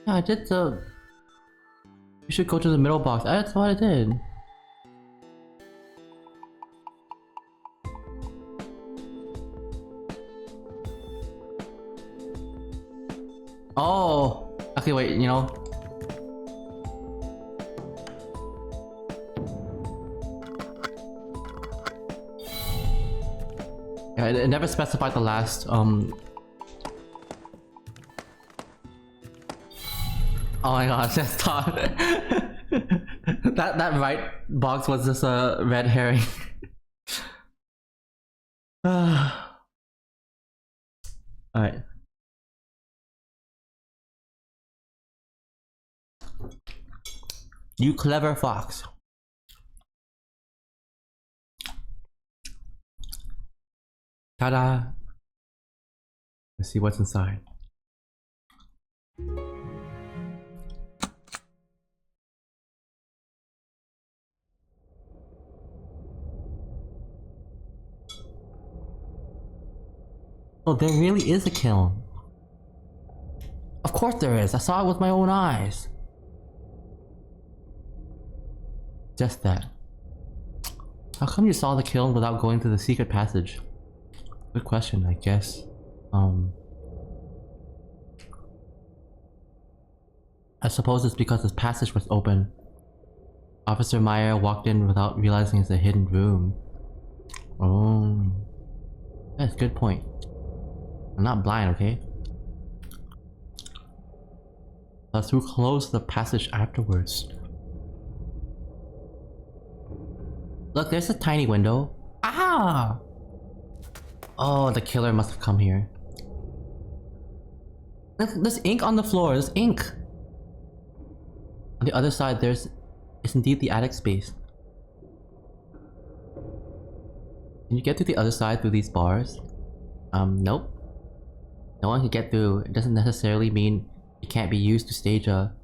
Yeah, I did the... We should go to the middle box. That's what I did. Oh! Okay, wait, you know... Yeah, it never specified the last, Oh my gosh, that's thought. that right box was just a red herring. Alright. You clever fox. Ta-da! Let's see what's inside. Oh, there really is a kiln. Of course there is. I saw it with my own eyes. Just that. How come you saw the kiln without going to the secret passage? Good question, I guess. I suppose it's because this passage was open. Officer Meyer walked in without realizing it's a hidden room. Oh. That's a good point. I'm not blind, okay? Thus, who closed the passage afterwards? Look, there's a tiny window. Ah! Oh, the killer must have come here. Look, there's ink on the floor. There's ink. On the other side, is indeed the attic space. Can you get to the other side through these bars? Nope. No one can get through. It doesn't necessarily mean it can't be used to stage a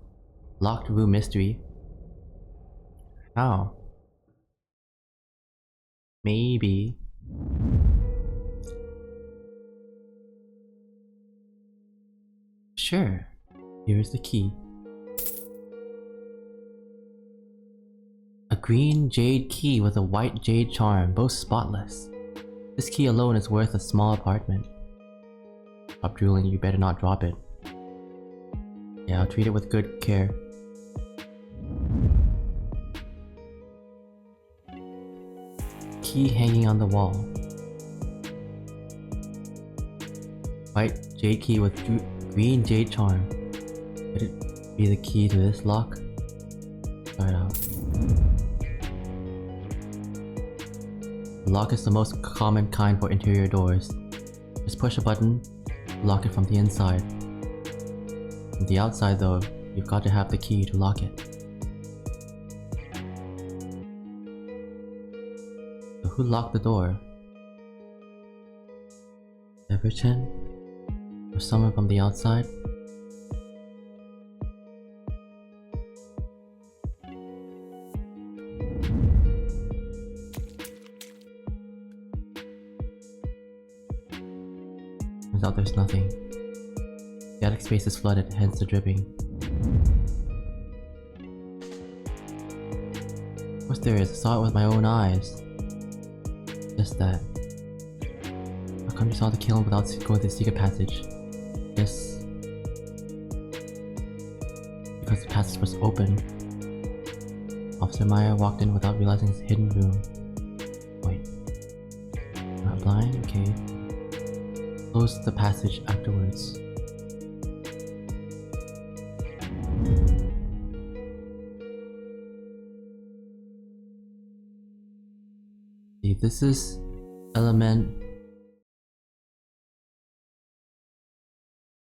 locked room mystery. How? Maybe. Sure. Here's the key. A green jade key with a white jade charm, both spotless. This key alone is worth a small apartment. Stop drooling, you better not drop it. Yeah, I'll treat it with good care. Key hanging on the wall. White jade key with green jade charm. Could it be the key to this lock? Try it out. The lock is the most common kind for interior doors. Just push a button, lock it from the inside. From the outside though, you've got to have the key to lock it. So who locked the door? Everton? Or someone from the outside? Turns out there's nothing. The attic space is flooded, hence the dripping. Of course there is, I saw it with my own eyes. Just that. How come you saw the kiln without going to the secret passage? Yes. Because the passage was open. Officer Meyer walked in without realizing his hidden room. Wait. Not blind? Okay. Closed the passage afterwards. See, this is element.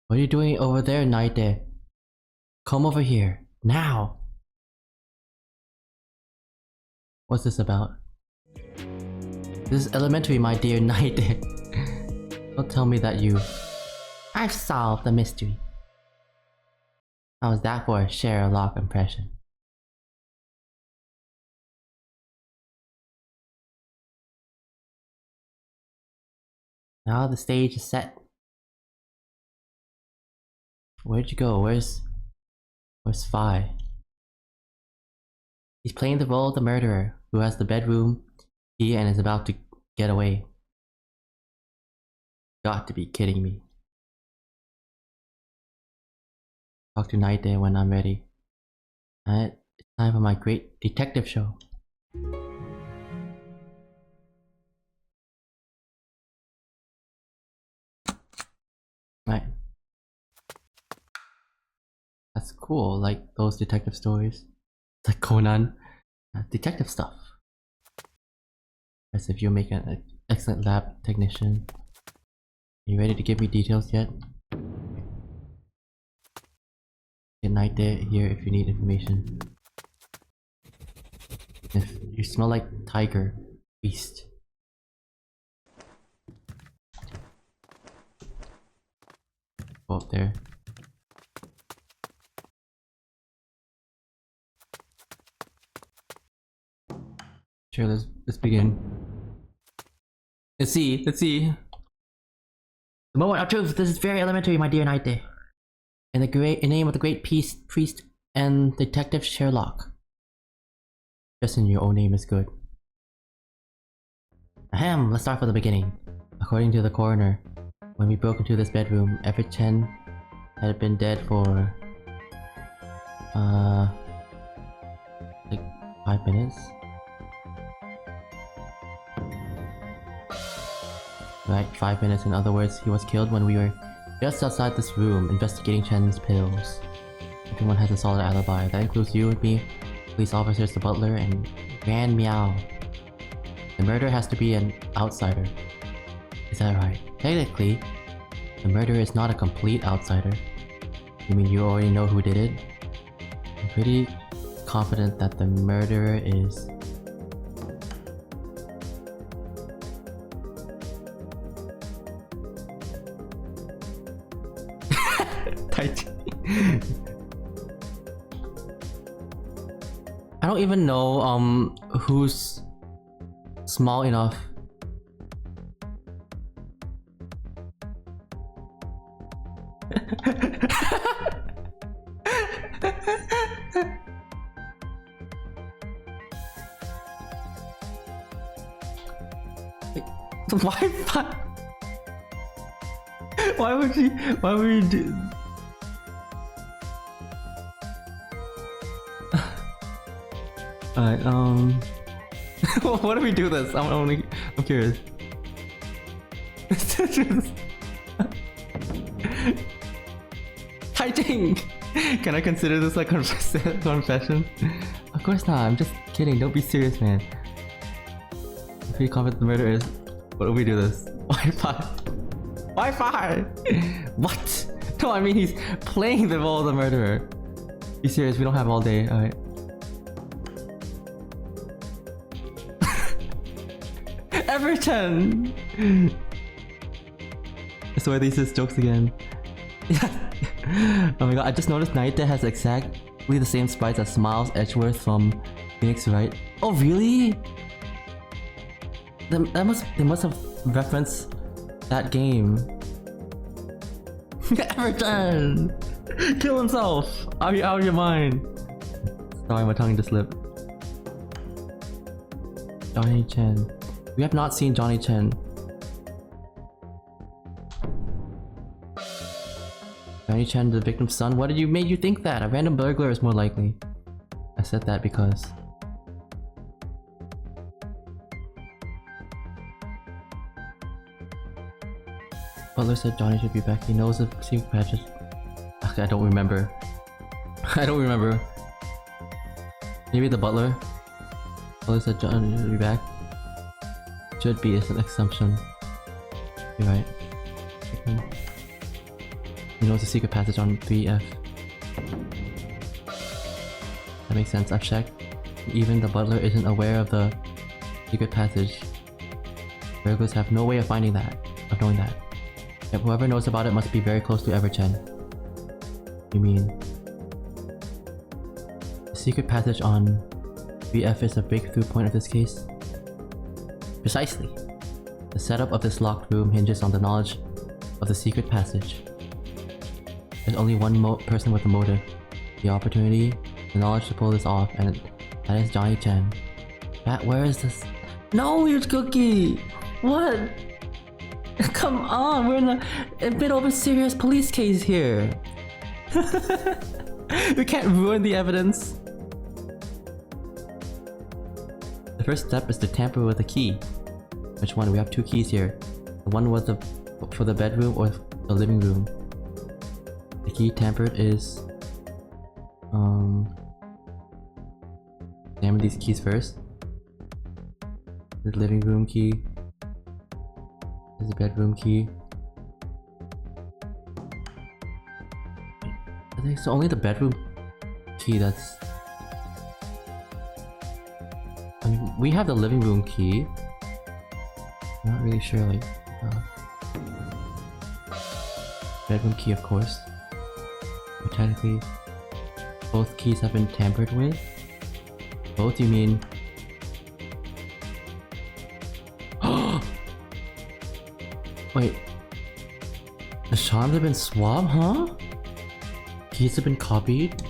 What are you doing over there, Naite? Come over here, now! What's this about? This is elementary, my dear Naite. Don't tell me that you... I've solved the mystery. How's that for a Sherlock impression? Now the stage is set. Where'd you go? Where's Fi? He's playing the role of the murderer who has the bedroom key and is about to get away. Got to be kidding me. Talk to Naite when I'm ready. And it's time for my great detective show. Right. That's cool, like those detective stories. It's like Conan. Detective stuff. As if you make an excellent lab technician. Are you ready to give me details yet? Good night there, here if you need information. If you smell like tiger, beast. Go up there. Sure, let's begin. Let's see. The moment of truth. This is very elementary, my dear Naite. In the name of the great priest and detective Sherlock. Just in your own name is good. Ahem, let's start from the beginning. According to the coroner, when we broke into this bedroom, Everett Chen had been dead for like 5 minutes. Right, 5 minutes. In other words, he was killed when we were just outside this room investigating Chen's pills. Everyone has a solid alibi. That includes you and me, police officers, the butler, and Grand Meow. The murderer has to be an outsider. Is that right? Technically, the murderer is not a complete outsider. You mean you already know who did it? I'm pretty confident that the murderer is... I don't even know who's small enough. Why? Why would she? Why would you do? Alright, what do we do this? I'm curious. Fighting! Can I consider this like confession? Of course not, I'm just kidding, don't be serious, man. I'm pretty confident the murder is... What do we do this? Wi-Fi! Wi-Fi! What? No, I mean he's playing the role of the murderer. Be serious, we don't have all day, alright. Everton! So are these just jokes again? Oh my god, I just noticed Naita has exactly the same sprites as Smiles Edgeworth from Phoenix Wright. Oh really? They must have referenced that game. Everton! Kill himself! Are you out of your mind? Sorry, my tongue just slipped. Johnny Chen. We have not seen Johnny Chen. Johnny Chen, the victim's son? What made you think that? A random burglar is more likely. I said that because... Butler said Johnny should be back. He knows the secret patches. Okay, I don't remember. I don't remember. Maybe the butler? Butler said Johnny should be back. Should be is an assumption. You're right. He knows the secret passage on 3F. That makes sense. I've checked. Even the butler isn't aware of the secret passage. Burglars have no way of knowing that. Yet whoever knows about it must be very close to Everchen. You mean... The secret passage on 3F is a breakthrough point of this case? Precisely. The setup of this locked room hinges on the knowledge of the secret passage. There's only one person with a motive, the opportunity, the knowledge to pull this off, and that is Johnny Chen. Where is this? No, here's Cookie! What? Come on, we're in a bit of a serious police case here. We can't ruin the evidence. The first step is to tamper with the key. Which one? We have two keys here. The one was for the bedroom or the living room. The key tampered is... Examine these keys first. The living room key. This is the bedroom key. I think so. Only the bedroom key that's... I mean, we have the living room key. Not really sure, like... bedroom key, of course. But technically, both keys have been tampered with. Both, you mean? Wait. The charms have been swapped, huh? Keys have been copied?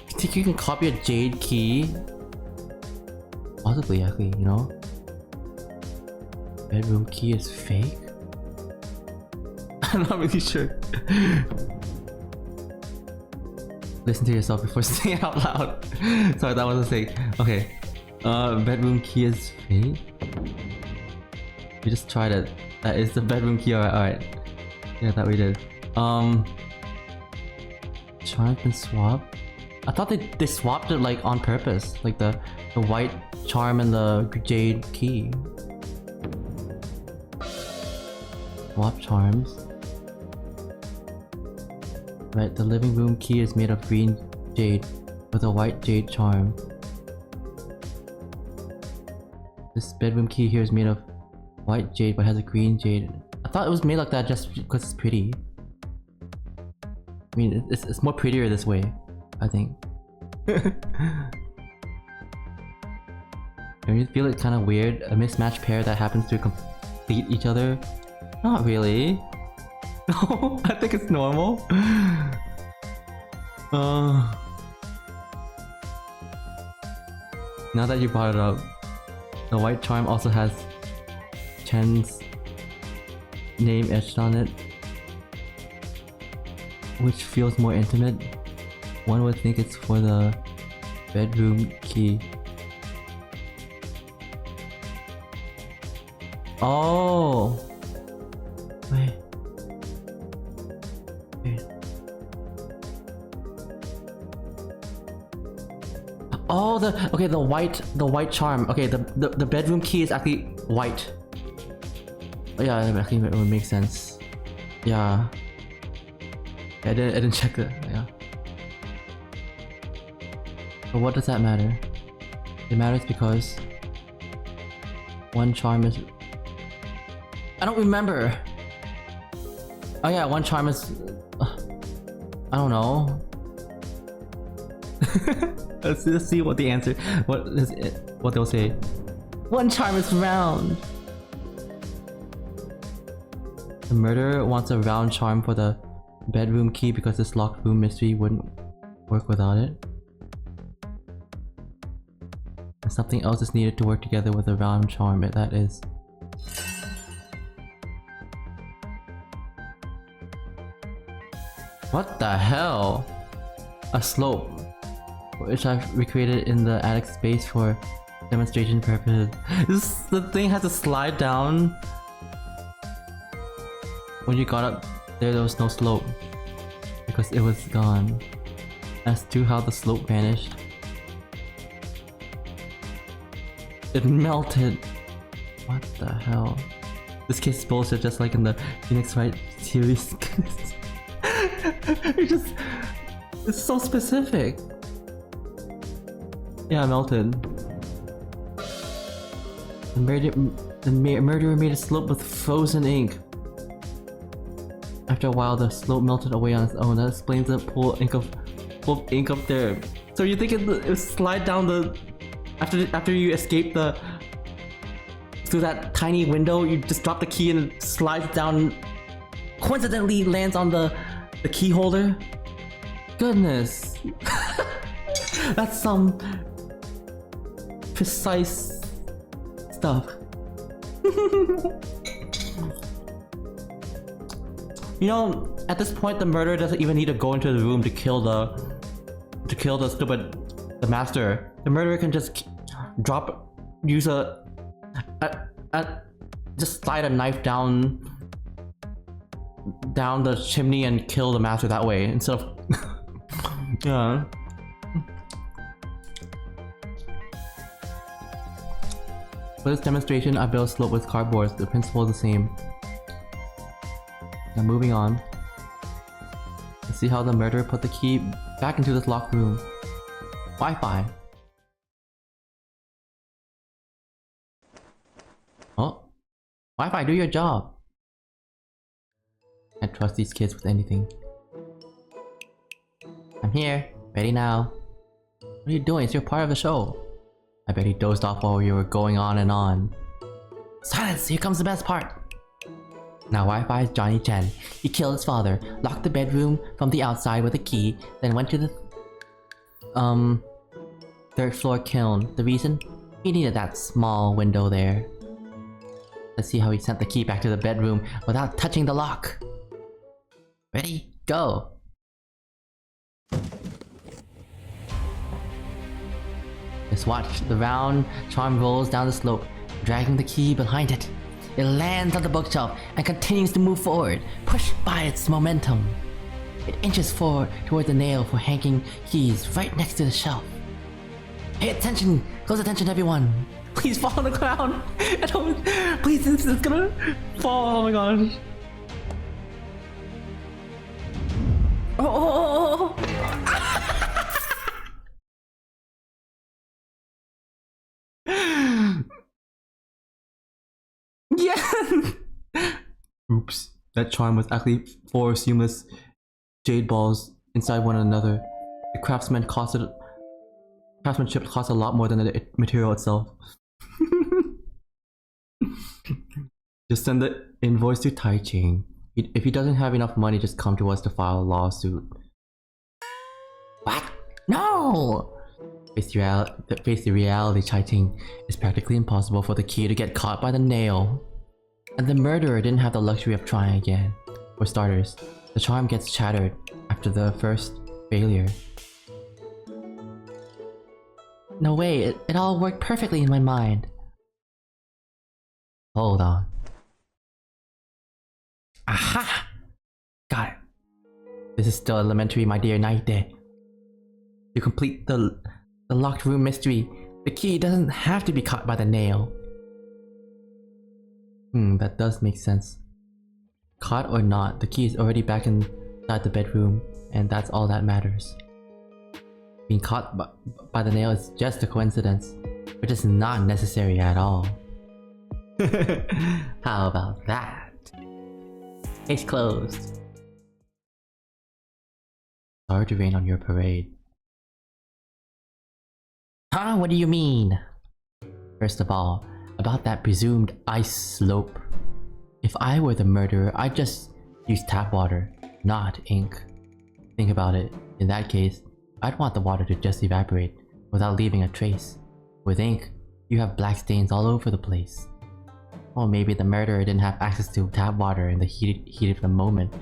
You think you can copy a jade key? Possibly, actually, you know? Bedroom key is fake? I'm not really sure. Listen to yourself before saying it out loud. Sorry, that was a mistake. Okay. Bedroom key is fake? We just tried it. That is the bedroom key, alright. Yeah, that we did. Charm been swapped? I thought they swapped it like on purpose. Like the white charm and the jade key. Swap charms. Right, the living room key is made of green jade with a white jade charm. This bedroom key here is made of white jade but has a green jade. I thought it was made like that just because it's pretty. I mean, it's more prettier this way, I think. Don't you feel it kind of weird? A mismatched pair that happens to complete each other? Not really. No, I think it's normal. Now that you brought it up, the white charm also has Chen's name etched on it, which feels more intimate. One would think it's for the bedroom key. Oh! Wait. Oh, the white charm. Okay, the bedroom key is actually white. Oh, yeah, I think it would make sense. Yeah. I didn't check that. Yeah. But what does that matter? It matters because one charm is. I don't remember. Oh yeah, one charm is. I don't know. Let's see what the answer. What they'll say. One charm is round. The murderer wants a round charm for the bedroom key because this locked room mystery wouldn't work without it. And something else is needed to work together with a round charm. That is. What the hell? A slope, which I've recreated in the attic space for demonstration purposes. The thing has to slide down. When you got up there was no slope because it was gone. As to how the slope vanished, it melted. What the hell? This case is bullshit, just like in the Phoenix Wright series. It's so specific. Yeah, it melted. The murderer made a slope with frozen ink. After a while, the slope melted away on its own. That explains the pool of ink up there. So you think it would slide down the after you escape through that tiny window? You just drop the key and it slides down. Coincidentally, lands on the key holder. Goodness, that's some precise stuff. You know, at this point, the murderer doesn't even need to go into the room to kill the stupid master. The murderer can just just slide a knife down the chimney and kill the master that way instead of yeah. For this demonstration, I built a slope with cardboard. The principle is the same. Now moving on. Let's see how the murderer put the key back into this locked room. Wi-Fi. Oh. Wi-Fi, do your job. Can't trust these kids with anything. I'm here. Ready now. What are you doing? It's your part of the show. I bet he dozed off while you were going on and on. Silence! Here comes the best part! Now Wi-Fi is Johnny Chen. He killed his father, locked the bedroom from the outside with a key, then went to the third floor kiln. The reason? He needed that small window there. Let's see how he sent the key back to the bedroom without touching the lock. Ready? Go! Just watch. The round charm rolls down the slope, dragging the key behind it. It lands on the bookshelf and continues to move forward, pushed by its momentum. It inches forward toward the nail for hanging keys right next to the shelf. Pay attention! Close attention, everyone! Please fall on the ground! Please, it's gonna fall! Oh my gosh! Oh! Yeah! Oops. That charm was actually 4 seamless jade balls inside one another. The craftsmanship cost a lot more than the material itself. Just send the invoice to Tai Ching. If he doesn't have enough money, just come to us to file a lawsuit. What? No! Face the reality, Tai Ching. It's practically impossible for the key to get caught by the nail. And the murderer didn't have the luxury of trying again. For starters, the charm gets shattered after the first failure. No way, it all worked perfectly in my mind. Hold on. Aha! Got it. This is still elementary, my dear Naite. To complete the locked room mystery, the key doesn't have to be caught by the nail. That does make sense. Caught or not, the key is already back inside the bedroom, and that's all that matters. Being caught by the nail is just a coincidence, which is not necessary at all. How about that? Case closed. Sorry to rain on your parade. Huh? What do you mean? First of all, about that presumed ice slope. If I were the murderer, I'd just use tap water, not ink. Think about it. In that case, I'd want the water to just evaporate without leaving a trace. With ink, you have black stains all over the place. Or maybe the murderer didn't have access to tap water in the heat of the moment,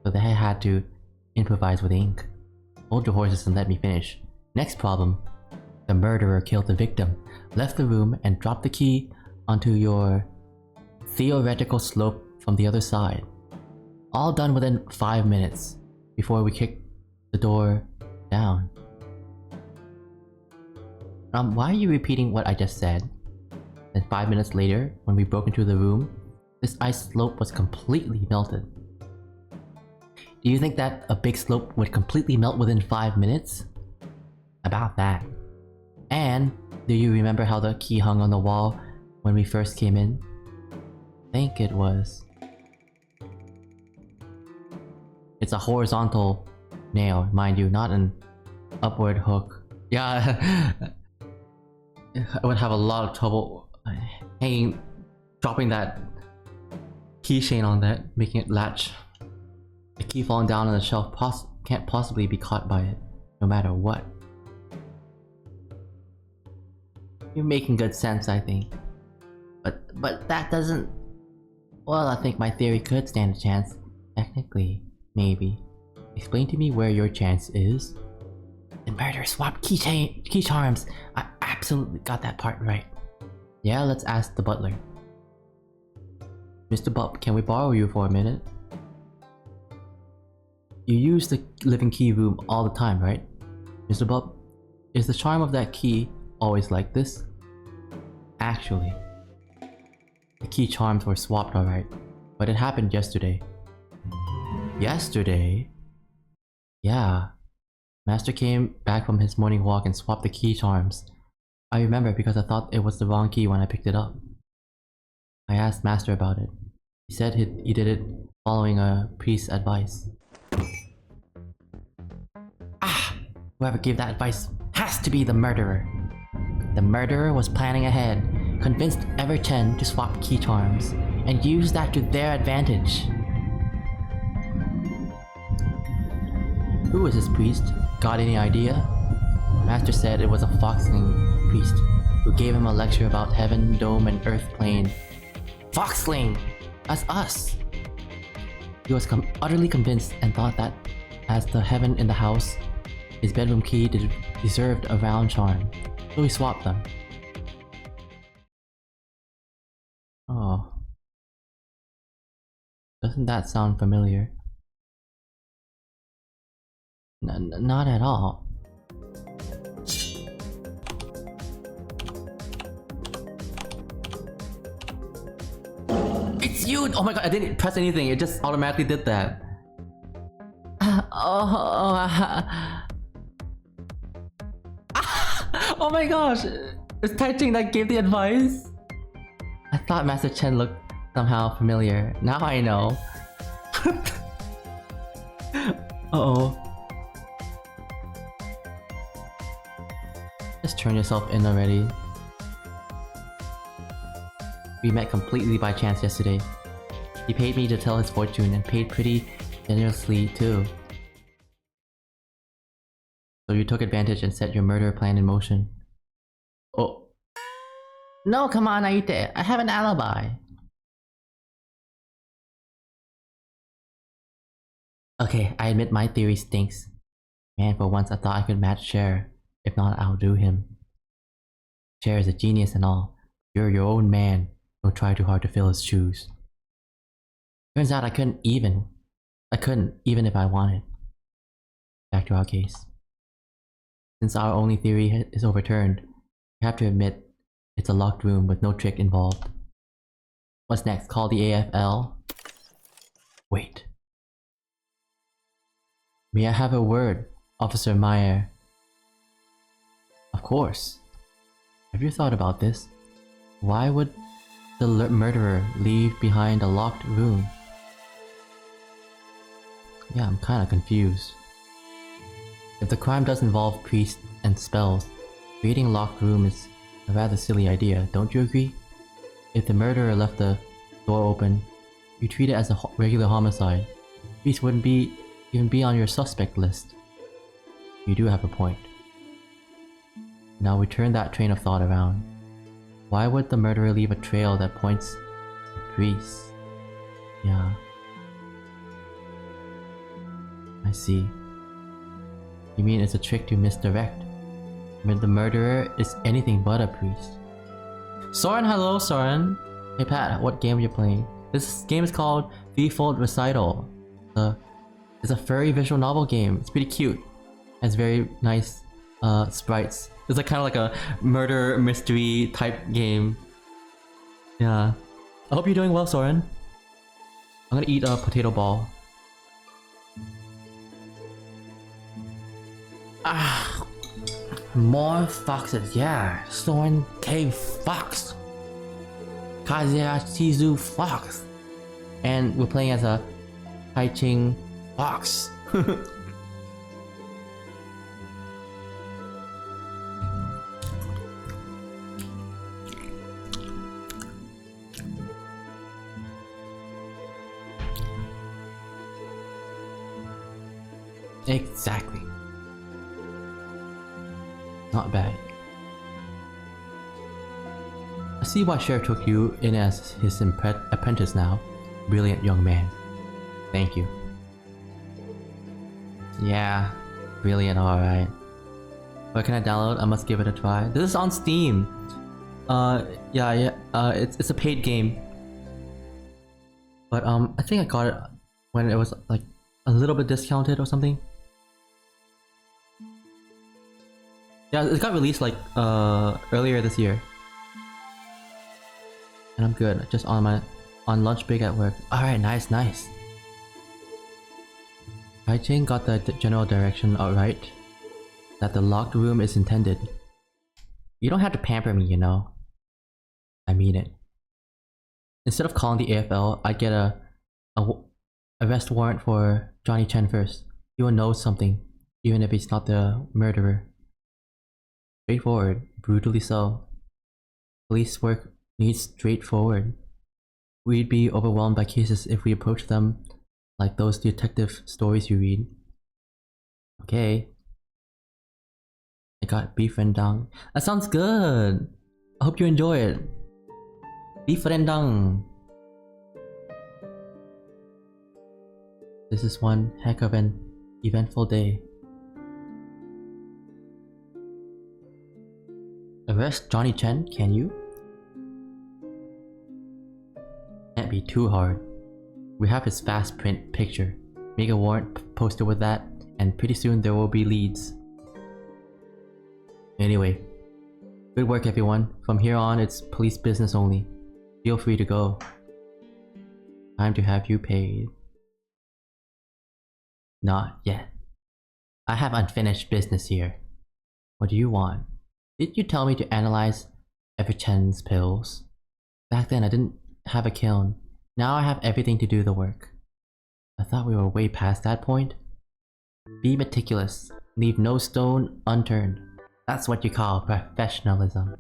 so they had to improvise with ink. Hold your horses and let me finish. Next problem. The murderer killed the victim, left the room, and dropped the key onto your theoretical slope from the other side. All done within 5 minutes before we kicked the door down. Why are you repeating what I just said? Then 5 minutes later, when we broke into the room, this ice slope was completely melted. Do you think that a big slope would completely melt within 5 minutes? About that. And, do you remember how the key hung on the wall when we first came in? I think it was. It's a horizontal nail, mind you, not an upward hook. Yeah, I would have a lot of trouble dropping that keychain on that, making it latch. The key falling down on the shelf can't possibly be caught by it, no matter what. You're making good sense, I think. But that doesn't... Well, I think my theory could stand a chance. Technically, maybe. Explain to me where your chance is. The murderer swapped key charms! I absolutely got that part right. Yeah, let's ask the butler. Mr. Bob, can we borrow you for a minute? You use the living key room all the time, right? Mr. Bob, is the charm of that key always like this? Actually, the key charms were swapped alright, but it happened yesterday. Yesterday? Yeah. Master came back from his morning walk and swapped the key charms. I remember because I thought it was the wrong key when I picked it up. I asked Master about it. He said he did it following a priest's advice. Ah! Whoever gave that advice has to be the murderer. The murderer was planning ahead, convinced Ever-Chen to swap key charms, and use that to their advantage. Who is this priest? Got any idea? Master said it was a Foxling priest who gave him a lecture about heaven, dome, and earth plane. Foxling! That's us! He was utterly convinced and thought that, as the heaven in the house, his bedroom key deserved a round charm, so he swapped them. Oh. Doesn't that sound familiar? Not at all. It's you! Oh my god, I didn't press anything, it just automatically did that. Oh my gosh! It's Tai-Ching that gave the advice? I thought Master Chen looked somehow familiar. Now I know. Uh-oh. Just turn yourself in already. We met completely by chance yesterday. He paid me to tell his fortune and paid pretty generously too. So you took advantage and set your murder plan in motion. Oh. No, come on, Aite. I have an alibi. Okay, I admit my theory stinks. Man, for once I thought I could match Cher. If not, I'll do him. Cher is a genius and all. You're your own man. Don't try too hard to fill his shoes. Turns out I couldn't, even if I wanted. Back to our case. Since our only theory is overturned, we have to admit it's a locked room with no trick involved. What's next? Call the AFL? Wait. May I have a word, Officer Meyer? Of course. Have you thought about this? Why would the murderer leave behind a locked room? Yeah, I'm kinda confused. If the crime does involve priests and spells, creating a locked room is a rather silly idea, don't you agree? If the murderer left the door open, you treat it as a regular homicide. Priests wouldn't even be on your suspect list. You do have a point. Now we turn that train of thought around. Why would the murderer leave a trail that points to priests? Yeah. I see. You mean it's a trick to misdirect? When the murderer is anything but a priest. Soren, hello Soren! Hey Pat, what game are you playing? This game is called Threefold Recital. It's a furry visual novel game. It's pretty cute. It has very nice sprites. It's like kind of like a murder mystery type game. Yeah. I hope you're doing well, Soren. I'm gonna eat a potato ball. Ah, more foxes. Yeah, Soren Cave Fox. Kazuya Shizu Fox. And we're playing as a Haiching Fox. Exactly. Not bad. I see why Cher took you in as his apprentice now. Brilliant young man. Thank you. Yeah, brilliant, alright. What can I download? I must give it a try. This is on Steam. It's a paid game. But I think I got it when it was like a little bit discounted or something. Yeah, it got released like earlier this year. And I'm good, just on lunch break at work. Alright, nice. Haiching got the general direction alright. That the locked room is intended. You don't have to pamper me, you know. I mean it. Instead of calling the AFL, I'd get a arrest warrant for Johnny Chen first. He will know something, even if he's not the murderer. Straightforward, brutally so. Police work needs straightforward. We'd be overwhelmed by cases if we approach them like those detective stories you read. Okay. I got beef rendang. That sounds good! I hope you enjoy it. Beef rendang. This is one heck of an eventful day. Arrest Johnny Chen, can you? Can't be too hard. We have his fast print picture. Make a warrant poster with that, and pretty soon there will be leads. Anyway, good work everyone. From here on it's police business only. Feel free to go. Time to have you paid. Not yet. I have unfinished business here. What do you want? Did you tell me to analyze Everchen's pills? Back then I didn't have a kiln. Now I have everything to do the work. I thought we were way past that point. Be meticulous. Leave no stone unturned. That's what you call professionalism.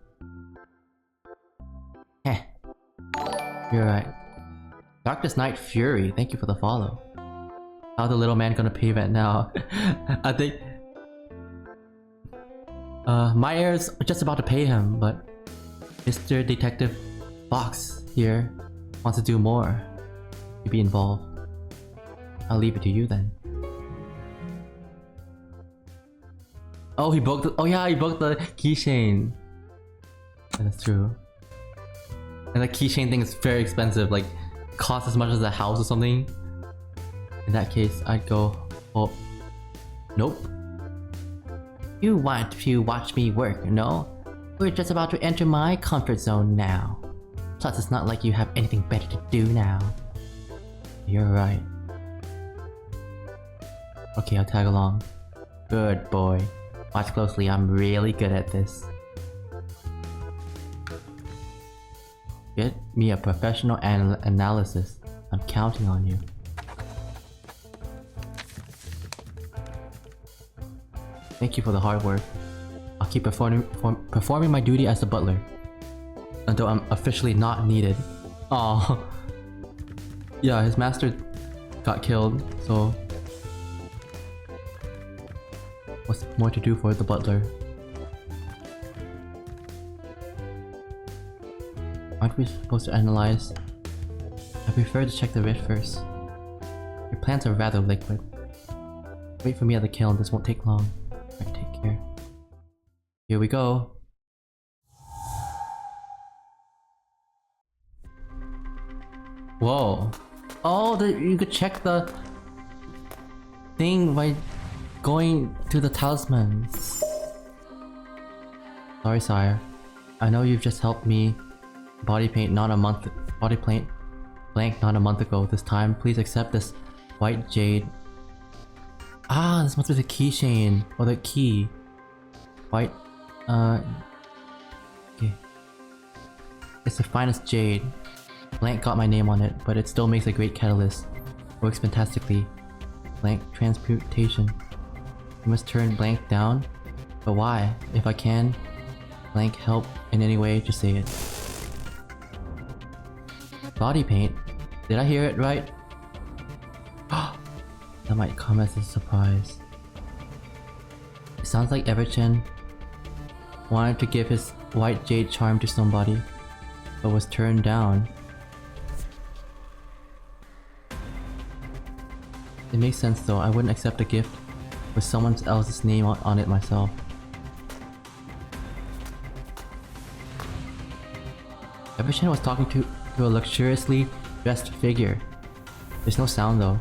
Heh. You're right. Darkest Night Fury, thank you for the follow. How the little man gonna pay rent now? I think... Meyer's just about to pay him, but Mr. Detective Fox here wants to do more. To be involved. I'll leave it to you then. Oh, he broke the. Oh yeah, he broke the keychain. Yeah, that's true. And the keychain thing is very expensive. Like, costs as much as a house or something. In that case, I'd go. Oh, nope. You want to watch me work, no? We're just about to enter my comfort zone now. Plus, it's not like you have anything better to do now. You're right. Okay, I'll tag along. Good boy. Watch closely, I'm really good at this. Get me a professional analysis. I'm counting on you. Thank you for the hard work. I'll keep performing my duty as the butler until I'm officially not needed. Oh, yeah, his master got killed, so what's more to do for the butler? Aren't we supposed to analyze? I prefer to check the writ first. Your plants are rather liquid. Wait for me at the kiln, this won't take long. Alright, take care. Here we go. Whoa. Oh, you could check the thing by going to the talisman. Sorry, sire. I know you've just helped me body paint not a month blank not a month ago. This time, please accept this white jade. Ah, this must be the keychain or the key. White. Okay. It's the finest jade. Blank got my name on it, but it still makes a great catalyst. Works fantastically. Blank transmutation. You must turn blank down. But why? If I can, blank help in any way, just say it. Body paint? Did I hear it right? That might come as a surprise. It sounds like Everchen wanted to give his white jade charm to somebody, but was turned down. It makes sense though, I wouldn't accept a gift with someone else's name on it myself. Everchen was talking to a luxuriously dressed figure. There's no sound though.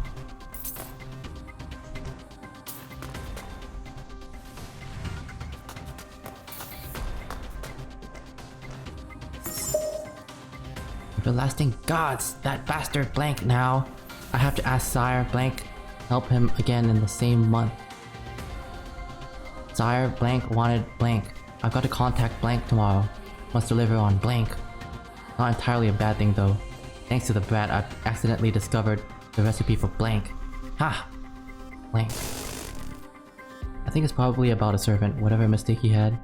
Everlasting gods, that bastard blank now. I have to ask Sire blank help him again in the same month. Sire blank wanted blank. I've got to contact blank tomorrow. Must deliver on blank. Not entirely a bad thing though. Thanks to the brat, I've accidentally discovered the recipe for blank. Ha! Blank. I think it's probably about a servant. Whatever mistake he had,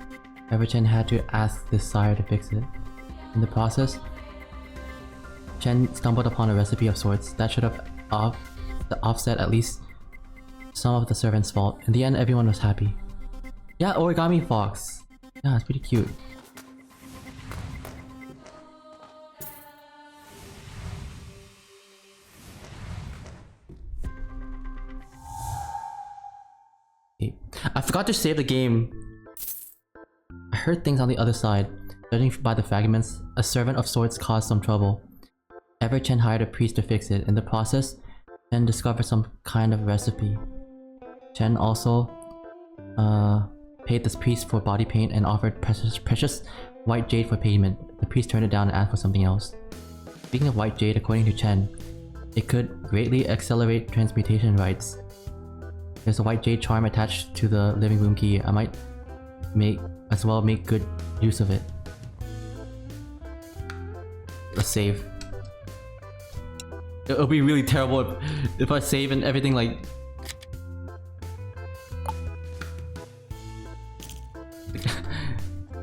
Everchen had to ask this sire to fix it. In the process, Chen stumbled upon a recipe of sorts that should have offset at least some of the servant's fault. In the end, everyone was happy. Yeah, origami fox. Yeah, it's pretty cute. I forgot to save the game. I heard things on the other side. Judging by the fragments, a servant of sorts caused some trouble. Everchen hired a priest to fix it. In the process, Chen discovered some kind of recipe. Chen also paid this priest for body paint and offered precious white jade for payment. The priest turned it down and asked for something else. Speaking of white jade, according to Chen, it could greatly accelerate transmutation rites. There's a white jade charm attached to the living room key. I might make good use of it. Let's save. It'll be really terrible if I save and everything like...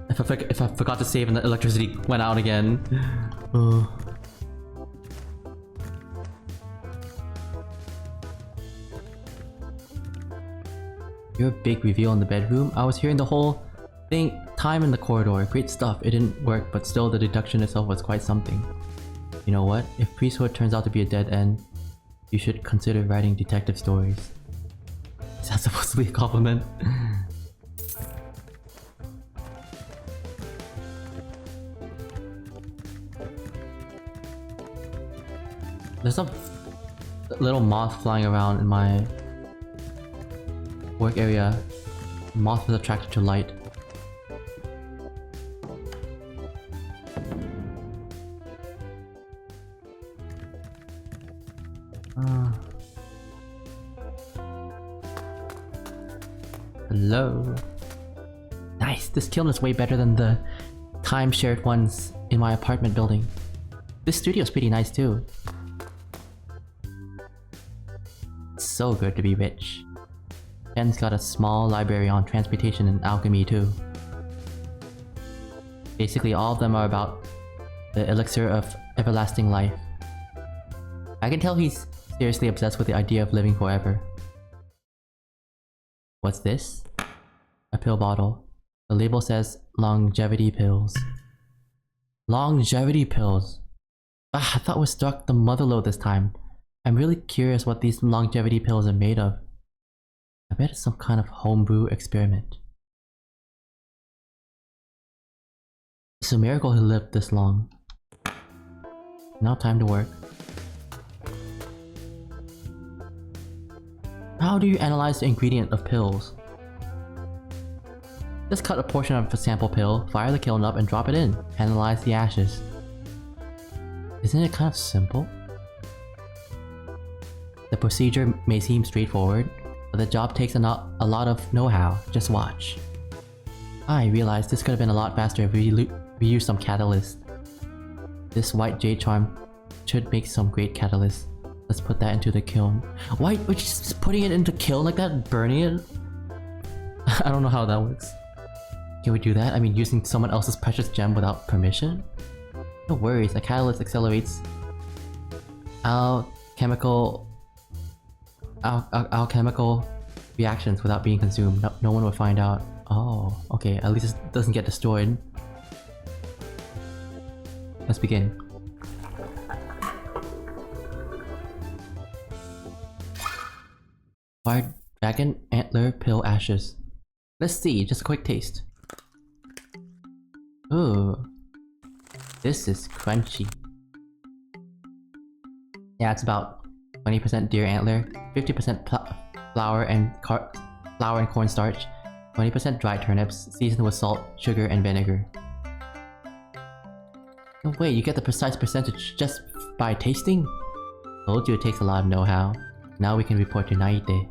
if I forgot to save and the electricity went out again. Your big reveal in the bedroom? I was hearing the whole time in the corridor. Great stuff. It didn't work, but still the deduction itself was quite something. You know what? If priesthood turns out to be a dead end, you should consider writing detective stories. Is that supposed to be a compliment? There's a little moth flying around in my work area. Moth is attracted to light. Hello. Nice, this kiln is way better than the time-shared ones in my apartment building. This studio's pretty nice too. It's so good to be rich. Jen's got a small library on transportation and alchemy too. Basically all of them are about the elixir of everlasting life. I can tell he's seriously obsessed with the idea of living forever. What's this? A pill bottle. The label says longevity pills. Longevity pills. I thought we struck the motherlode this time. I'm really curious what these longevity pills are made of. I bet it's some kind of homebrew experiment. It's a miracle he lived this long. Now time to work. How do you analyze the ingredient of pills? Just cut a portion of a sample pill, fire the kiln up and drop it in. Analyze the ashes. Isn't it kind of simple? The procedure may seem straightforward, but the job takes a lot of know-how. Just watch. I realized this could have been a lot faster if we used some catalyst. This white jade charm should make some great catalyst. Let's put that into the kiln. Why? We're just putting it into kiln like that? Burning it? I don't know how that works. Can we do that? I mean, using someone else's precious gem without permission? No worries, a catalyst accelerates alchemical reactions without being consumed. No one will find out. Oh, okay, at least it doesn't get destroyed. Let's begin. Fired dragon antler pill ashes. Let's see, just a quick taste. Ooh. This is crunchy. Yeah, it's about 20% deer antler, 50% flour and cornstarch, 20% dried turnips, seasoned with salt, sugar, and vinegar. No way, you get the precise percentage just by tasting? Told you it takes a lot of know-how. Now we can report to Naite.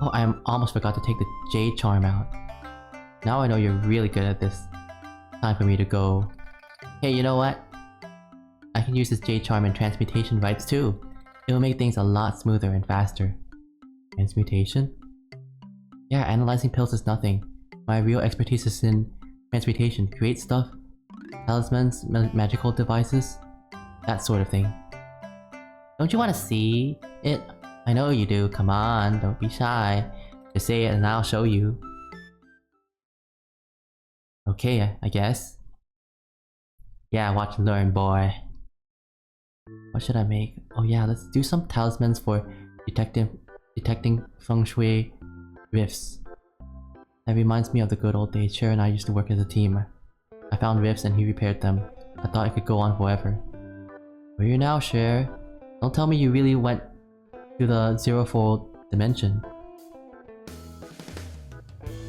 Oh, I almost forgot to take the jade charm out. Now I know you're really good at this. Time for me to go. Hey, you know what? I can use this jade charm in transmutation rites too. It'll make things a lot smoother and faster. Transmutation? Yeah, analyzing pills is nothing. My real expertise is in transmutation. Create stuff, talismans, magical devices, that sort of thing. Don't you want to see it? I know you do. Come on, don't be shy. Just say it and I'll show you. Okay, I guess. Yeah, watch and learn, boy. What should I make? Oh yeah, let's do some talismans for detecting feng shui rifts. That reminds me of the good old days. Cher and I used to work as a team. I found rifts and he repaired them. I thought it could go on forever. Where are you now, Cher? Don't tell me you really went to the zerofold dimension.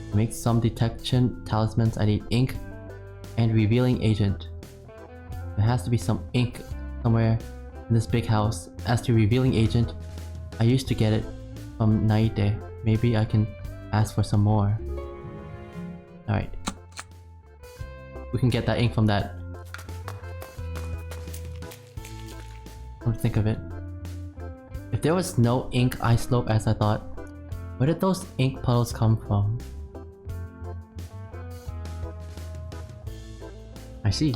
To make some detection talismans, I need ink and revealing agent. There has to be some ink somewhere in this big house. As to revealing agent, I used to get it from Naite. Maybe I can ask for some more. Alright. We can get that ink from that. Come to think of it. If there was no ink ice slope as I thought, where did those ink puddles come from? I see.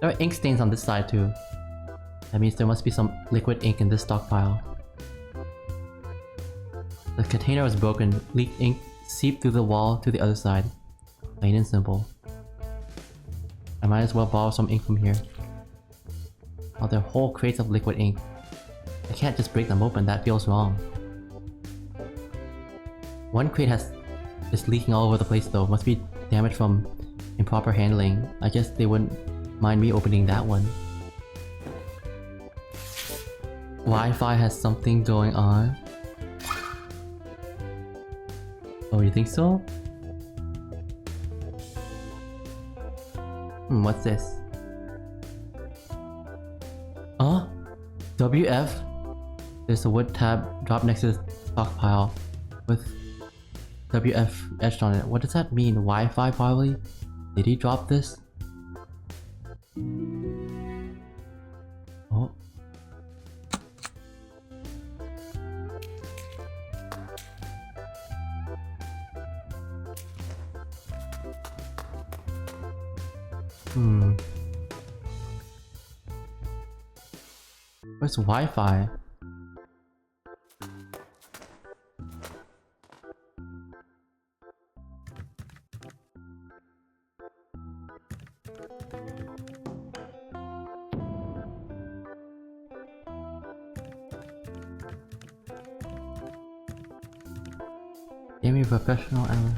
There are ink stains on this side too. That means there must be some liquid ink in this stockpile. The container was broken. Leaked ink seeped through the wall to the other side. Plain and simple. I might as well borrow some ink from here. Oh, there are whole crates of liquid ink. I can't just break them open, that feels wrong. One crate is leaking all over the place though. Must be damage from improper handling. I guess they wouldn't mind me opening that one. Wi-Fi has something going on. Oh, you think so? What's this? WF? There's a wood tab dropped next to the stockpile with WF etched on it. What does that mean? Wi-Fi probably? Did he drop this? Oh. Where's Wi-Fi? Amy, professional analyst.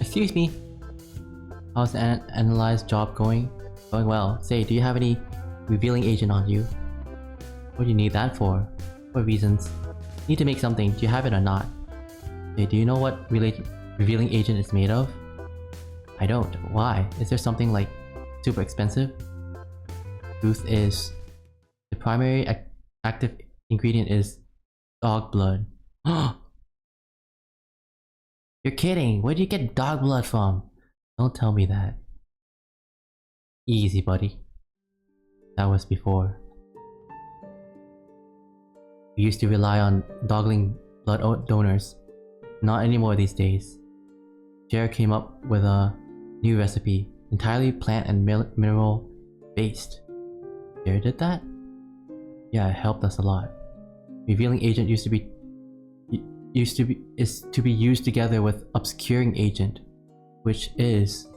Excuse me. How's the analyzed job going? Going well. Say, do you have any revealing agent on you? What do you need that for? What reasons? Need to make something. Do you have it or not? Say, do you know what revealing agent is made of? I don't. Why? Is there something like super expensive? Truth is, the primary active ingredient is dog blood. You're kidding! Where do you get dog blood from? Don't tell me that. Easy, buddy. That was before. We used to rely on dogling blood donors. Not anymore these days. Jared came up with a new recipe, entirely plant and mineral based. Jared did that? Yeah, it helped us a lot. Revealing agent is to be used together with obscuring agent, which is...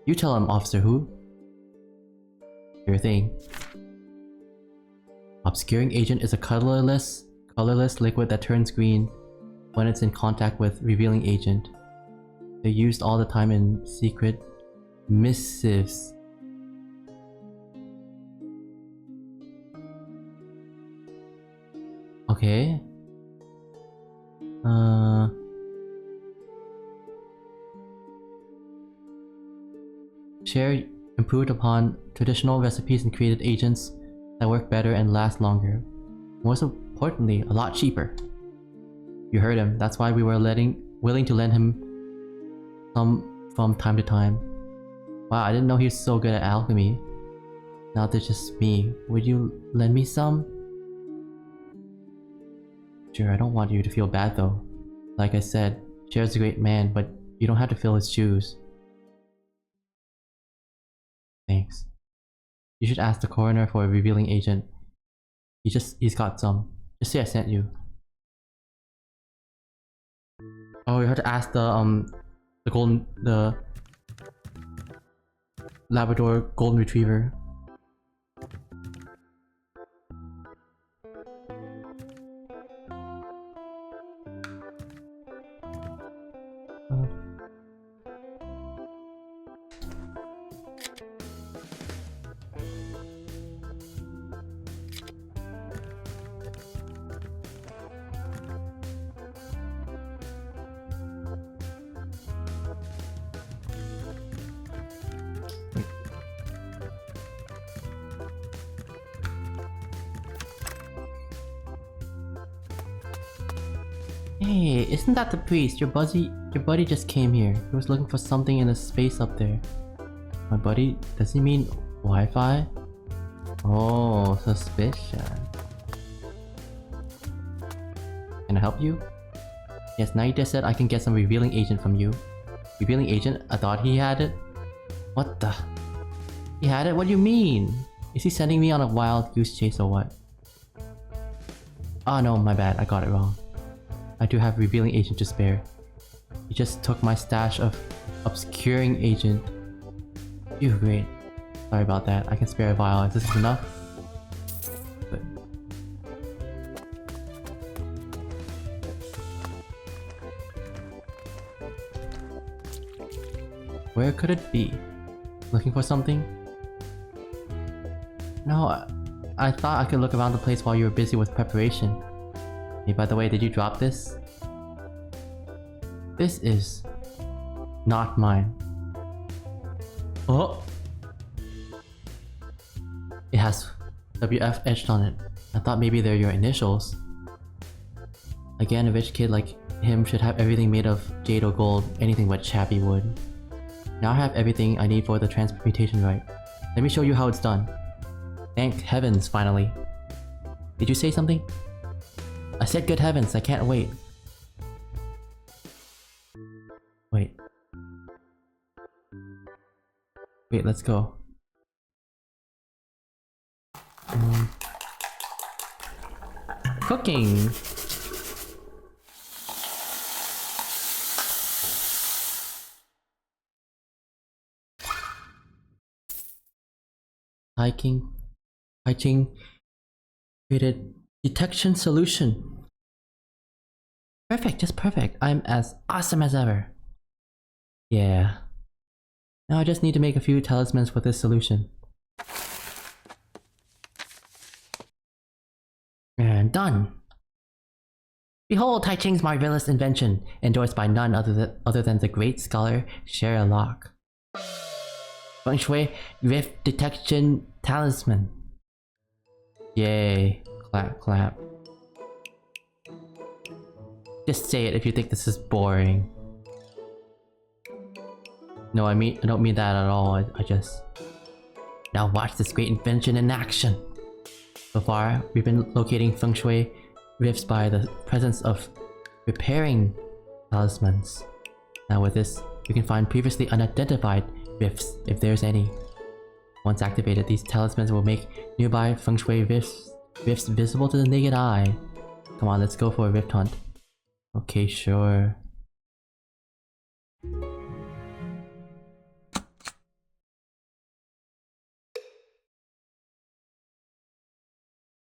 You tell him, Officer Who. Your thing. Obscuring agent is a colorless liquid that turns green when it's in contact with revealing agent. They're used all the time in secret missives. Okay. Share improved upon traditional recipes and created agents that work better and last longer. Most importantly, a lot cheaper. You heard him. That's why we were willing to lend him some from time to time. Wow, I didn't know he was so good at alchemy. Now there's just me. Would you lend me some? Sure, I don't want you to feel bad though. Like I said, Cher's a great man, but you don't have to fill his shoes. Thanks. You should ask the coroner for a revealing agent. He's got some. Just say I sent you. Oh, you have to ask the Labrador golden retriever. Hey, isn't that the priest? Your buddy just came here. He was looking for something in the space up there. My buddy? Does he mean Wi-Fi? Oh, suspicion. Can I help you? Yes, Naida said I can get some revealing agent from you. Revealing agent? I thought he had it. What the? He had it? What do you mean? Is he sending me on a wild goose chase or what? Oh no, my bad. I got it wrong. I do have revealing agent to spare. He just took my stash of obscuring agent. You're great. Sorry about that. I can spare a vial. Is this enough? Good. Where could it be? Looking for something? No, I thought I could look around the place while you were busy with preparation. Hey, by the way, did you drop this? This is not mine. Oh! It has WF etched on it. I thought maybe they're your initials. Again, a rich kid like him should have everything made of jade or gold, anything but chappy wood. Now I have everything I need for the transmutation rite. Let me show you how it's done. Thank heavens, finally. Did you say something? I said good heavens, I can't wait. Wait. Wait, let's go. Cooking! Hiking created detection solution. Perfect, just perfect. I'm as awesome as ever. Yeah. Now I just need to make a few talismans with this solution. And done! Behold Tai Ching's marvelous invention, endorsed by none other than the great scholar Sherlock. Feng Shui Rift Detection Talisman. Yay. Clap, clap. Just say it if you think this is boring. No, I don't mean that at all. I just... Now watch this great invention in action! So far, we've been locating Feng Shui rifts by the presence of repairing talismans. Now with this, we can find previously unidentified rifts, if there's any. Once activated, these talismans will make nearby Feng Shui rifts visible to the naked eye. Come on, let's go for a rift hunt. Okay, sure.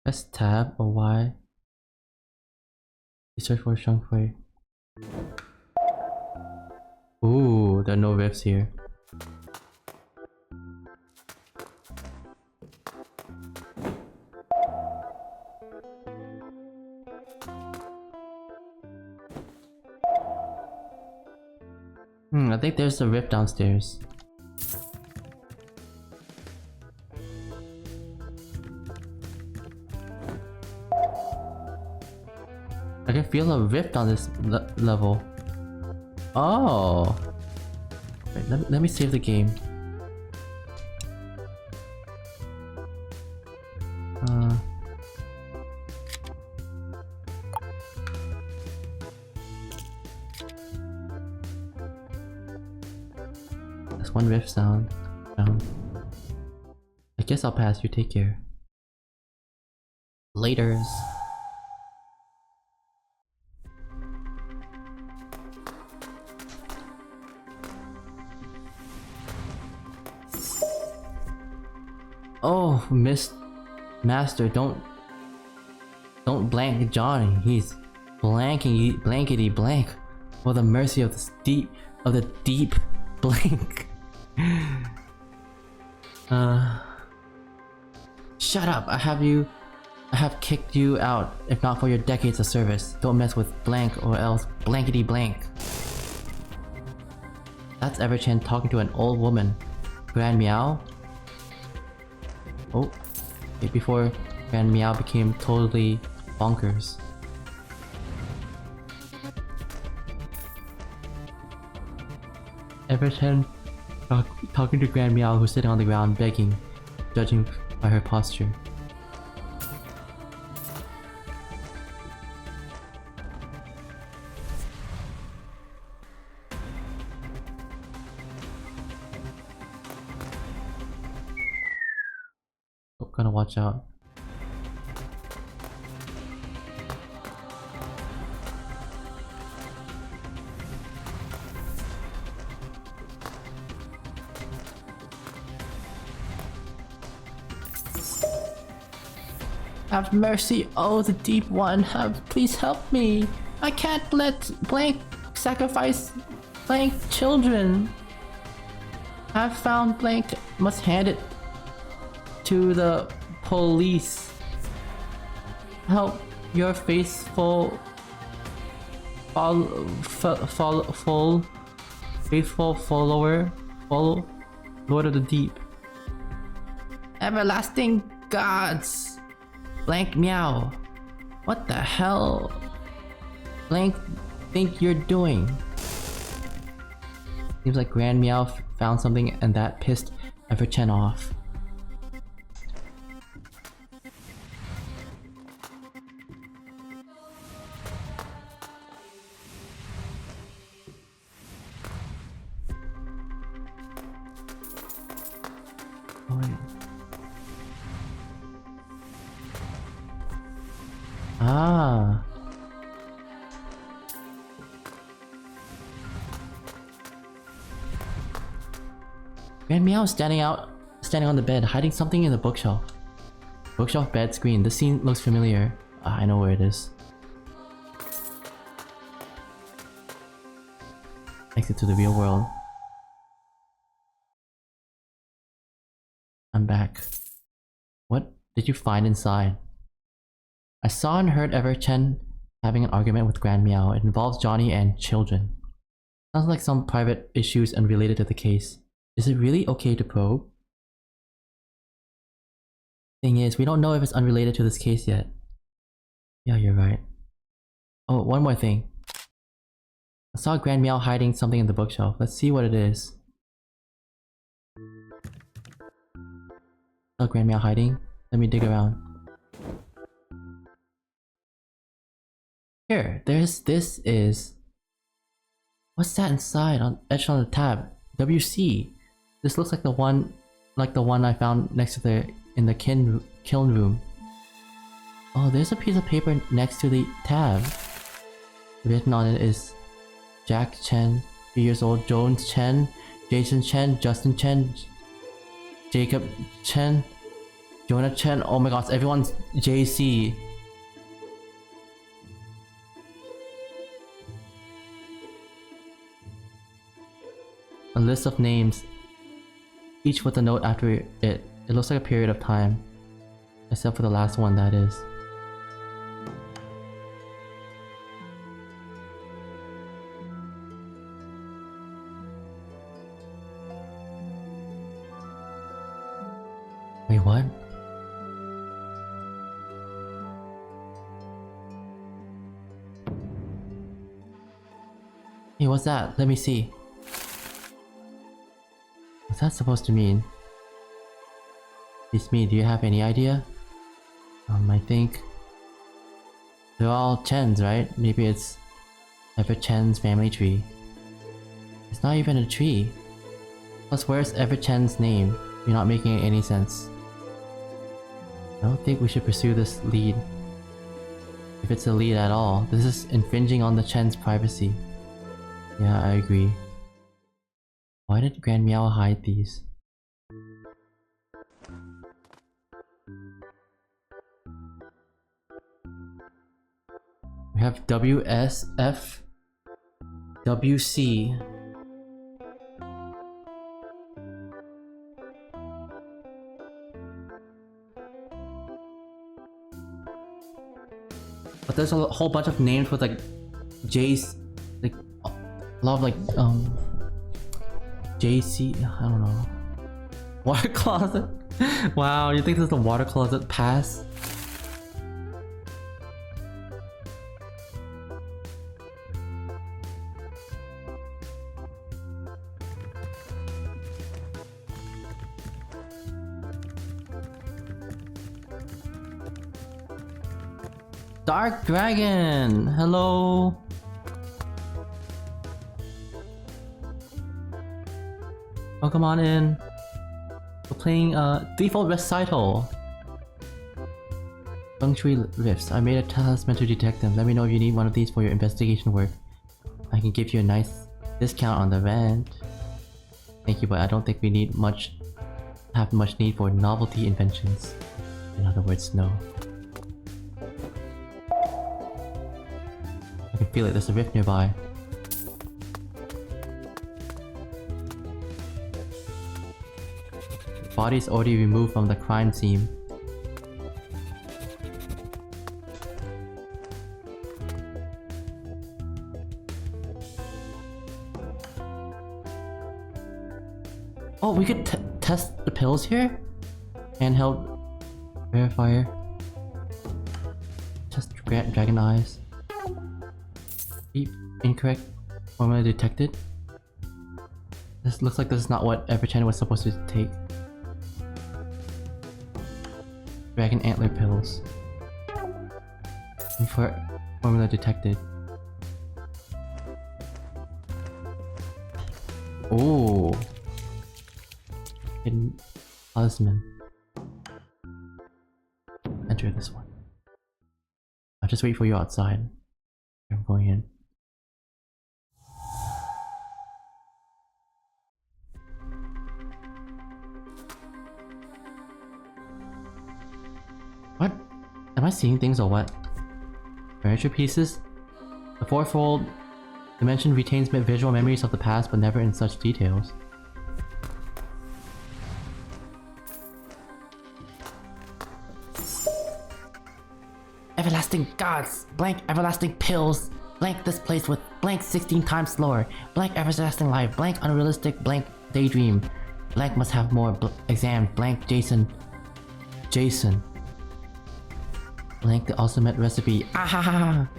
Press tab or Y. Search for Feng Shui. Ooh, there are no rifts here. I think there's a rift downstairs. I can feel a rift on this level. Oh! Wait, let me save the game. That's one rift sound. I guess I'll pass. You take care. Laters. Oh, Master, don't blank Johnny. He's blankety blank. For the mercy of the deep blank. Shut up! I have kicked you out. If not for your decades of service, don't mess with blank or else blankety blank. That's Everchan talking to an old woman. Grand Meow. Oh, before Grand Meow became totally bonkers. Everton talking to Grand Meow, who's sitting on the ground begging, judging by her posture. Oh, gotta watch out. Have mercy, oh the deep one, please help me. I can't let blank sacrifice blank children. I've found blank, must hand it to the police. Help your faithful faithful follower, follow Lord of the Deep. Everlasting gods! Blank meow. What the hell? Blank think you're doing? Seems like Grand Meow found something and that pissed Everchen off. Oh, wait. Ah. Grand Meow is standing on the bed, hiding something in the bookshelf. Bookshelf bed screen. This scene looks familiar. Ah, I know where it is. Exit to the real world. I'm back. What did you find inside? I saw and heard Everchen having an argument with Grand Meow. It involves Johnny and children. Sounds like some private issues unrelated to the case. Is it really okay to probe? Thing is, we don't know if it's unrelated to this case yet. Yeah, you're right. Oh, one more thing. I saw Grand Meow hiding something in the bookshelf. Let's see what it is. I saw Grand Meow hiding. Let me dig around. Here, this is... What's that inside etched on the tab? WC. This looks like the one I found next to in the kiln room. Oh, there's a piece of paper next to the tab. Written on it is Jack Chen, 3 years old, Jones Chen, Jason Chen, Justin Chen, Jacob Chen, Jonah Chen. Oh my gosh, everyone's JC. A list of names, each with a note after it. It looks like a period of time. Except for the last one, that is. Wait, what? Hey, what's that? Let me see. What's that supposed to mean? It's me, do you have any idea? I think... They're all Chens, right? Maybe it's Ever Chen's family tree. It's not even a tree. Plus, where's Ever Chen's name? You're not making any sense. I don't think we should pursue this lead. If it's a lead at all, this is infringing on the Chen's privacy. Yeah, I agree. Why did Grand Meow hide these? We have WSF, WC. But there's a whole bunch of names with like J's, like a lot of like JC, I don't know. Water closet? Wow, you think this is the water closet pass? Dark Dragon! Hello! Welcome on in. We're playing Threefold Recital. Feng Shui Rifts. I made a talisman to detect them. Let me know if you need one of these for your investigation work. I can give you a nice discount on the rent. Thank you, but I don't think we need have much need for novelty inventions. In other words, no. I can feel it, there's a rift nearby. Body is already removed from the crime scene. Oh, we could test the pills here? Handheld verifier. Test dragon eyes. Beep. Incorrect formula detected. This looks like this is not what Everchen was supposed to take. Dragon antler pills. Formula detected. Oh. Hidden talisman. Enter this one. I'll just wait for you outside. I'm going in. What? Am I seeing things or what? Furniture pieces? The fourfold dimension retains visual memories of the past, but never in such details. Everlasting gods! Blank everlasting pills! Blank this place with blank 16 times slower! Blank everlasting life! Blank unrealistic blank daydream! Blank must have more exam! Blank Jason! Blank the ultimate recipe! Ah!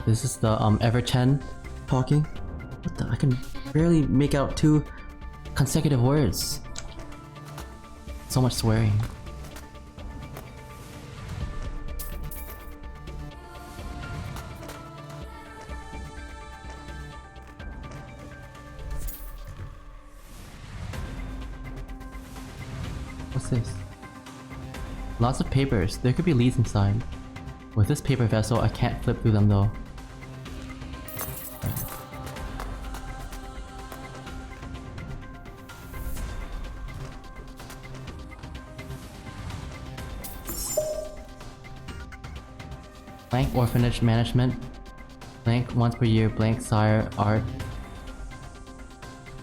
This is the Everchen talking. What the? I can barely make out 2 consecutive words. So much swearing. What's this? Lots of papers. There could be leads inside. With this paper vessel, I can't flip through them though. Blank orphanage management. Blank once per year. Blank sire art.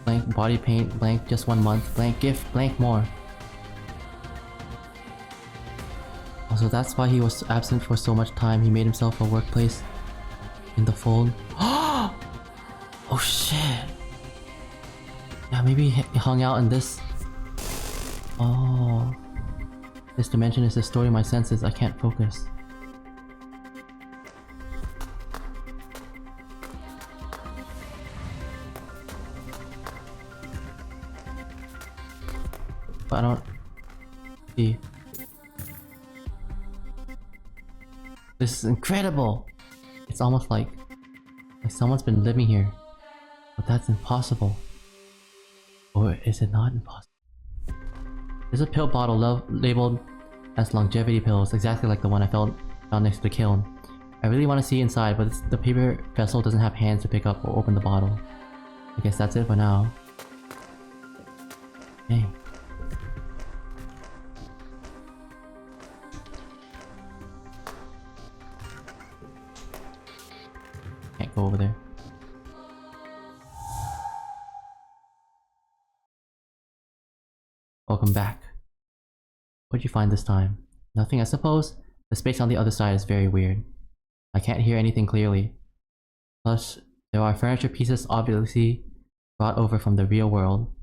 Blank body paint. Blank just 1 month. Blank gift. Blank more. Also, that's why he was absent for so much time. He made himself a workplace in the fold. Oh shit! Yeah, maybe he hung out in this. Oh, this dimension is distorting my senses. I can't focus. But I don't see. This is incredible! It's almost like someone's been living here. But that's impossible. Or is it not impossible? There's a pill bottle labeled as longevity pills, exactly like the one I found next to the kiln. I really want to see inside, but the paper vessel doesn't have hands to pick up or open the bottle. I guess that's it for now. Hey. Can't go over there. Welcome back. What'd you find this time? Nothing, I suppose? The space on the other side is very weird. I can't hear anything clearly. Plus, there are furniture pieces obviously brought over from the real world.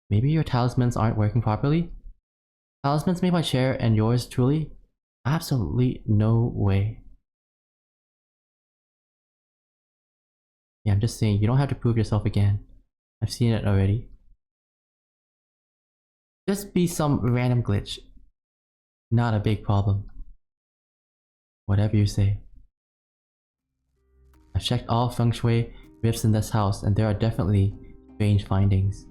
Maybe your talismans aren't working properly? Talismans made by Cher and yours truly? Absolutely no way. Yeah, I'm just saying, you don't have to prove yourself again. I've seen it already. Just be some random glitch. Not a big problem. Whatever you say. I've checked all feng shui rifts in this house and there are definitely strange findings.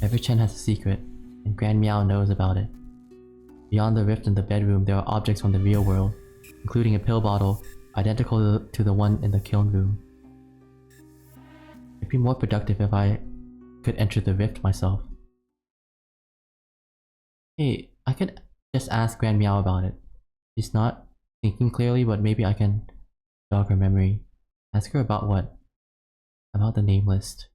Every Chen has a secret, and Grand Meow knows about it. Beyond the rift in the bedroom, there are objects from the real world, including a pill bottle identical to the one in the kiln room. It'd be more productive if I could enter the rift myself. Hey, I could just ask Grand Meow about it. She's not thinking clearly, but maybe I can jog her memory. Ask her about what? About the name list.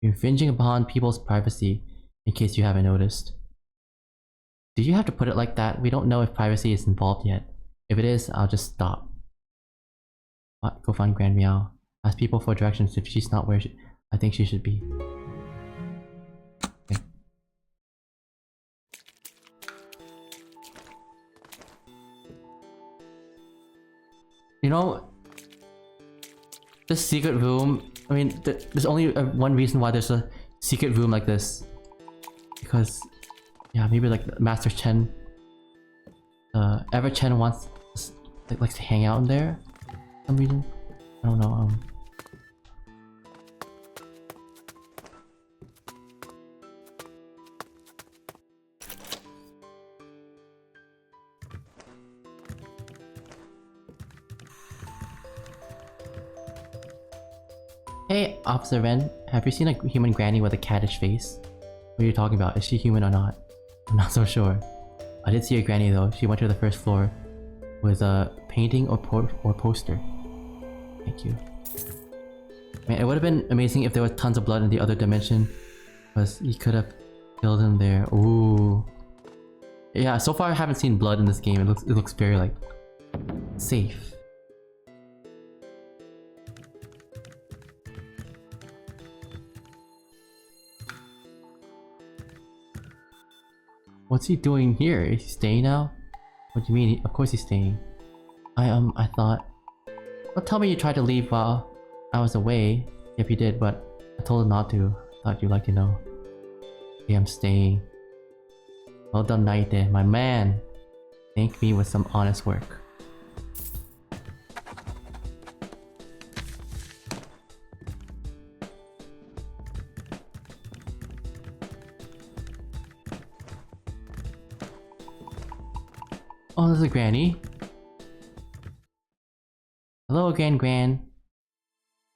You're infringing upon people's privacy, in case you haven't noticed. Do you have to put it like that? We don't know if privacy is involved yet. If it is, I'll just stop. What? Go find Grand Meow. Ask people for directions if she's not where I think she should be. Okay. You know, this secret room, I mean, there's only one reason why there's a secret room like this. Because, yeah, maybe like Master Chen, Ever Chen wants, likes to hang out in there for some reason. I don't know, Hey, Officer Ren, have you seen a human granny with a cattish face? What are you talking about? Is she human or not? I'm not so sure. I did see a granny though. She went to the first floor with a painting or poster. Thank you. Man, it would have been amazing if there was tons of blood in the other dimension, because he could have killed him there. Ooh. Yeah, so far I haven't seen blood in this game. It looks very like safe. What's he doing here? Is he staying now? What do you mean? Of course he's staying. I thought... Well, tell me you tried to leave while I was away. If you did, but I told him not to. Thought you'd like to know. Okay, I'm staying. Well done, Naite, my man. Thank me with some honest work. Oh, there's a granny. Hello again, Gran.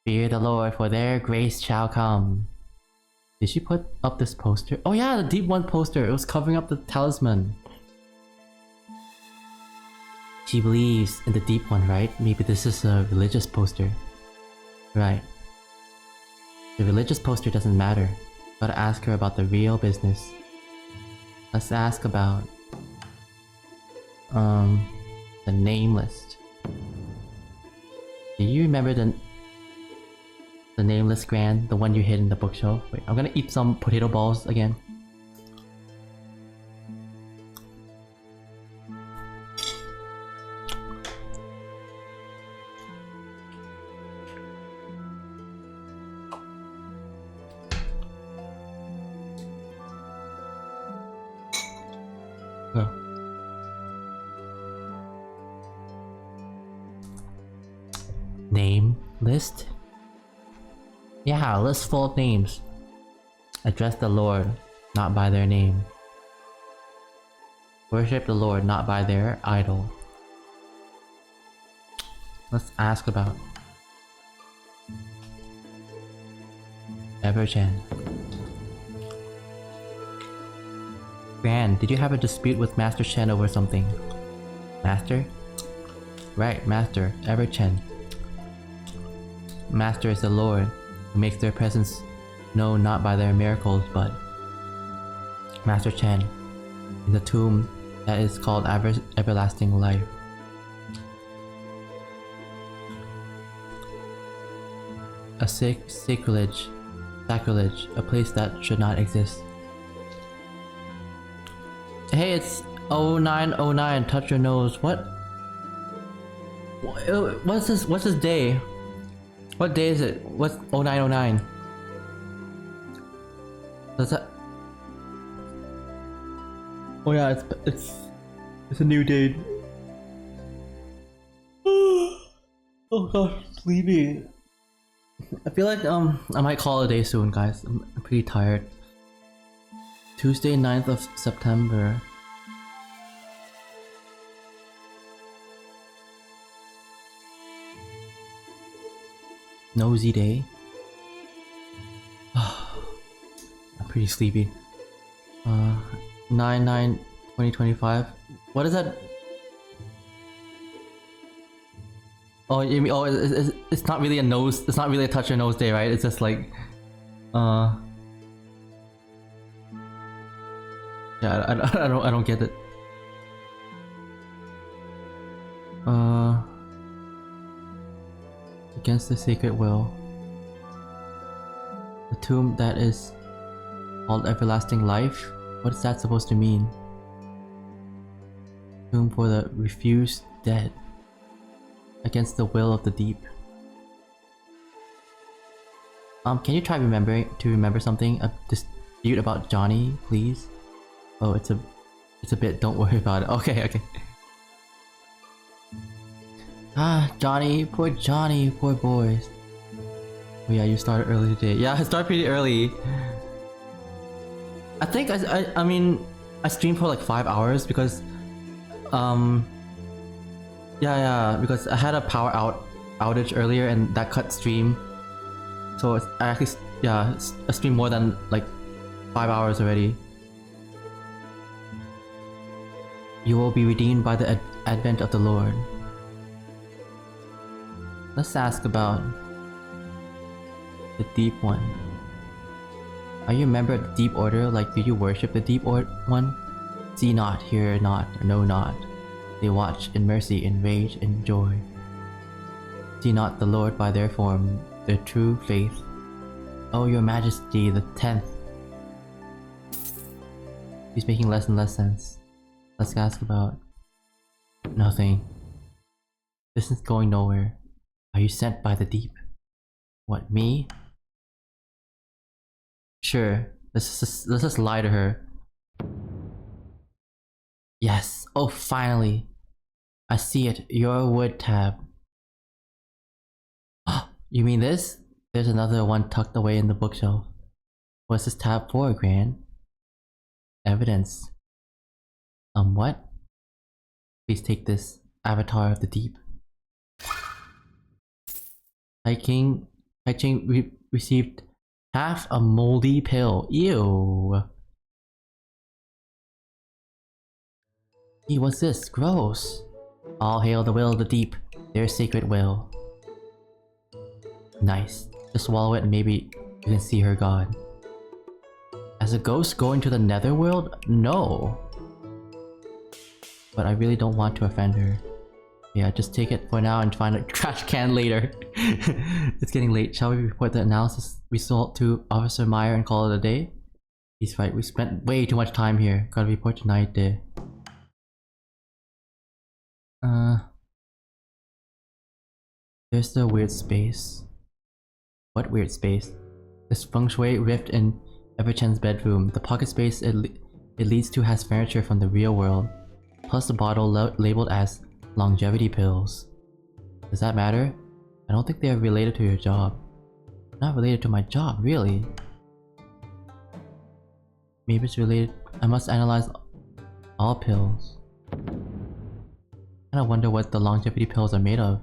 Fear the Lord, for their grace shall come. Did she put up this poster? Oh yeah, the Deep One poster. It was covering up the talisman. She believes in the Deep One, right? Maybe this is a religious poster. Right. The religious poster doesn't matter. Gotta ask her about the real business. Let's ask about... the name list. Do you remember the name list, Gran? The one you hid in the bookshelf? Wait, I'm gonna eat some potato balls again. Oh. Name list? Yeah, a list full of names. Address the Lord, not by their name. Worship the Lord, not by their idol. Let's ask about Everchen. Gran, did you have a dispute with Master Chen over something? Master? Right, Master, Everchen. Master is the Lord, who makes their presence known not by their miracles, but Master Chen, in the tomb that is called everlasting life. A sacrilege, a place that should not exist. Hey, it's 0909, touch your nose. What? What's this day? What day is it? What's 0909? Does that... Oh yeah, it's a new date. Oh gosh, sleepy. I feel like I might call it a day soon, guys. I'm pretty tired. Tuesday, 9th of September. Nosy day. I'm pretty sleepy. 9/9/2025. What is that? Oh, you mean, it's not really a nose. It's not really a touch your nose day, right? It's just like, yeah, I don't get it. against the sacred will. The tomb that is called everlasting life? What is that supposed to mean? Tomb for the refused dead. Against the will of the deep. Can you try remember something? A dispute about Johnny, please? Oh, it's a bit, don't worry about it. Okay. Ah, Johnny, poor boys. Oh yeah, you started early today. Yeah, I started pretty early. I think I mean, I streamed for like 5 hours because, yeah, because I had a power outage earlier and that cut stream. So I actually, I streamed more than like 5 hours already. You will be redeemed by the advent of the Lord. Let's ask about the Deep One. Are you a member of the Deep Order? Like, do you worship the Deep One? See not, hear not, know not. They watch in mercy, in rage, in joy. See not the Lord by their form, their true faith. Oh, your majesty, the 10th. He's making less and less sense. Let's ask about nothing. This is going nowhere. Are you sent by the deep? What, me? Sure, let's just lie to her. Yes, oh finally. I see it, your wood tab. You mean this? There's another one tucked away in the bookshelf. What's this tab for, Gran? Evidence. What? Please take this, Avatar of the Deep. Tai Ching received half a moldy pill. Ew. What's this? Gross. All hail the will of the deep, their sacred will. Nice. Just swallow it and maybe you can see her god. As a ghost going to the netherworld? No. But I really don't want to offend her. Yeah, just take it for now and find a trash can later. It's getting late. Shall we report the analysis result to Officer Meyer and call it a day? He's right, we spent way too much time here. Gotta report tonight, day. There's the weird space. What weird space? This feng shui rift in Everchen's bedroom. The pocket space it leads to has furniture from the real world. Plus the bottle labeled as longevity pills. Does that matter? I don't think they are related to your job. Not related to my job, really. Maybe it's related. I must analyze all pills. I kinda wonder what the longevity pills are made of.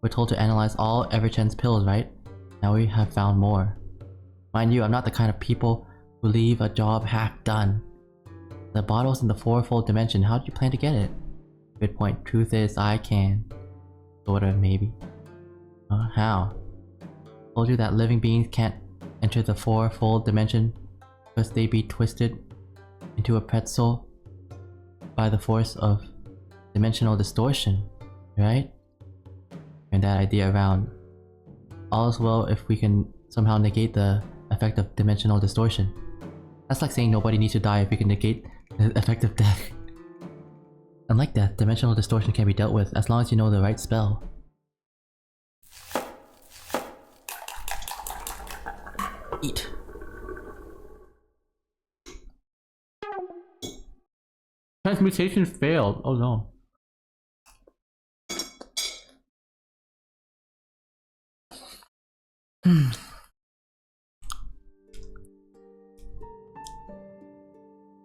We're told to analyze all Everchen's pills, right? Now we have found more. Mind you, I'm not the kind of people who leave a job half done. The bottle's in the fourfold dimension. How do you plan to get it? Good point. Truth is, I can. Sorta, maybe. How? Told you that living beings can't enter the fourfold dimension because they be twisted into a pretzel by the force of dimensional distortion, right? And that idea around. All is well if we can somehow negate the effect of dimensional distortion. That's like saying nobody needs to die if we can negate the effect of death. Unlike death, dimensional distortion can be dealt with as long as you know the right spell. Eat. Transmutation failed. Oh no.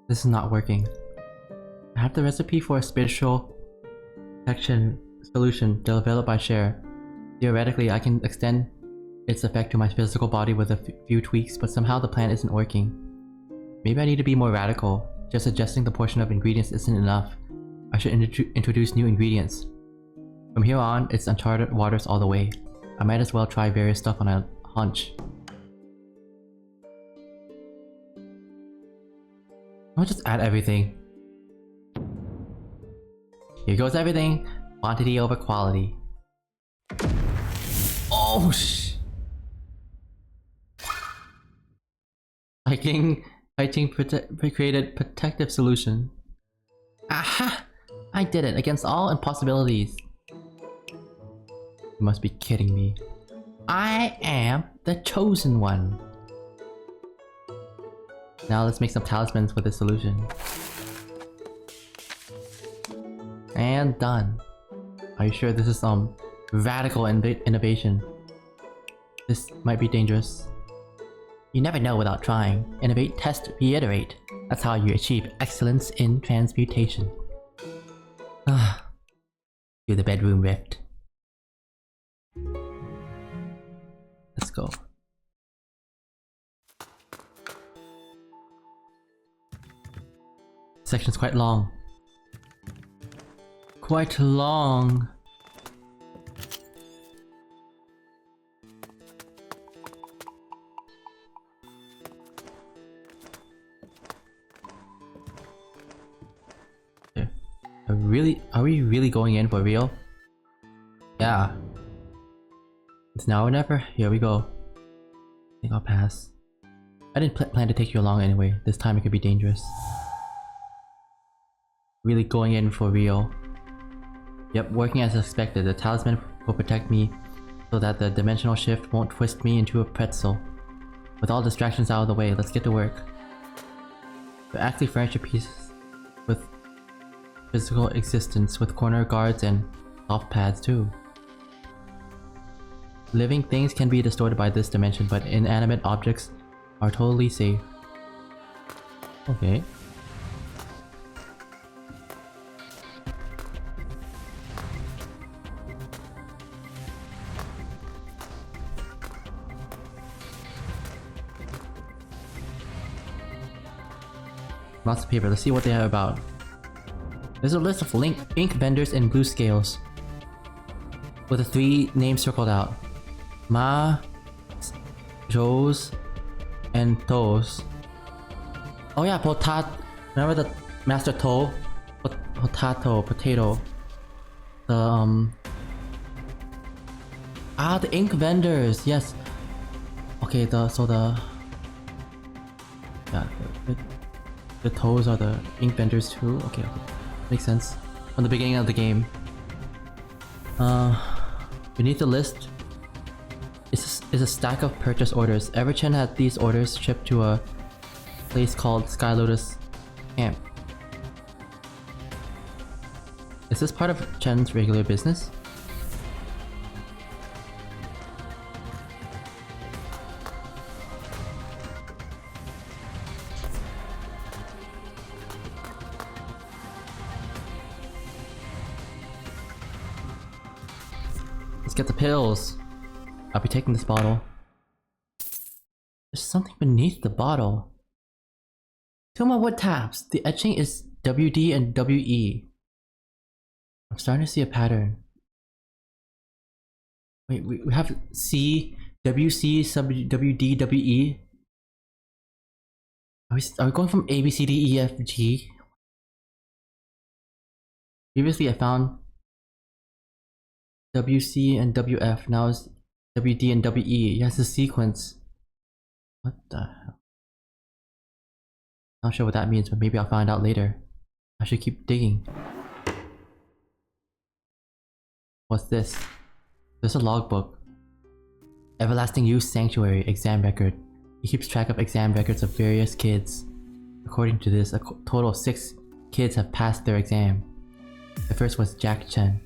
This is not working. I have the recipe for a spiritual protection solution developed by Cher. Theoretically, I can extend its effect to my physical body with a few tweaks, but somehow the plan isn't working. Maybe I need to be more radical. Just adjusting the portion of ingredients isn't enough. I should introduce new ingredients. From here on, it's uncharted waters all the way. I might as well try various stuff on a hunch. I'll just add everything. Here goes everything. Quantity over quality. Oh! Oh sh. Hiking created protective solution. Aha! I did it against all impossibilities. You must be kidding me. I am the chosen one. Now let's make some talismans with this solution. And done. Are you sure this is some radical innovation? This might be dangerous. You never know without trying. Innovate, test, reiterate. That's how you achieve excellence in transmutation. Ah, through the bedroom rift. Let's go. Section's quite long. Quite long. Are we really going in for real? Yeah. It's now or never. Here we go. I think I'll pass. I didn't plan to take you along anyway. This time it could be dangerous. Really going in for real. Yep, working as expected. The talisman will protect me so that the dimensional shift won't twist me into a pretzel. With all distractions out of the way, let's get to work. We're actually furniture pieces with physical existence, with corner guards and soft pads too. Living things can be distorted by this dimension, but inanimate objects are totally safe. Okay. Lots of paper. Let's see what they have about. There's a list of ink vendors in blue scales with the 3 names circled out. Ma, Joes, and Toes. Oh yeah, potato. Remember the Master Toe? Potato. The the ink vendors. Yes. Okay. The toes are the ink vendors too. Okay. Makes sense. From the beginning of the game. Beneath the list is a stack of purchase orders. Everchen had these orders shipped to a place called Sky Lotus Camp. Is this part of Chen's regular business? Let's get the pills. I'll be taking this bottle. There's something beneath the bottle. 2 more wood taps. The etching is WD and WE. I'm starting to see a pattern. Wait, we have C, WC, sub WD, WE. Are we going from A, B, C, D, E, F, G? Previously I found WC and WF, now it's WD and WE. Yes, the sequence. What the hell? Not sure what that means, but maybe I'll find out later. I should keep digging. What's this? There's a logbook. Everlasting Youth Sanctuary exam record. He keeps track of exam records of various kids. According to this, a total of 6 kids have passed their exam. The first was Jack Chen,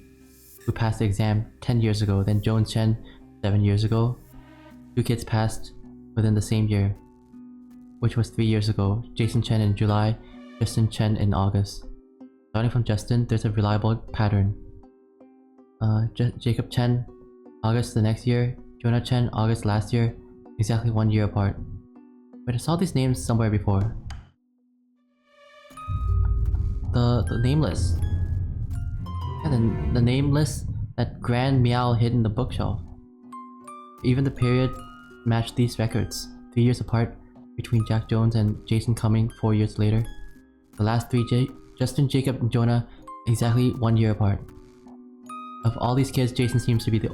who passed the exam 10 years ago, then Jones Chen 7 years ago. 2 kids passed within the same year, which was 3 years ago. Jason Chen in July, Justin Chen in August. Starting from Justin, there's a reliable pattern. Jacob Chen, August the next year. Jonah Chen, August last year. Exactly 1 year apart. Wait, I saw these names somewhere before. The name list. Yeah, the name list that Grand Meow hid in the bookshelf. Even the period matched these records. 3 years apart between Jack Jones and Jason coming 4 years later. The last 3, Justin, Jacob, and Jonah, exactly 1 year apart. Of all these kids, Jason seems to be the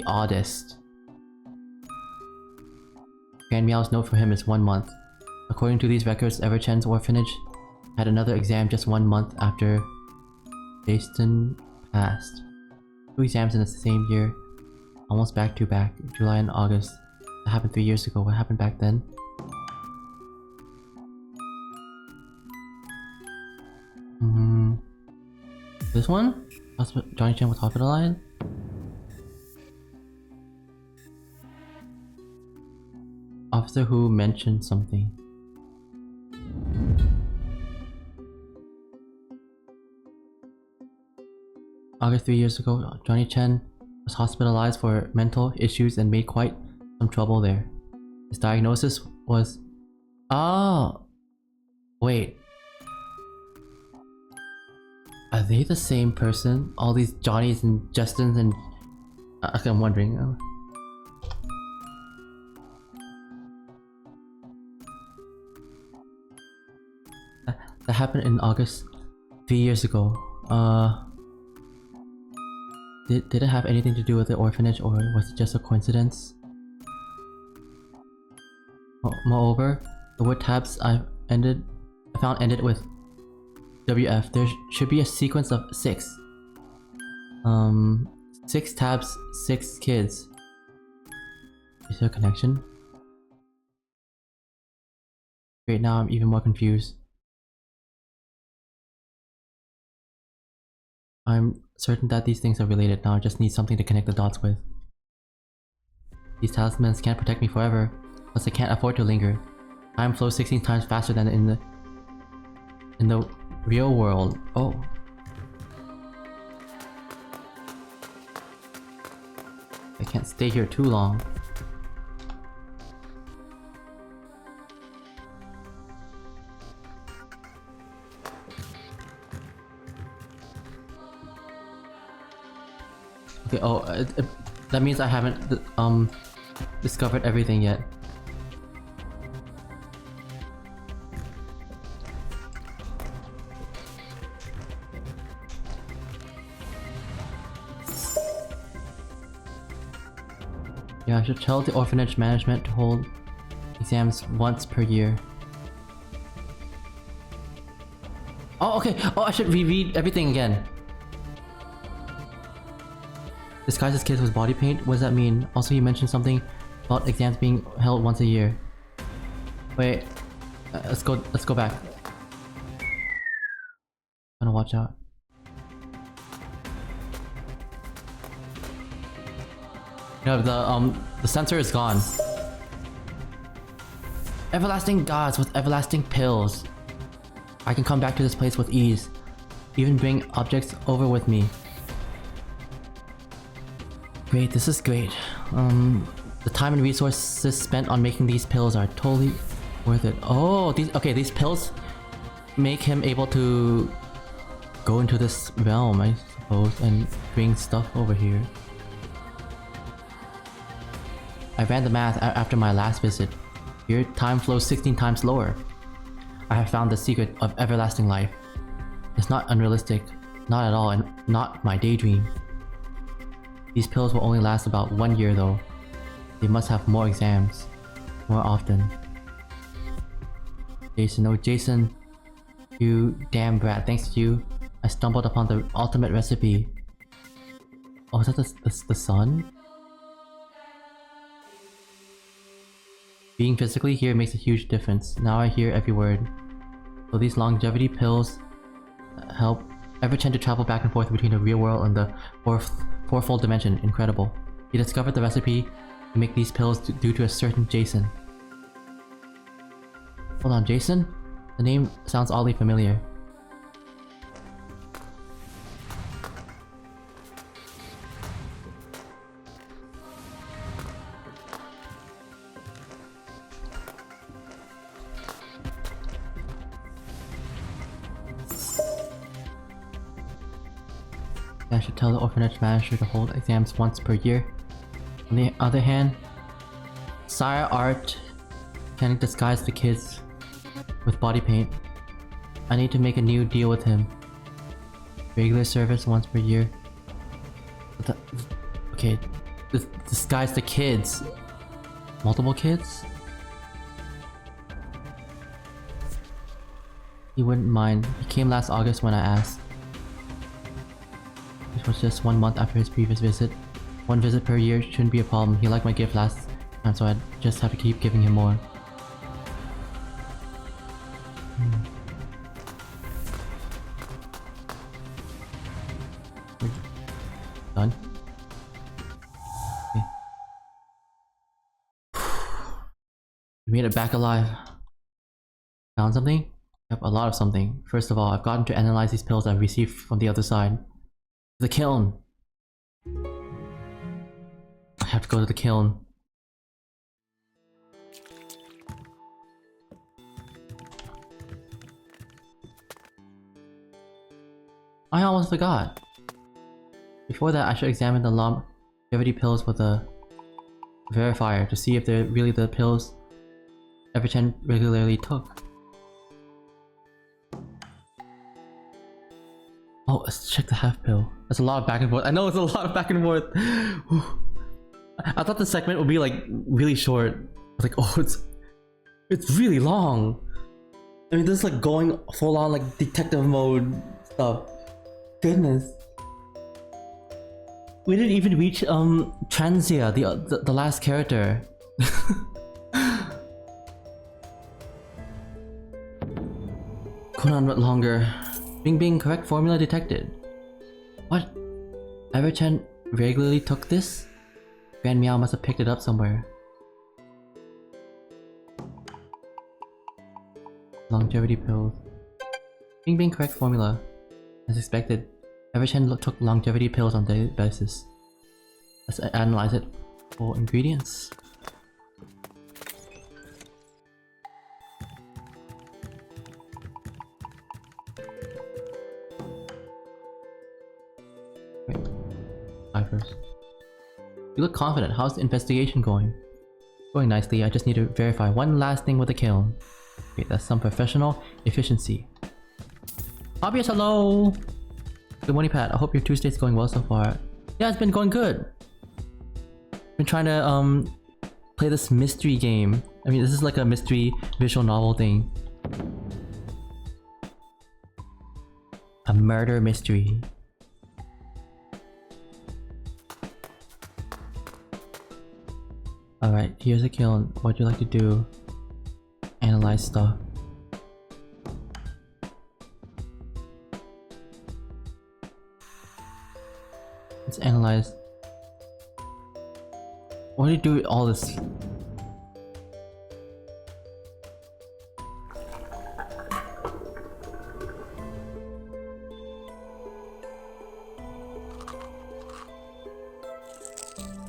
oddest. Grand Meow's note for him is 1 month. According to these records, Everchen's orphanage had another exam just 1 month after Jason passed. 2 exams in the same year, almost back to back, July and August. That happened 3 years ago. What happened back then? This one? Johnny Chan was hospitalized? Officer who mentioned something. August 3 years ago, Johnny Chen was hospitalized for mental issues and made quite some trouble there. His diagnosis was... Oh! Wait. Are they the same person? All these Johnnies and Justins and... Okay, I'm wondering. That happened in August 3 years ago. Did it have anything to do with the orphanage, or was it just a coincidence? Moreover, the word tabs I found ended with WF. There should be a sequence of 6. 6 tabs, 6 kids. Is there a connection? Great, now I'm even more confused. I'm certain that these things are related. Now I just need something to connect the dots with. These talismans can't protect me forever, plus I can't afford to linger. Time flows 16 times faster than in the real world. Oh. I can't stay here too long. Okay, oh, that means I haven't discovered everything yet. Yeah, I should tell the orphanage management to hold exams once per year. Oh, okay. Oh, I should reread everything again. Disguises kids with body paint? What does that mean? Also, you mentioned something about exams being held once a year. Wait, let's go back. Gotta watch out. Yeah, the sensor is gone. Everlasting gods with everlasting pills. I can come back to this place with ease. Even bring objects over with me. Great, this is great. The time and resources spent on making these pills are totally worth it. Oh, these pills make him able to go into this realm, I suppose, and bring stuff over here. I ran the math after my last visit. Here, time flows 16 times slower. I have found the secret of everlasting life. It's not unrealistic, not at all, and not my daydream. These pills will only last about 1 year though. They must have more exams, more often. Jason, oh Jason, you damn brat, thanks to you, I stumbled upon the ultimate recipe. Oh, is that the sun? Being physically here makes a huge difference. Now I hear every word. So these longevity pills help Everchen to travel back and forth between the real world and the fourfold dimension. Incredible. He discovered the recipe to make these pills due to a certain Jason. Hold on, Jason? The name sounds oddly familiar. I should tell the orphanage manager to hold exams once per year. On the other hand, Sire Art can disguise the kids with body paint. I need to make a new deal with him. Regular service once per year. Okay, disguise the kids. Multiple kids? He wouldn't mind. He came last August when I asked. Which was just 1 month after his previous visit. 1 visit per year shouldn't be a problem. He liked my gift last time, so I just have to keep giving him more. Done. Okay. We made it back alive. Found something? Yep, a lot of something. First of all, I've gotten to analyze these pills I've received from the other side. The kiln. I have to go to the kiln. I almost forgot. Before that, I should examine the longevity pills with a verifier to see if they're really the pills Everchen regularly took. Oh, let's check the half pill. That's a lot of back and forth. I know it's a lot of back and forth. I thought the segment would be like really short. I was like, oh, it's really long. I mean, this is like going full on like detective mode stuff. Goodness. We didn't even reach Transia, the last character. Conan went longer. Bing Bing, correct formula detected. What? Everchen regularly took this? Grand Meow must have picked it up somewhere. Longevity pills. Bing Bing, correct formula. As expected, Everchen took longevity pills on a daily basis. Let's analyze it for ingredients. Wait, I first. You look confident. How's the investigation going? Going nicely. I just need to verify one last thing with the kiln. Okay, that's some professional efficiency. Obvious, hello! Good morning, Pat. I hope your Tuesday's going well so far. Yeah, it's been going good. Been trying to play this mystery game. I mean, this is like a mystery visual novel thing. A murder mystery. Alright, here's a kiln. What'd you like to do? Analyze stuff. Let's analyze. What do you do with all this?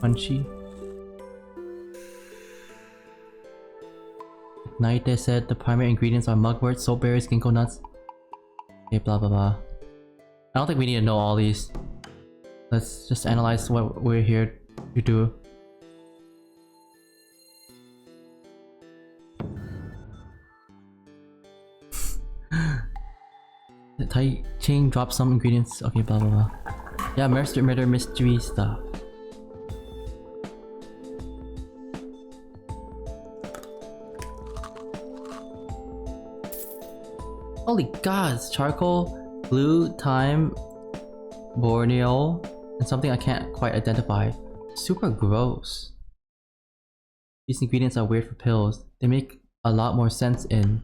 Punchy. Night they said the primary ingredients are mugwort, soap berries, ginkgo nuts. Okay, blah blah blah. I don't think we need to know all these. Let's just analyze what we're here to do. Tai Ching dropped some ingredients. Okay, blah blah blah. Yeah, murder mystery stuff. Holy gods! Charcoal, blue, thyme, Borneo, and something I can't quite identify. Super gross. These ingredients are weird for pills. They make a lot more sense in...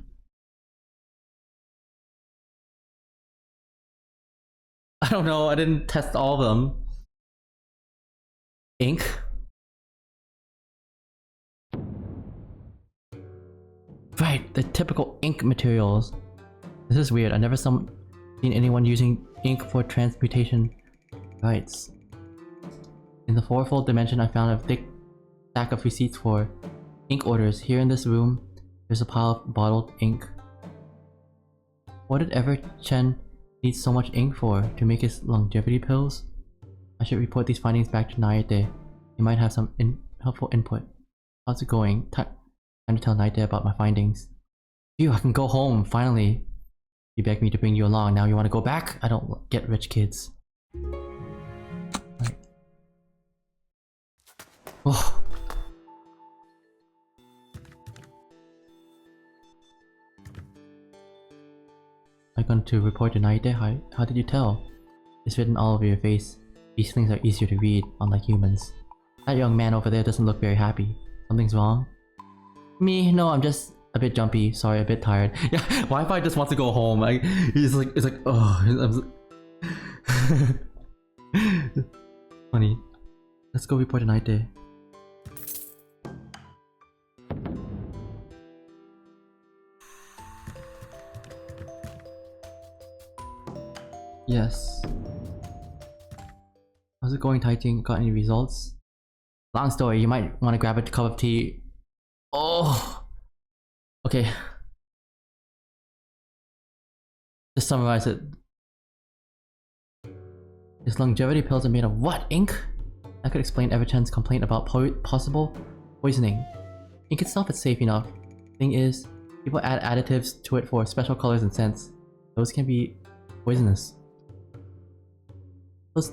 I don't know, I didn't test all of them. Ink? Right, the typical ink materials. This is weird, I never seen anyone using ink for transmutation rights. In the fourfold dimension, I found a thick stack of receipts for ink orders. Here in this room, there's a pile of bottled ink. What did Everchen need so much ink for? To make his longevity pills? I should report these findings back to Naite. He might have some helpful input. How's it going? Time to tell Naite about my findings. Phew, I can go home, finally. You begged me to bring you along, now you want to go back? I don't get rich kids. Right. Oh. I going to report tonight? How did you tell? It's written all over your face. These things are easier to read, unlike humans. That young man over there doesn't look very happy. Something's wrong? Me? No, I'm just a bit jumpy. Sorry, a bit tired. Yeah, Wi-Fi just wants to go home. Like, it's like, oh. Funny. Let's go report tonight day. Yes. How's it going, Taiting? Got any results? Long story, you might want to grab a cup of tea. Oh! Okay. Just summarize it. His longevity pills are made of what? Ink? That could explain Everchen's complaint about possible poisoning. Ink itself is safe enough. Thing is, people add additives to it for special colors and scents. Those can be poisonous.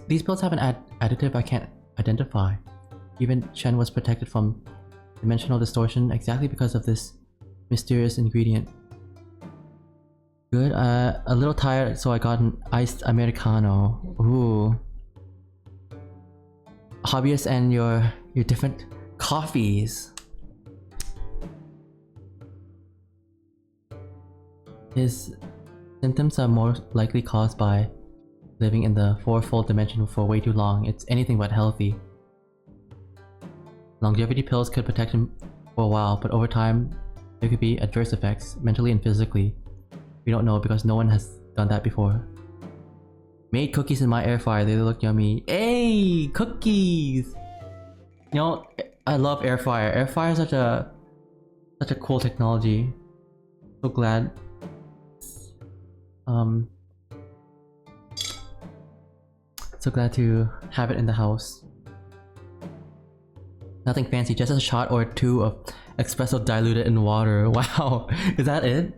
These pills have an additive I can't identify. Even Chen was protected from dimensional distortion exactly because of this mysterious ingredient. Good, a little tired, so I got an iced Americano. Ooh. Hobbyists and your different coffees. His symptoms are more likely caused by living in the fourfold dimension for way too long. It's anything but healthy. Longevity pills could protect him for a while, but over time, there could be adverse effects, mentally and physically. We don't know because no one has done that before. Made cookies in my air fryer, they look yummy. Hey, cookies! You know, I love air fryer. Air fryer is such a cool technology. So glad. So glad to have it in the house. Nothing fancy, just a shot or two of espresso diluted in water. Wow, is that it?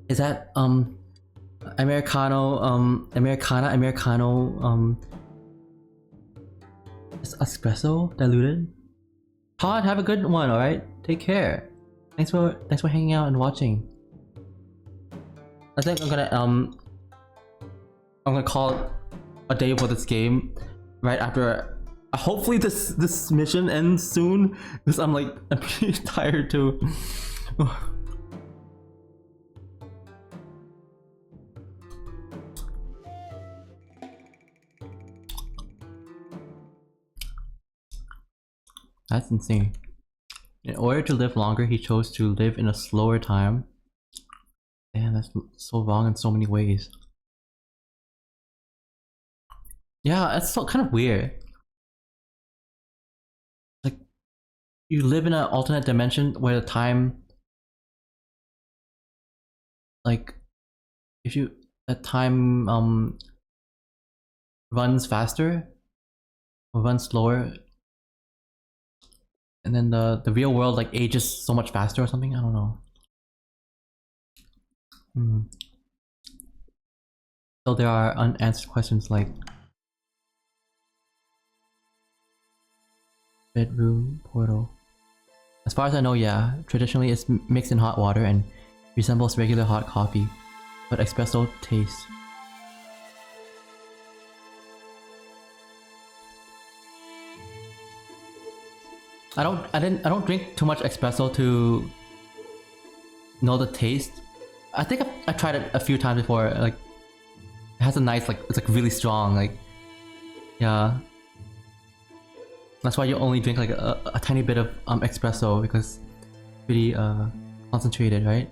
Is that Americano, Americano, just espresso diluted? Todd, have a good one, alright? Take care. Thanks for hanging out and watching. I think I'm gonna call it a day for this game right after. Hopefully this mission ends soon because I'm pretty tired too. That's insane. In order to live longer, he chose to live in a slower time. Damn, that's so wrong in so many ways. Yeah, that's so kind of weird. Like, you live in an alternate dimension where the time, like, if you that time runs faster or runs slower, and then the real world like ages so much faster or something. I don't know. So there are unanswered questions like bedroom portal. As far as I know, yeah. Traditionally, it's mixed in hot water and resembles regular hot coffee, but espresso taste. I don't drink too much espresso to know the taste. I think I tried it a few times before. Like, it has a nice it's like really strong. Like, yeah. That's why you only drink like a tiny bit of espresso because it's pretty concentrated, right?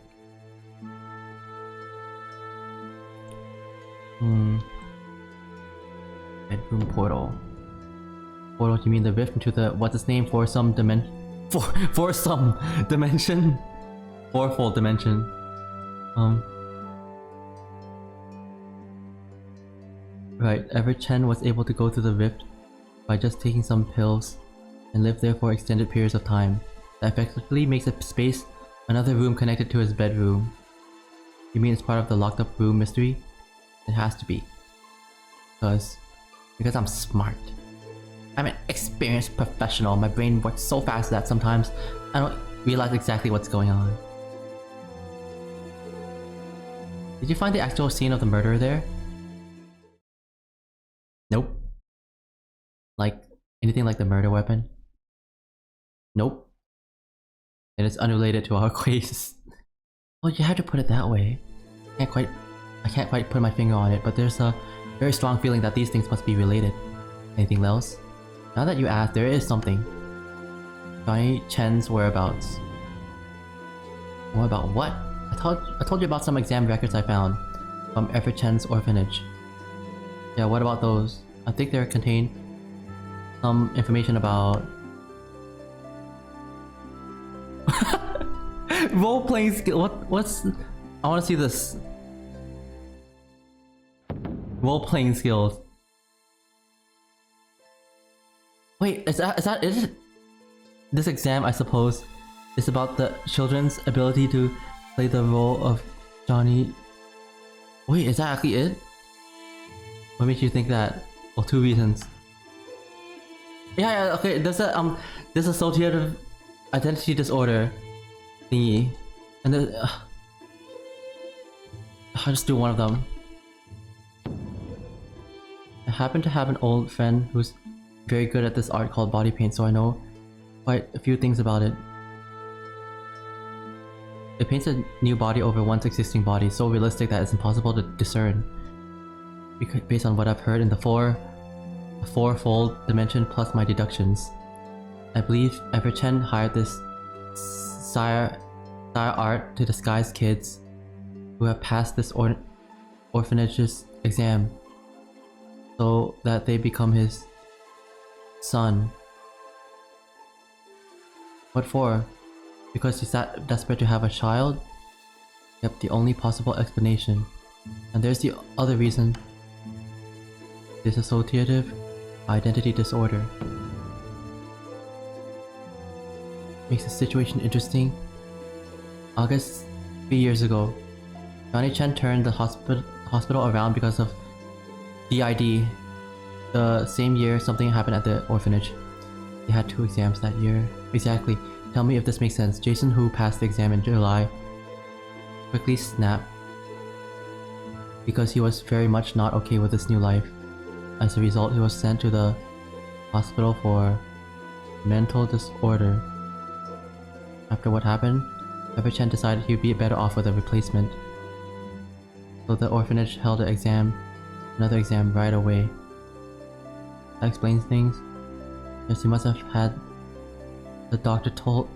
Bedroom portal. Portal, you mean the rift into the what's its name for some dimension? For some dimension? Fourfold dimension. Right, Everchen was able to go through the rift by just taking some pills and live there for extended periods of time. That effectively makes a space another room connected to his bedroom. You mean it's part of the locked up room mystery? It has to be. Because I'm smart. I'm an experienced professional. My brain works so fast that sometimes I don't realize exactly what's going on. Did you find the actual scene of the murder there? Nope. Like, anything like the murder weapon? Nope. And it's unrelated to our case. Well, you have to put it that way. I can't quite put my finger on it, but there's a very strong feeling that these things must be related. Anything else? Now that you ask, there is something. Johnny Chen's whereabouts. What about what? I told you about some exam records I found from Everett Chen's orphanage. Yeah, what about those? I think they contain some information about role-playing skill. What's? I want to see this. Role-playing skills. Wait, is that it? This exam, I suppose, is about the children's ability to play the role of Johnny. Wait, is that actually it? What makes you think that? Well, two reasons. Yeah, okay. There's a dissociative identity disorder thingy, and then I'll just do one of them. I happen to have an old friend who's very good at this art called body paint, so I know quite a few things about it. It paints a new body over once existing body, so realistic that it's impossible to discern. Based on what I've heard in the fourfold dimension plus my deductions. I believe Everett Chen hired this sire art to disguise kids who have passed this orphanage's exam, so that they become his son. What for? Because he's that desperate to have a child? Yep, the only possible explanation. And there's the other reason. Dissociative identity disorder. Makes the situation interesting. August 3 years ago, Johnny Chen turned the hospital around because of DID. The same year something happened at the orphanage. They had 2 exams that year. Exactly. Tell me if this makes sense. Jason, who passed the exam in July, quickly snapped because he was very much not okay with this new life. As a result, he was sent to the hospital for mental disorder. After what happened, Everett Chen decided he'd be better off with a replacement. So the orphanage held another exam right away. That explains things. Yes, he must have had the doctor told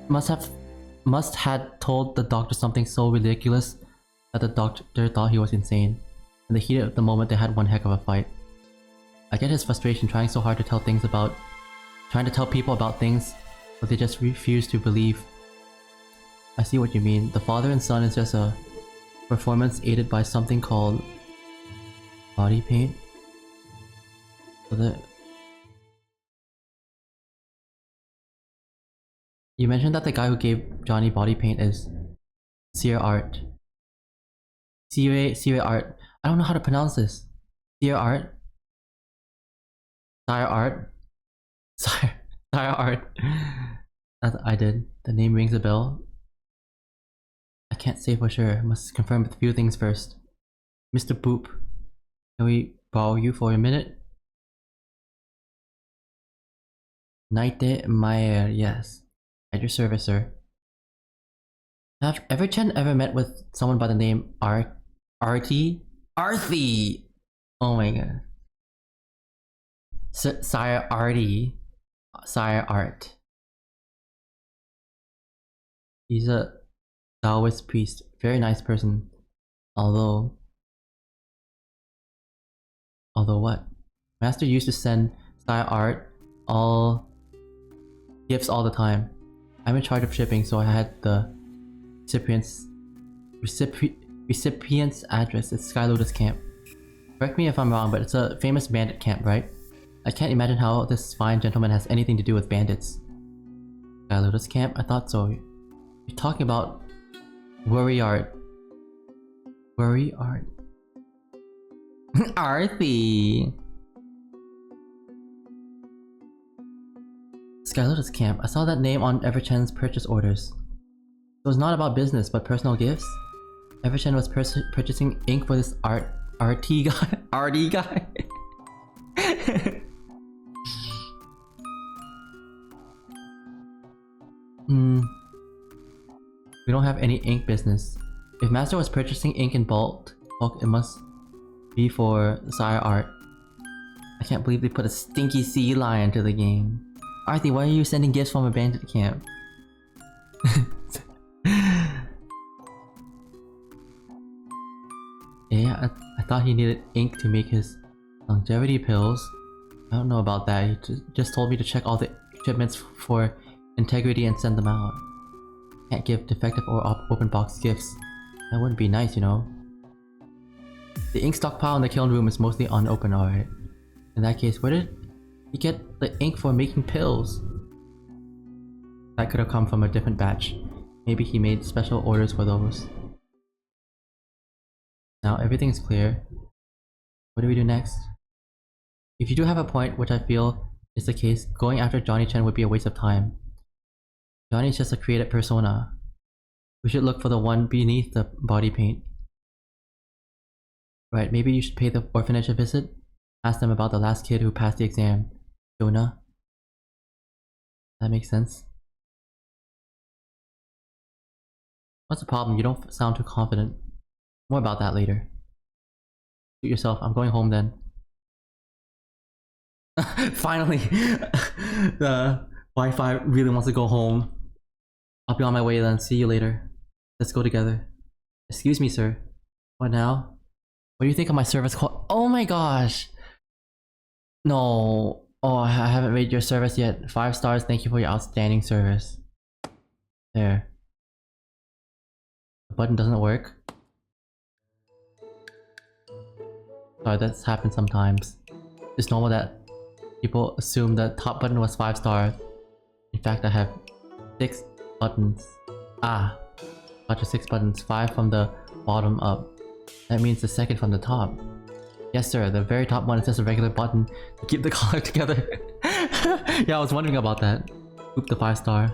the doctor something so ridiculous that the doctor thought he was insane. In the heat of the moment, they had one heck of a fight. I get his frustration trying so hard to tell people about things, but they just refuse to believe. I see what you mean. The father and son is just a performance aided by something called body paint. So you mentioned that the guy who gave Johnny body paint is Sierra Art. Sierra Art. I don't know how to pronounce this. Sierra Art? Sierra Art? Sierra Art. I did. The name rings a bell. I can't say for sure. Must confirm a few things first. Mr. Boop, can we borrow you for a minute? Night Meyer, yes. At your service, sir. Have Everett Chen ever met with someone by the name Artie? Arthie! Oh my god. Sire Artie. Sire Art. He's a Taoist priest. Very nice person. Although what? Master used to send Sire Art all gifts all the time. I'm in charge of shipping, so I had the recipient's address. It's Sky Lotus Camp. Correct me if I'm wrong, but it's a famous bandit camp, right? I can't imagine how this fine gentleman has anything to do with bandits. Sky Lotus Camp? I thought so. You're talking about Worry Art. Worry Art. Arthie! Sky Lotus Camp. I saw that name on Everett Chen's purchase orders. It was not about business, but personal gifts? Evershen was purchasing ink for this RT guy. RD guy. We don't have any ink business. If Master was purchasing ink in bulk, it must be for Sire Art. I can't believe they put a stinky sea lion to the game. Arthi, why are you sending gifts from a bandit camp? Yeah, I thought he needed ink to make his longevity pills. I don't know about that. He just told me to check all the shipments for integrity and send them out. Can't give defective or open box gifts. That wouldn't be nice, you know. The ink stockpile in the kiln room is mostly unopened, alright. In that case, where did he get the ink for making pills? That could have come from a different batch. Maybe he made special orders for those. Now everything's clear. What do we do next? If you do have a point, which I feel is the case, going after Johnny Chen would be a waste of time. Johnny's just a created persona. We should look for the one beneath the body paint. Right, maybe you should pay the orphanage a visit. Ask them about the last kid who passed the exam. Jonah. That makes sense. What's the problem? You don't sound too confident. More about that later. Suit yourself, I'm going home then. Finally! The Wi-Fi really wants to go home. I'll be on my way then, see you later. Let's go together. Excuse me, sir. What now? What do you think of my service call? Oh my gosh! No. Oh, I haven't rated your service yet. 5 stars, thank you for your outstanding service. There. The button doesn't work. Sorry, that's happened sometimes. It's normal that people assume the top button was 5 stars. In fact, I have 6 buttons. Ah, bunch of 6 buttons, 5 from the bottom up. That means the second from the top. Yes sir, the very top one is just a regular button to keep the collar together. Yeah, I was wondering about that. Oop, the 5 star.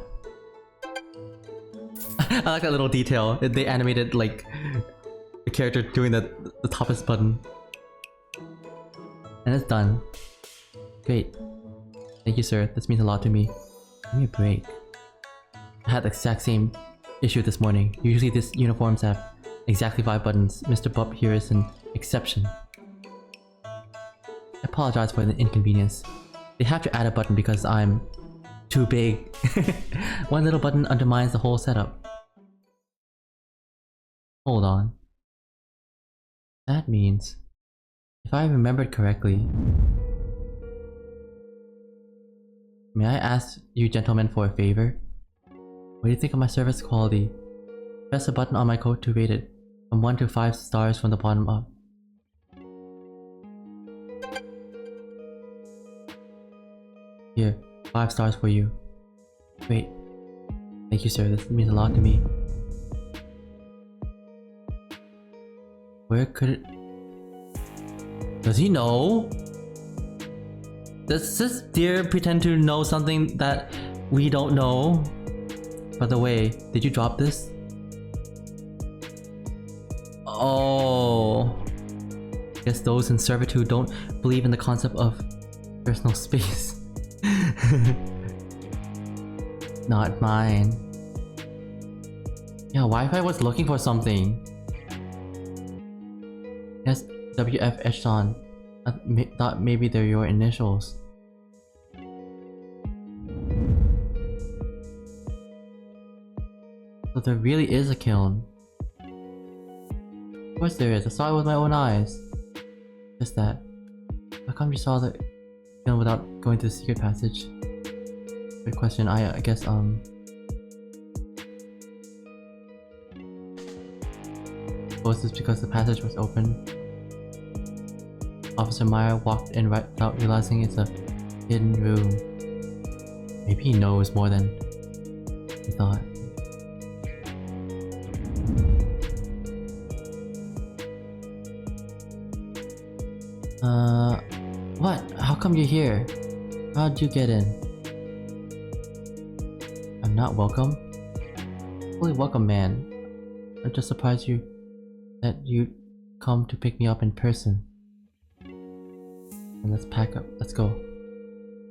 I like that little detail. They animated like the character doing the toppest button. And it's done. Great. Thank you sir, this means a lot to me. Give me a break. I had the exact same issue this morning. Usually these uniforms have exactly 5 buttons. Mr. Bup here is an exception. I apologize for the inconvenience. They have to add a button because I'm too big. One little button undermines the whole setup. Hold on. That means, if I remembered correctly, may I ask you gentlemen for a favor? What do you think of my service quality? Press a button on my coat to rate it, from 1 to 5 stars from the bottom up. Here, 5 stars for you. Great. Thank you sir, this means a lot to me. Where could it... Does he know? Does this deer pretend to know something that we don't know? By the way, did you drop this? Oh. Guess those in servitude don't believe in the concept of personal space. Not mine. Yeah, Wi-Fi was looking for something. Yes, WF etched on. I thought maybe they're your initials. So there really is a kiln. Of course there is, I saw it with my own eyes. Just that. How come you saw the kiln without going to the secret passage? Good question, I guess suppose it's because the passage was open. Officer Meyer walked in right without realizing it's a hidden room. Maybe he knows more than he thought. What? How come you're here? How'd you get in? I'm not welcome? Fully welcome, man. I'm just surprised you that you'd come to pick me up in person. And let's pack up. Let's go.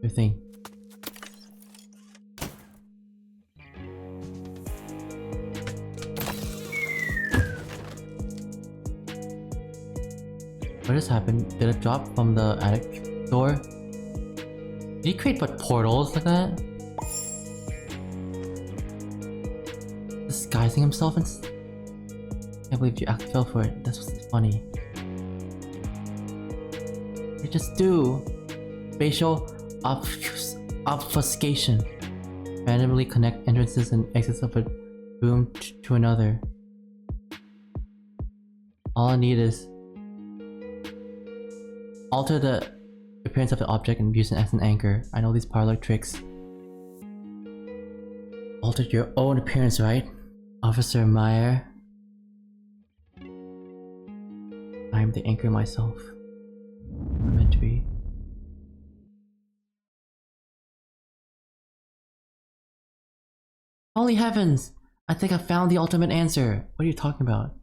Your thing. What just happened? Did it drop from the attic door? Did he create what, portals like that? Disguising himself and can't believe you actually fell for it. That's what's funny. You just do. Spatial obfuscation. Randomly connect entrances and exits of a room to another. All I need is alter the appearance of the object and use it as an anchor. I know these parlor tricks. Altered your own appearance, right? Officer Meyer. I'm the anchor myself. I'm meant to be. Holy heavens! I think I found the ultimate answer. What are you talking about?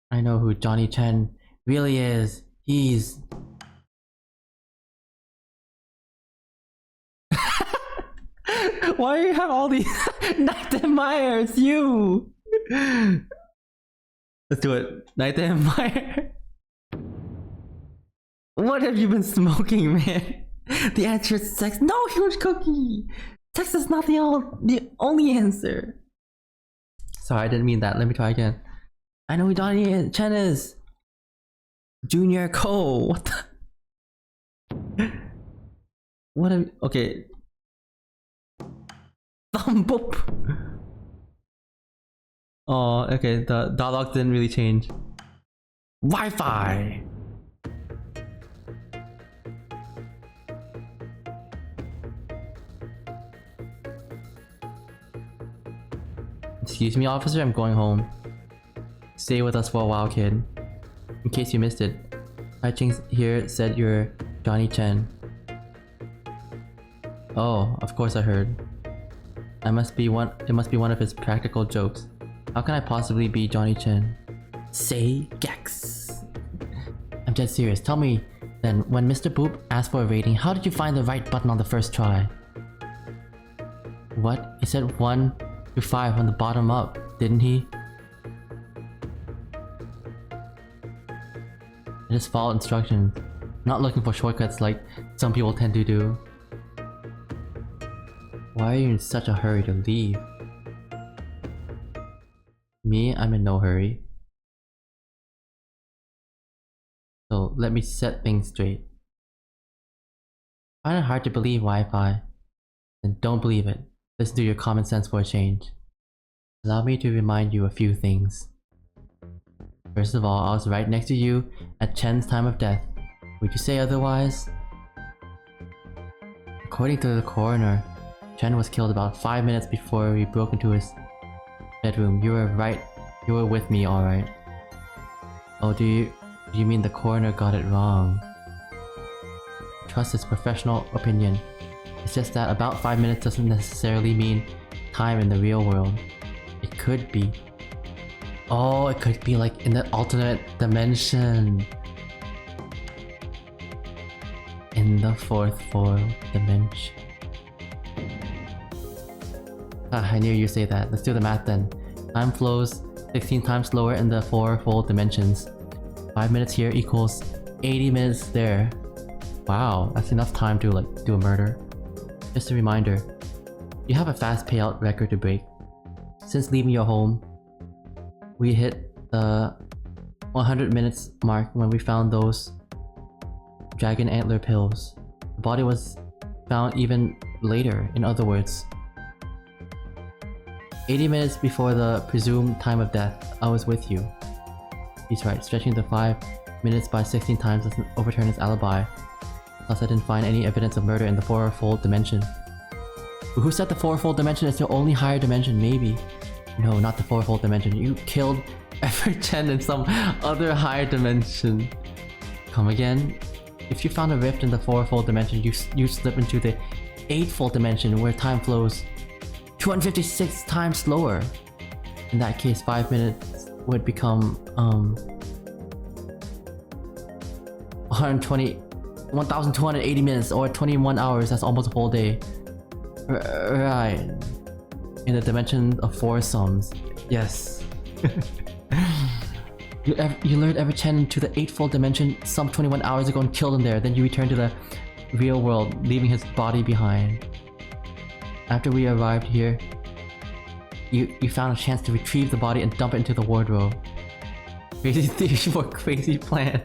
I know who Johnny Chen really is. He's... Why do you have all these? Nathan Meyer, it's you! Let's do it. Nathan Meyer. What have you been smoking, man? The answer is sex. No, huge cookie! Sex is not the only answer. Sorry, I didn't mean that. Let me try again. I know who Johnny Chen is. Junior Cole. What the? What have... Okay. Thumb boop. Oh, okay. The dialogue didn't really change. Wi-Fi. Excuse me, officer. I'm going home. Stay with us for a while, kid. In case you missed it, Hai Ching here said you're Johnny Chen. Oh, of course I heard. It must be one of his practical jokes. How can I possibly be Johnny Chen? Say Gex. I'm dead serious. Tell me then, when Mr. Boop asked for a rating, how did you find the right button on the first try? What? He said 1 to 5 on the bottom up, didn't he? I just follow instructions. Not looking for shortcuts like some people tend to do. Why are you in such a hurry to leave? Me, I'm in no hurry. So let me set things straight. Find it hard to believe Wi-Fi? Then don't believe it. Listen to your common sense for a change. Allow me to remind you a few things. First of all, I was right next to you at Chen's time of death. Would you say otherwise? According to the coroner, Chen was killed about 5 minutes before we broke into his bedroom. You were right. You were with me, alright. Oh, do you mean the coroner got it wrong? Trust his professional opinion. It's just that about 5 minutes doesn't necessarily mean time in the real world. It could be. Oh, it could be like in the alternate dimension. In the fourth dimension. Ah, I knew you'd say that. Let's do the math then. Time flows 16 times slower in the fourfold dimensions. 5 minutes here equals 80 minutes there. Wow, that's enough time to like do a murder. Just a reminder, you have a fast payout record to break. Since leaving your home, we hit the 100 minutes mark when we found those dragon antler pills. The body was found even later, in other words. 80 minutes before the presumed time of death, I was with you. He's right, stretching the 5 minutes by 16 times doesn't overturn his alibi. Plus I didn't find any evidence of murder in the fourfold dimension. But who said the fourfold dimension is the only higher dimension? Maybe. No, not the fourfold dimension. You killed Everett Chen in some other higher dimension. Come again? If you found a rift in the fourfold dimension, you slip into the eightfold dimension where time flows 256 times slower. In that case, 5 minutes would become 1,280 minutes or 21 hours. That's almost a whole day. Right. In the dimension of foursomes. Yes. You lured Everchen to the eightfold dimension some 21 hours ago and killed him there. Then you returned to the real world, leaving his body behind. After we arrived here, you found a chance to retrieve the body and dump it into the wardrobe. Crazy theory for crazy plan.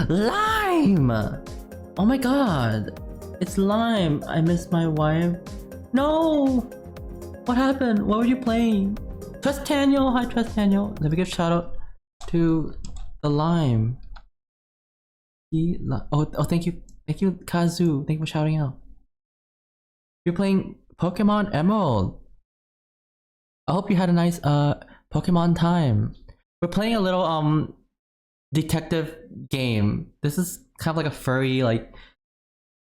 Lime! Oh my god! It's Lime! I miss my wife. No! What happened? What were you playing? Trust Daniel! Hi Trust Daniel! Let me give a shout out to the Lime. Oh, thank you. Thank you, Kazu. Thank you for shouting out. You're playing Pokemon Emerald. I hope you had a nice Pokemon time. We're playing a little detective game. This is kind of like a furry, like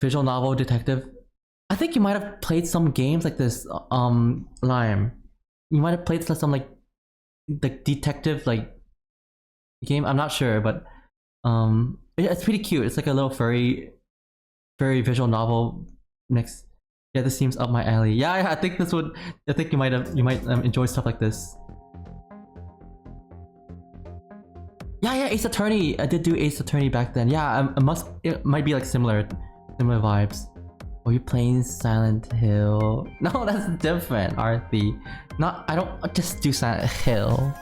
visual novel detective. I think you might have played some games like this, Lime. You might have played some like the detective like game. I'm not sure, but it's pretty cute. It's like a little furry visual novel. Next, yeah, this seems up my alley. Yeah, I think this would. I think you might enjoy stuff like this. Yeah, Ace Attorney. I did do Ace Attorney back then. Yeah, it might be like similar vibes. Are you playing Silent Hill? No, that's different, Arthi. I don't just do Silent Hill.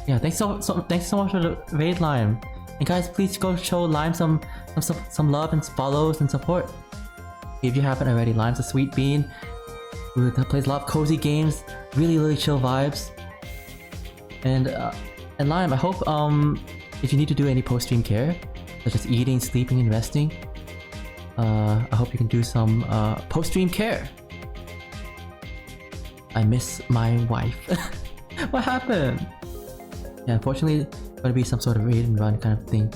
Yeah, thanks so much for the raid, Lime. And guys, please go show Lime some love and follows and support. If you haven't already, Lime's a sweet bean who plays a lot of cozy games, really chill vibes. And Lime, I hope if you need to do any post-stream care, such as eating, sleeping, and resting, I hope you can do some post-stream care. I miss my wife. What happened? Yeah, unfortunately, it's gonna be some sort of raid and run kind of thing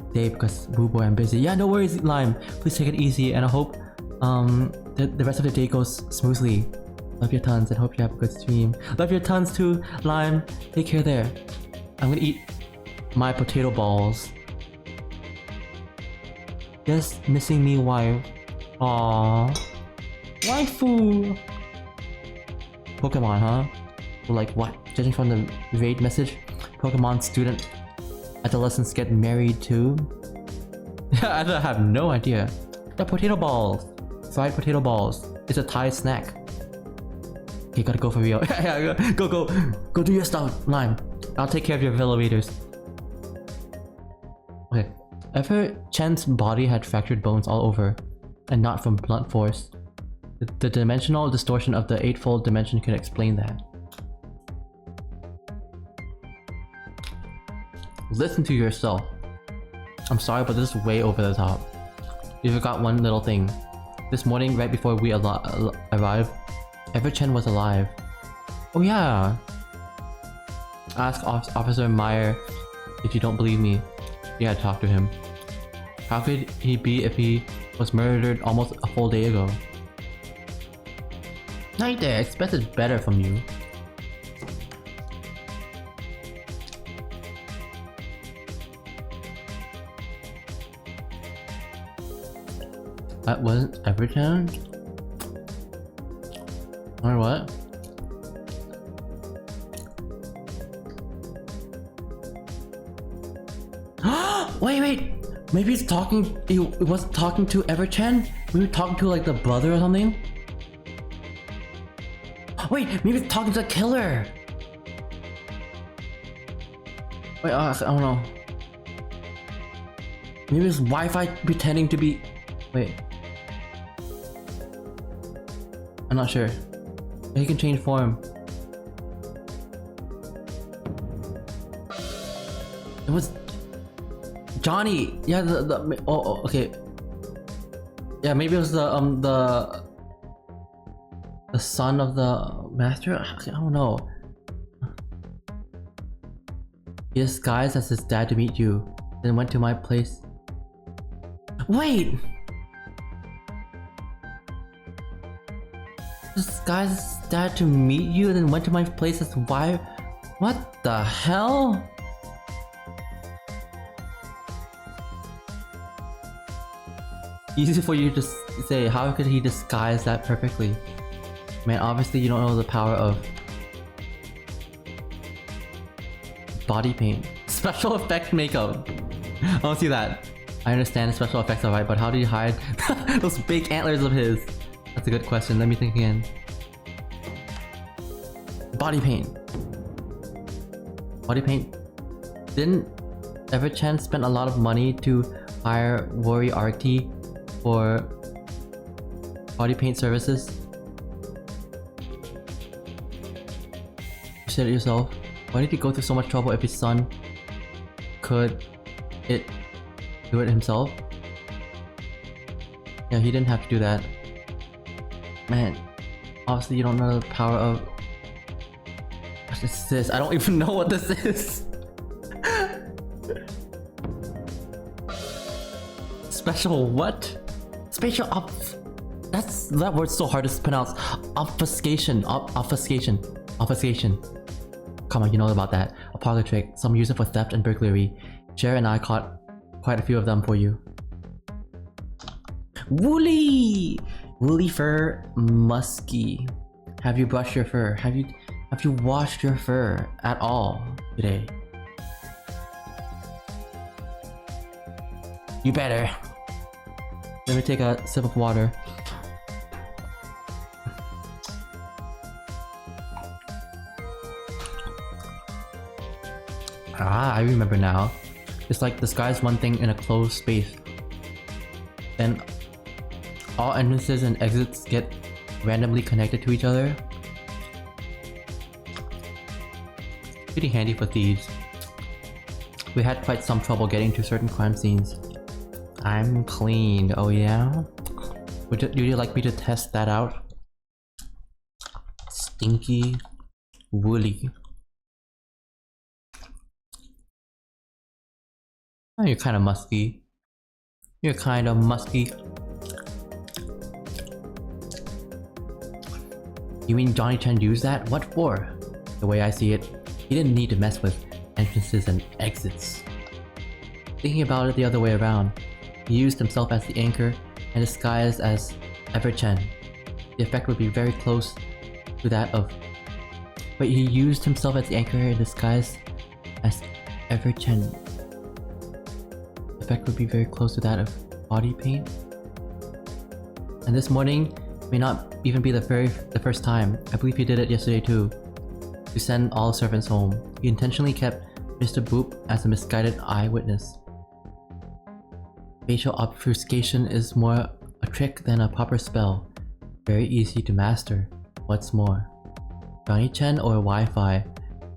today because boo boy, I'm busy. Yeah, no worries, Lime. Please take it easy, and I hope the rest of the day goes smoothly. Love your tons, and hope you have a good stream. Love your tons too, Lime. Take care there. I'm gonna eat my potato balls. Just missing me, wife. Aww. Waifu! Pokemon, huh? Like what? Judging from the raid message, Pokemon student adolescents get married too? I have no idea. The potato balls. Fried potato balls. It's a Thai snack. Okay, gotta go for real. Go do your stuff, Lime. I'll take care of your elevators. Okay. Ever Chen's body had fractured bones all over, and not from blunt force. The dimensional distortion of the eightfold dimension could explain that. Listen to yourself. I'm sorry, but this is way over the top. You forgot one little thing. This morning, right before we arrived, Everchen was alive. Oh yeah. Ask Officer Meyer if you don't believe me. You gotta talk to him. How could he be if he was murdered almost a full day ago? Not there, I expected better from you. That wasn't Everton? Or what? Wait! Maybe it's talking. It wasn't talking to Everchen? Maybe talking to like the brother or something? Wait, maybe it's talking to the killer! Wait, I don't know. Maybe it's Wi-Fi pretending to be. Wait. I'm not sure. He can change form. It was Johnny. Yeah, okay. Yeah, maybe it was the son of the master. I don't know. He disguised as his dad to meet you, then went to my place. Wait. This guy's dad to meet you and then went to my place as why? What the hell? Easy for you to say, how could he disguise that perfectly? Man, obviously you don't know the power of body paint. Special effect makeup. I don't see that. I understand the special effects are right, but how did he hide those big antlers of his? That's a good question. Let me think again. Body paint. Body paint. Didn't Everchen spend a lot of money to hire Worry RT for body paint services? You said it yourself. Why did he go through so much trouble if his son could do it himself? Yeah, he didn't have to do that. Man, obviously you don't know the power of... What is this? I don't even know what this is. Special what? Spatial that word's so hard to pronounce. Obfuscation. Obfuscation. Obfuscation. Come on, you know about that. A parlor trick. Some use it for theft and burglary. Jer and I caught quite a few of them for you. Woolly! Woolly fur, musky. Have you brushed your fur? Have you washed your fur at all today? You better. Let me take a sip of water. Ah, I remember now. It's like disguise one thing in a closed space. Then all entrances and exits get randomly connected to each other. Pretty handy for thieves. We had quite some trouble getting to certain crime scenes. I'm clean, oh yeah? Would you like me to test that out? Stinky, woolly. Oh, you're kinda musky. You're kinda musky. You mean Johnny Chen used that? What for? The way I see it, he didn't need to mess with entrances and exits. Thinking about it the other way around, he used himself as the anchor and disguised as Everchen. The effect would be very close to that of... Wait, he used himself as the anchor and disguised as Everchen. The effect would be very close to that of body paint. And this morning may not even be the first time. I believe he did it yesterday too. To send all servants home. He intentionally kept Mr. Boop as a misguided eyewitness. Facial obfuscation is more a trick than a proper spell. Very easy to master. What's more, Johnny Chen or Wi-Fi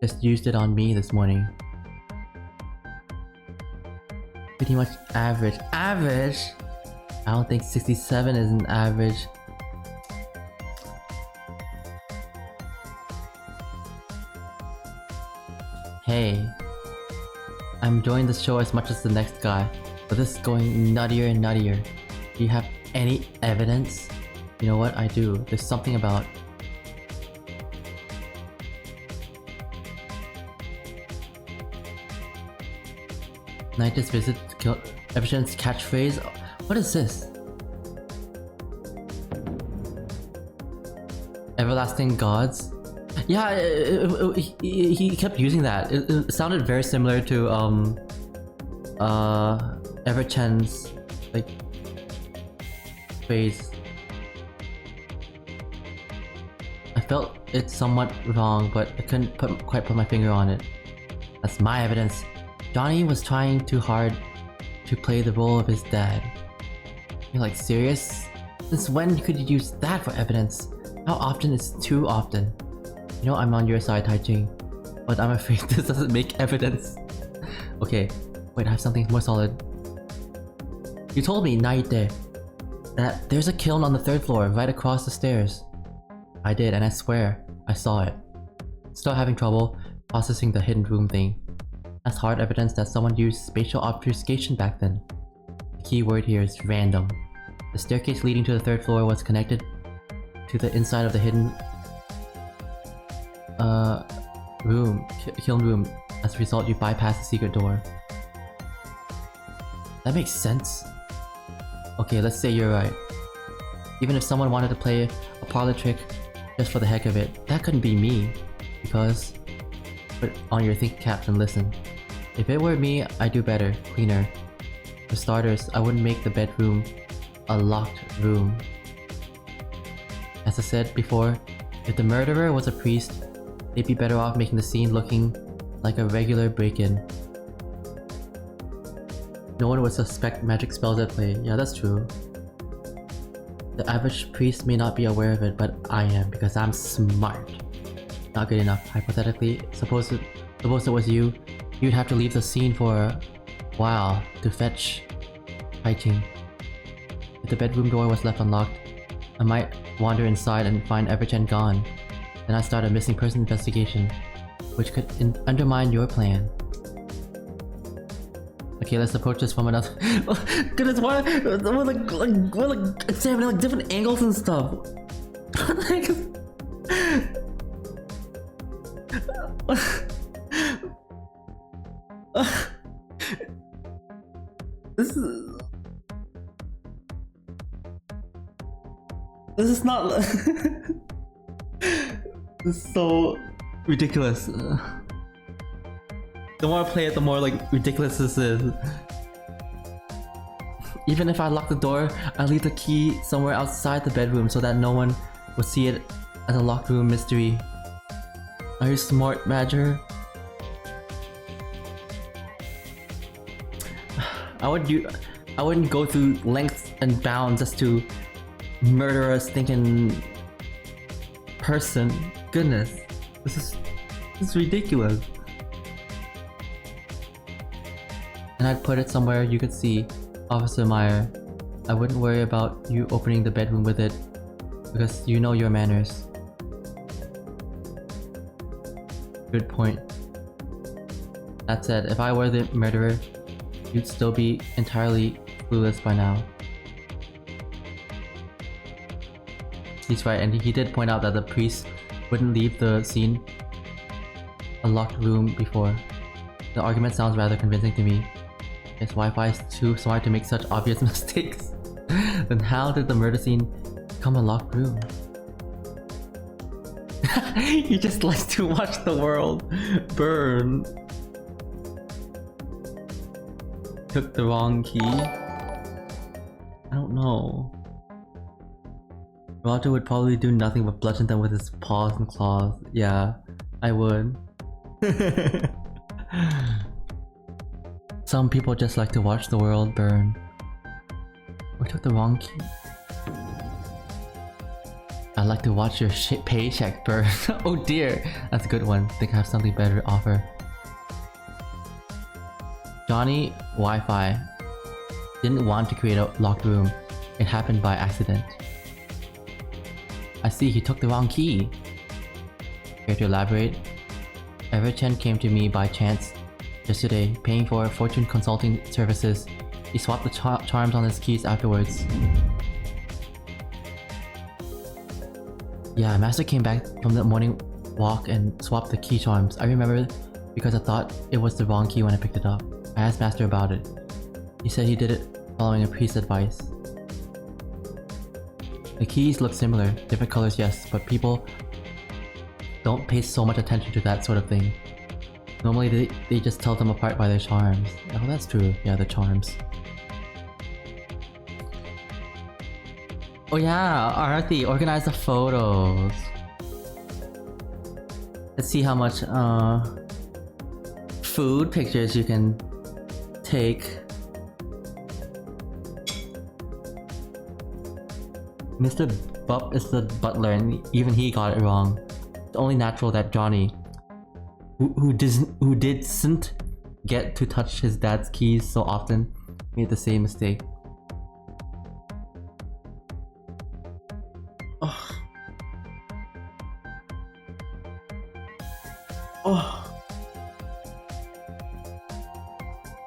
just used it on me this morning. Pretty much average. Average? I don't think 67 is an average. Hey, I'm enjoying this show as much as the next guy, but this is going nuttier and nuttier. Do you have any evidence? You know what? I do. There's something about... Nightis visit to kill Everchen's catchphrase? What is this? Everlasting gods? Yeah, he kept using that. It sounded very similar to Everchen's like phrase. I felt it somewhat wrong, but I couldn't quite put my finger on it. That's my evidence. Johnny was trying too hard to play the role of his dad. You're like, serious? Since when could you use that for evidence? How often is too often? You know I'm on your side, Taiching, but I'm afraid this doesn't make evidence. Okay, wait, I have something more solid. You told me, Naite, that there's a kiln on the 3rd floor right across the stairs. I did, and I swear, I saw it. Still having trouble processing the hidden room thing. That's hard evidence that someone used spatial obfuscation back then. The key word here is random. The staircase leading to the 3rd floor was connected to the inside of the hidden kiln room. As a result, you bypass the secret door. That makes sense. Okay, let's say you're right. Even if someone wanted to play a parlor trick just for the heck of it, that couldn't be me. Because... Put on your thinking caps and listen. If it were me, I'd do better, cleaner. For starters, I wouldn't make the bedroom a locked room. As I said before, if the murderer was a priest, they'd be better off making the scene looking like a regular break-in. No one would suspect magic spells at play. Yeah, that's true. The average priest may not be aware of it, but I am, because I'm smart. Not good enough. Hypothetically, suppose it was you, you'd have to leave the scene for a while to fetch hiking. If the bedroom door was left unlocked, I might wander inside and find Everchen gone. Then I'd start a missing person investigation, which could undermine your plan. Okay, let's approach this from another. Goodness, why? We're like examining like different angles and stuff. This is not. This is so ridiculous. The more I play it, the more like ridiculous this is. Even if I lock the door, I leave the key somewhere outside the bedroom so that no one would see it as a locked room mystery. Are you smart, Badger? I wouldn't go through lengths and bounds just to murder a stinking person. Goodness, this is ridiculous. And I'd put it somewhere you could see, Officer Meyer. I wouldn't worry about you opening the bedroom with it, because you know your manners. Good point. That said, if I were the murderer, you'd still be entirely clueless by now. He's right, and he did point out that the priest wouldn't leave the scene a locked room before. The argument sounds rather convincing to me. If Wi-Fi is too smart to make such obvious mistakes, then how did the murder scene become a locked room? He just likes to watch the world burn. Took the wrong key? I don't know. Roger would probably do nothing but bludgeon them with his paws and claws. Yeah, I would. Some people just like to watch the world burn. We took the wrong key. I'd like to watch your paycheck burn. Oh dear, that's a good one. Think I have something better to offer. Johnny Wi-Fi didn't want to create a locked room. It happened by accident. I see, he took the wrong key. Care to elaborate? Everchen came to me by chance yesterday, paying for fortune consulting services. He swapped the charms on his keys afterwards. Yeah, Master came back from the morning walk and swapped the key charms. I remember because I thought it was the wrong key when I picked it up. I asked Master about it. He said he did it following a priest's advice. The keys look similar, different colors yes, but people don't pay so much attention to that sort of thing. Normally they just tell them apart by their charms. Oh, that's true. Yeah, the charms. Oh yeah, Arthi, organize the photos. Let's see how much food pictures you can take. Mr. Bupp is the butler and even he got it wrong. It's only natural that Johnny, who didn't get to touch his dad's keys so often, made the same mistake. Oh. Oh.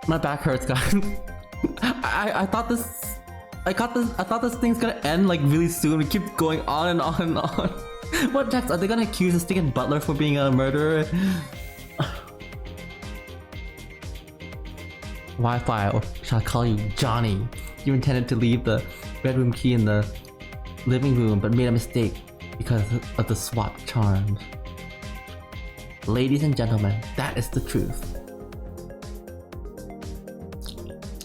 My back hurts, guys. I thought this I thought this thing's gonna end like really soon. We keep going on and on and on. What next? Are they gonna accuse the stinking butler for being a murderer? Wi-Fi, or shall I call you Johnny? You intended to leave the bedroom key in the living room, but made a mistake because of the swap charms. Ladies and gentlemen, that is the truth.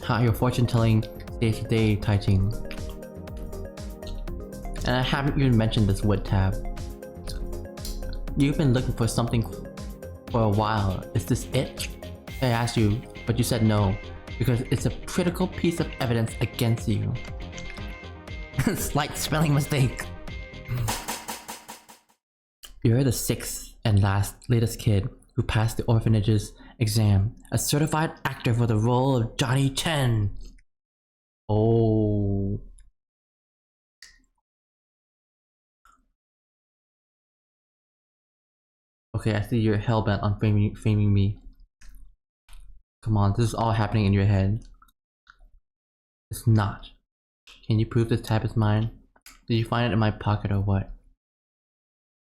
How your fortune-telling stage today, Taiching. And I haven't even mentioned this wood tab. You've been looking for something for a while. Is this it? I asked you, but you said no, because it's a critical piece of evidence against you. Slight spelling mistake. You're the sixth and latest kid who passed the orphanage's exam. A certified actor for the role of Johnny Chen. Oh. Okay, I see you're hellbent on framing me. Come on, this is all happening in your head. It's not. Can you prove this tab is mine? Did you find it in my pocket or what?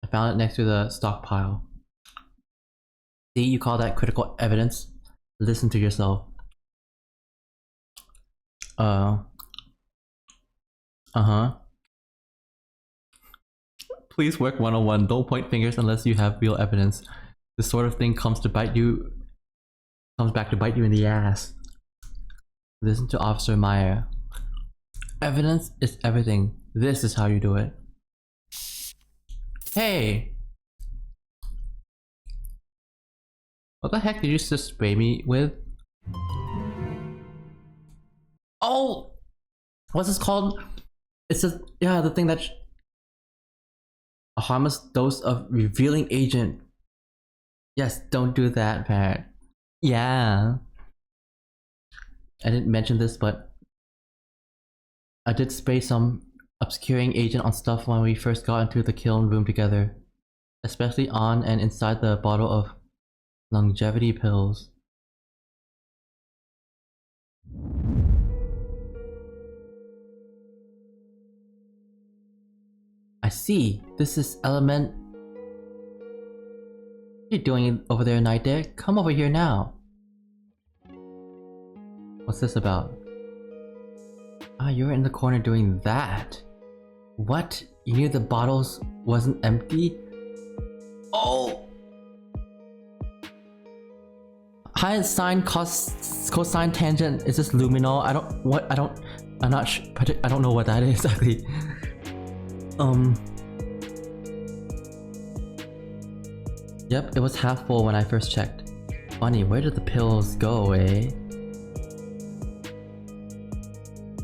I found it next to the stockpile. See, you call that critical evidence? Listen to yourself. Please work 101. Don't point fingers unless you have real evidence. This sort of thing comes back to bite you in the ass. Listen to Officer Meyer. Evidence is everything. This is how you do it. Hey! What the heck did you just spray me with? Oh! What's this called? It's just, yeah, the thing that a harmless dose of revealing agent. Yes, don't do that, Pat. Yeah. I didn't mention this, but I did spray some obscuring agent on stuff when we first got into the kiln room together. Especially on and inside the bottle of longevity pills. I see. This is element. What are you doing over there, Night Dare? Come over here now. What's this about? Ah, you're in the corner doing that. What? You knew the bottles wasn't empty? Oh! Hi, sine, cosine, tangent. Is this luminol? I'm not sure. I don't know what that is exactly. Yep, it was half full when I first checked. Funny, where did the pills go, eh?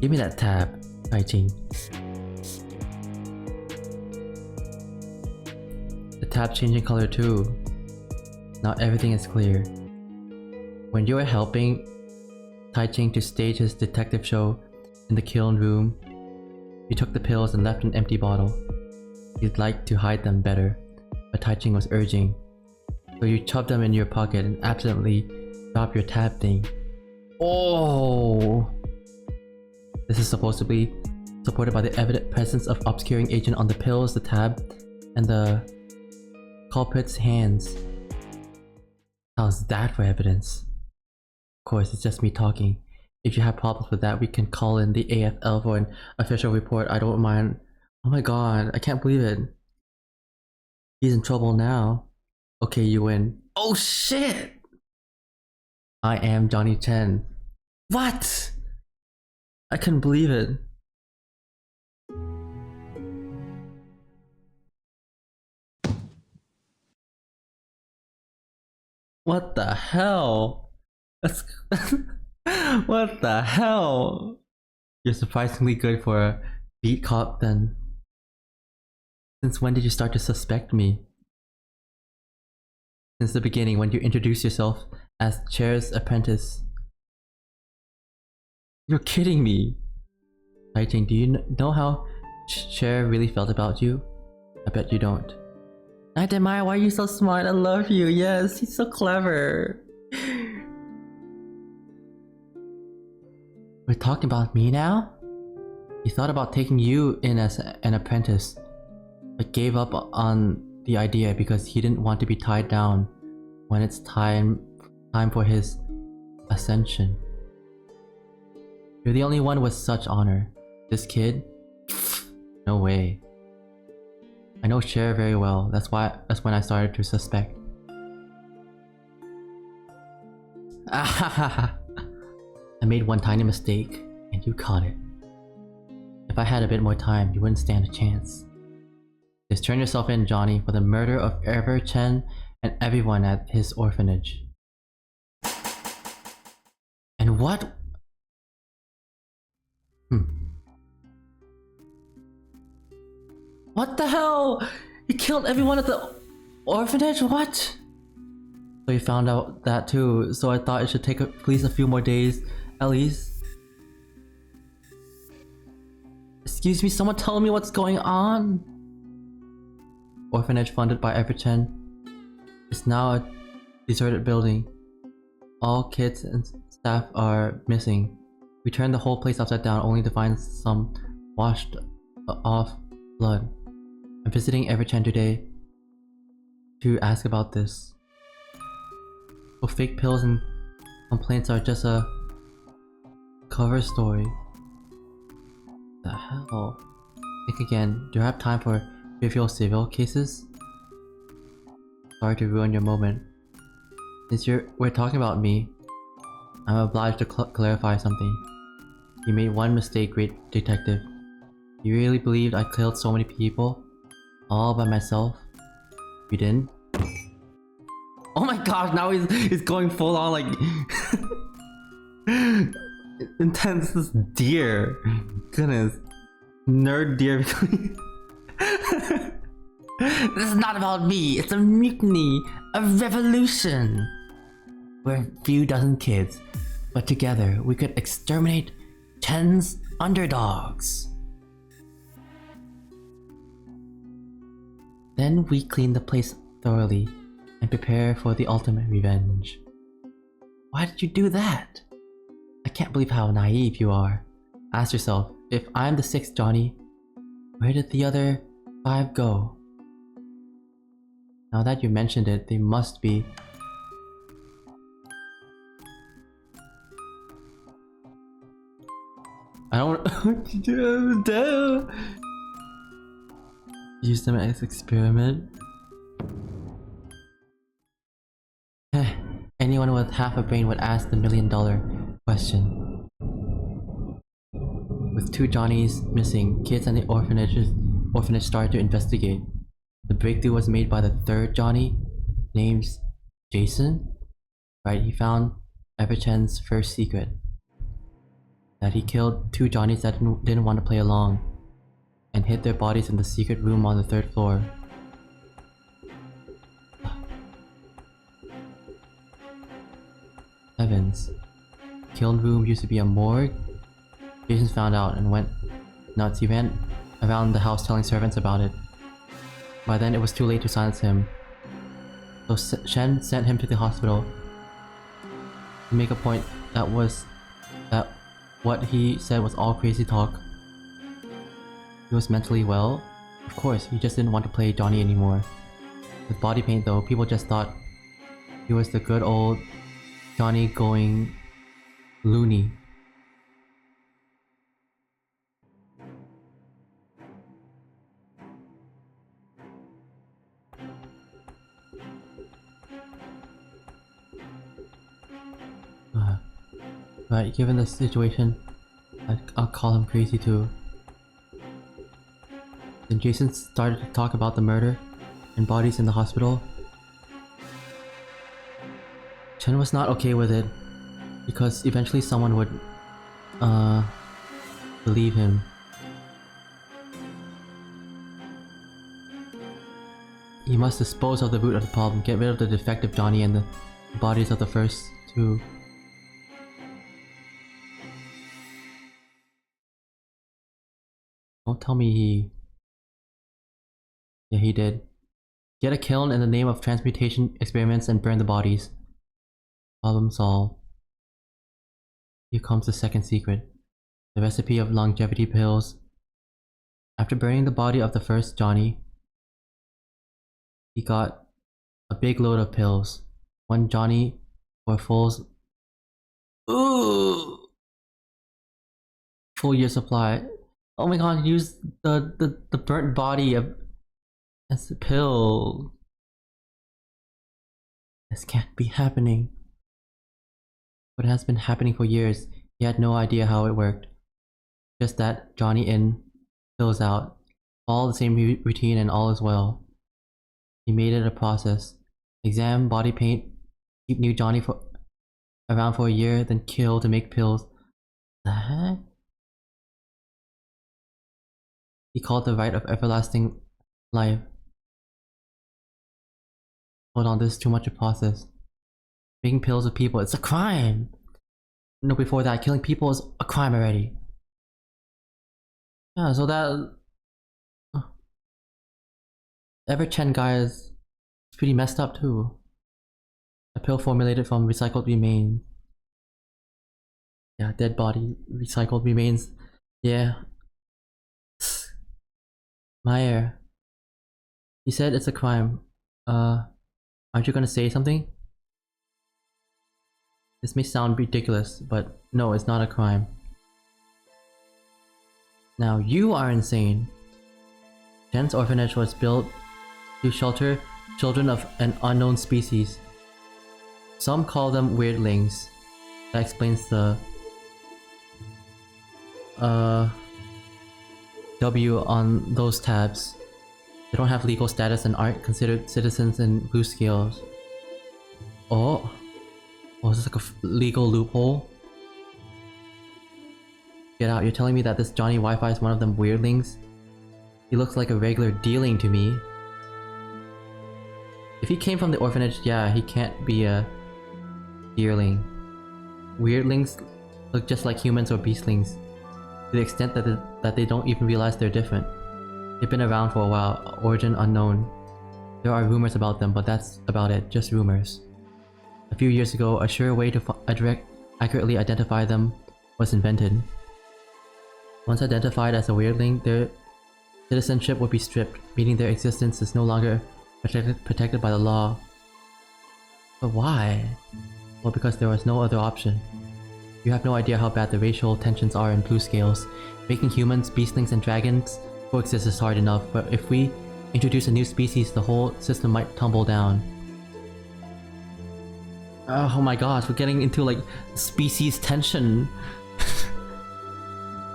Give me that tab, Taiching. The tab changing color too. Now everything is clear. When you were helping Taiching to stage his detective show in the kiln room, you took the pills and left an empty bottle. You'd like to hide them better, but Taiching was urging. So you shoved them in your pocket and accidentally dropped your tab thing. Oh! This is supposed to be supported by the evident presence of obscuring agent on the pills, the tab, and the culprit's hands. How's that for evidence? Of course, it's just me talking. If you have problems with that, we can call in the AFL for an official report. I don't mind. Oh my god, I can't believe it. He's in trouble now. Okay, you win. Oh shit! I am Johnny Chen. What? I couldn't believe it. What the hell? That's what the hell? You're surprisingly good for a beat cop then. Since when did you start to suspect me? Since the beginning, when you introduced yourself as Chair's apprentice. You're kidding me! Taiching, do you know how Chair really felt about you? I bet you don't. Maya, why are you so smart? I love you. Yes, he's so clever. We're talking about me now? He thought about taking you in as an apprentice, but gave up on the idea because he didn't want to be tied down when it's time for his ascension. You're the only one with such honor. This kid? No way. I know Cher very well. That's when I started to suspect. I made one tiny mistake, and you caught it. If I had a bit more time, you wouldn't stand a chance. Just turn yourself in, Johnny, for the murder of Ever Chen and everyone at his orphanage. And what? What the hell? He killed everyone at the orphanage? What? So you found out that too, so I thought it should take at least a few more days, at least. Excuse me, someone tell me what's going on? Orphanage funded by Everchen is now a deserted building. All kids and staff are missing. We turned the whole place upside down only to find some washed off blood. I'm visiting Everchen today to ask about this. So fake pills and complaints are just a cover story. The hell? Think again. Do you have time for trivial civil cases? Sorry to ruin your moment. Since we're talking about me, I'm obliged to clarify something. You made one mistake, great detective. You really believed I killed so many people? All by myself? You didn't? Oh my gosh, now he's going full on like intense this deer. Goodness. Nerd deer. This is not about me, it's a mutiny, a revolution. We're a few dozen kids, but together we could exterminate Chen's underdogs. Then we clean the place thoroughly and prepare for the ultimate revenge. Why did you do that? I can't believe how naive you are. Ask yourself, if I'm the sixth Johnny, where did the other 5 go? Now that you mentioned it, they must be. I don't use them as experiment. Anyone with half a brain would ask the $1 million question. With 2 Johnnies missing, kids and the orphanage started to investigate. The breakthrough was made by the 3rd Johnny, named Jason. Right, he found Everchen's first secret. That he killed 2 Johnnies that didn't want to play along, and hid their bodies in the secret room on the 3rd floor. Heavens. Kiln room used to be a morgue? Jason found out and went nuts. He ran around the house telling servants about it. By then it was too late to silence him. So Shen sent him to the hospital to make a point that what he said was all crazy talk. He was mentally well. Of course, he just didn't want to play Johnny anymore. With body paint though, people just thought he was the good old Johnny going loony. Right, given the situation, I'll call him crazy too. Then Jason started to talk about the murder and bodies in the hospital. Chen was not okay with it, because eventually someone would, believe him. He must dispose of the root of the problem, get rid of the defective Johnny and the bodies of the first 2. Don't tell me he... Yeah, he did. Get a kiln in the name of transmutation experiments and burn the bodies. Problem solved. Here comes the second secret. The recipe of longevity pills. After burning the body of the first Johnny, he got a big load of pills. One Johnny for ooh, full year supply. Oh my god, use the burnt body as a pill. This can't be happening. But it has been happening for years. He had no idea how it worked. Just that Johnny in, pills out. All the same routine and all is well. He made it a process. Exam, body paint, keep new Johnny around for a year, then kill to make pills. The heck? He called the right of everlasting life. Hold on, this is too much to process. Making pills with people, it's a crime! No, before that, killing people is a crime already. Yeah, so that... Ever Chen guy is pretty messed up too. A pill formulated from recycled remains. Yeah, dead body, recycled remains. Yeah. Meyer. You said it's a crime. Aren't you gonna say something? This may sound ridiculous, but no, it's not a crime. Now you are insane. Chen's orphanage was built to shelter children of an unknown species. Some call them weirdlings. That explains the W on those tabs. They don't have legal status and aren't considered citizens in blue scales. Oh, is this like a legal loophole? Get out, you're telling me that this Johnny Wi-Fi is one of them weirdlings? He looks like a regular dealing to me. If he came from the orphanage, yeah, he can't be a deerling. Weirdlings look just like humans or beastlings, to the extent that they don't even realize they're different. They've been around for a while, origin unknown. There are rumors about them, but that's about it, just rumors. A few years ago, a sure way to accurately identify them was invented. Once identified as a weirdling, their citizenship would be stripped, meaning their existence is no longer protected by the law. But why? Well, because there was no other option. You have no idea how bad the racial tensions are in blue scales. Making humans, beastlings, and dragons coexist is hard enough, but if we introduce a new species, the whole system might tumble down. Oh my gosh, we're getting into like species tension.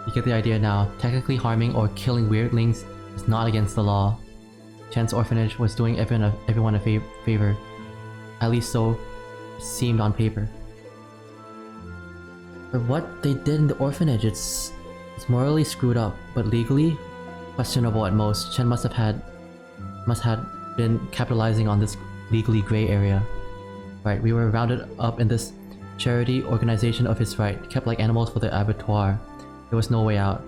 You get the idea now. Technically harming or killing weirdlings is not against the law. Chen's orphanage was doing everyone a favor. At least so it seemed on paper. But what they did in the orphanage, it's morally screwed up, but legally questionable at most. Chen must have been capitalizing on this legally gray area. Right, we were rounded up in this charity organization of his right, kept like animals for the abattoir. There was no way out.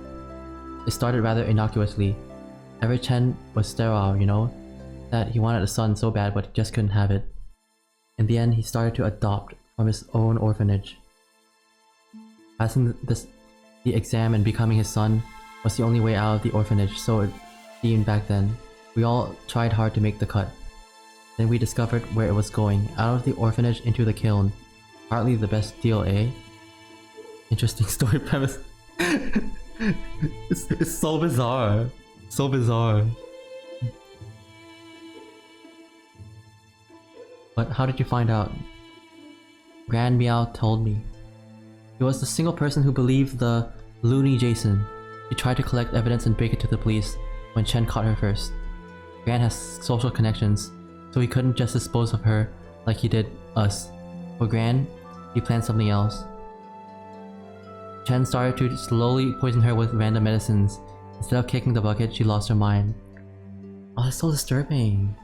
It started rather innocuously. Ever Chen was sterile, you know? That he wanted a son so bad but he just couldn't have it. In the end, he started to adopt from his own orphanage. Passing the exam and becoming his son was the only way out of the orphanage, so it seemed back then. We all tried hard to make the cut. Then we discovered where it was going, out of the orphanage into the kiln. Hardly the best deal, eh? Interesting story premise. It's so bizarre. So bizarre. But how did you find out? Grand Meow told me. He was the single person who believed the loony Jason. She tried to collect evidence and break it to the police when Chen caught her first. Gran has social connections, so he couldn't just dispose of her like he did us. For Gran, he planned something else. Chen started to slowly poison her with random medicines. Instead of kicking the bucket, she lost her mind. Oh, that's so disturbing.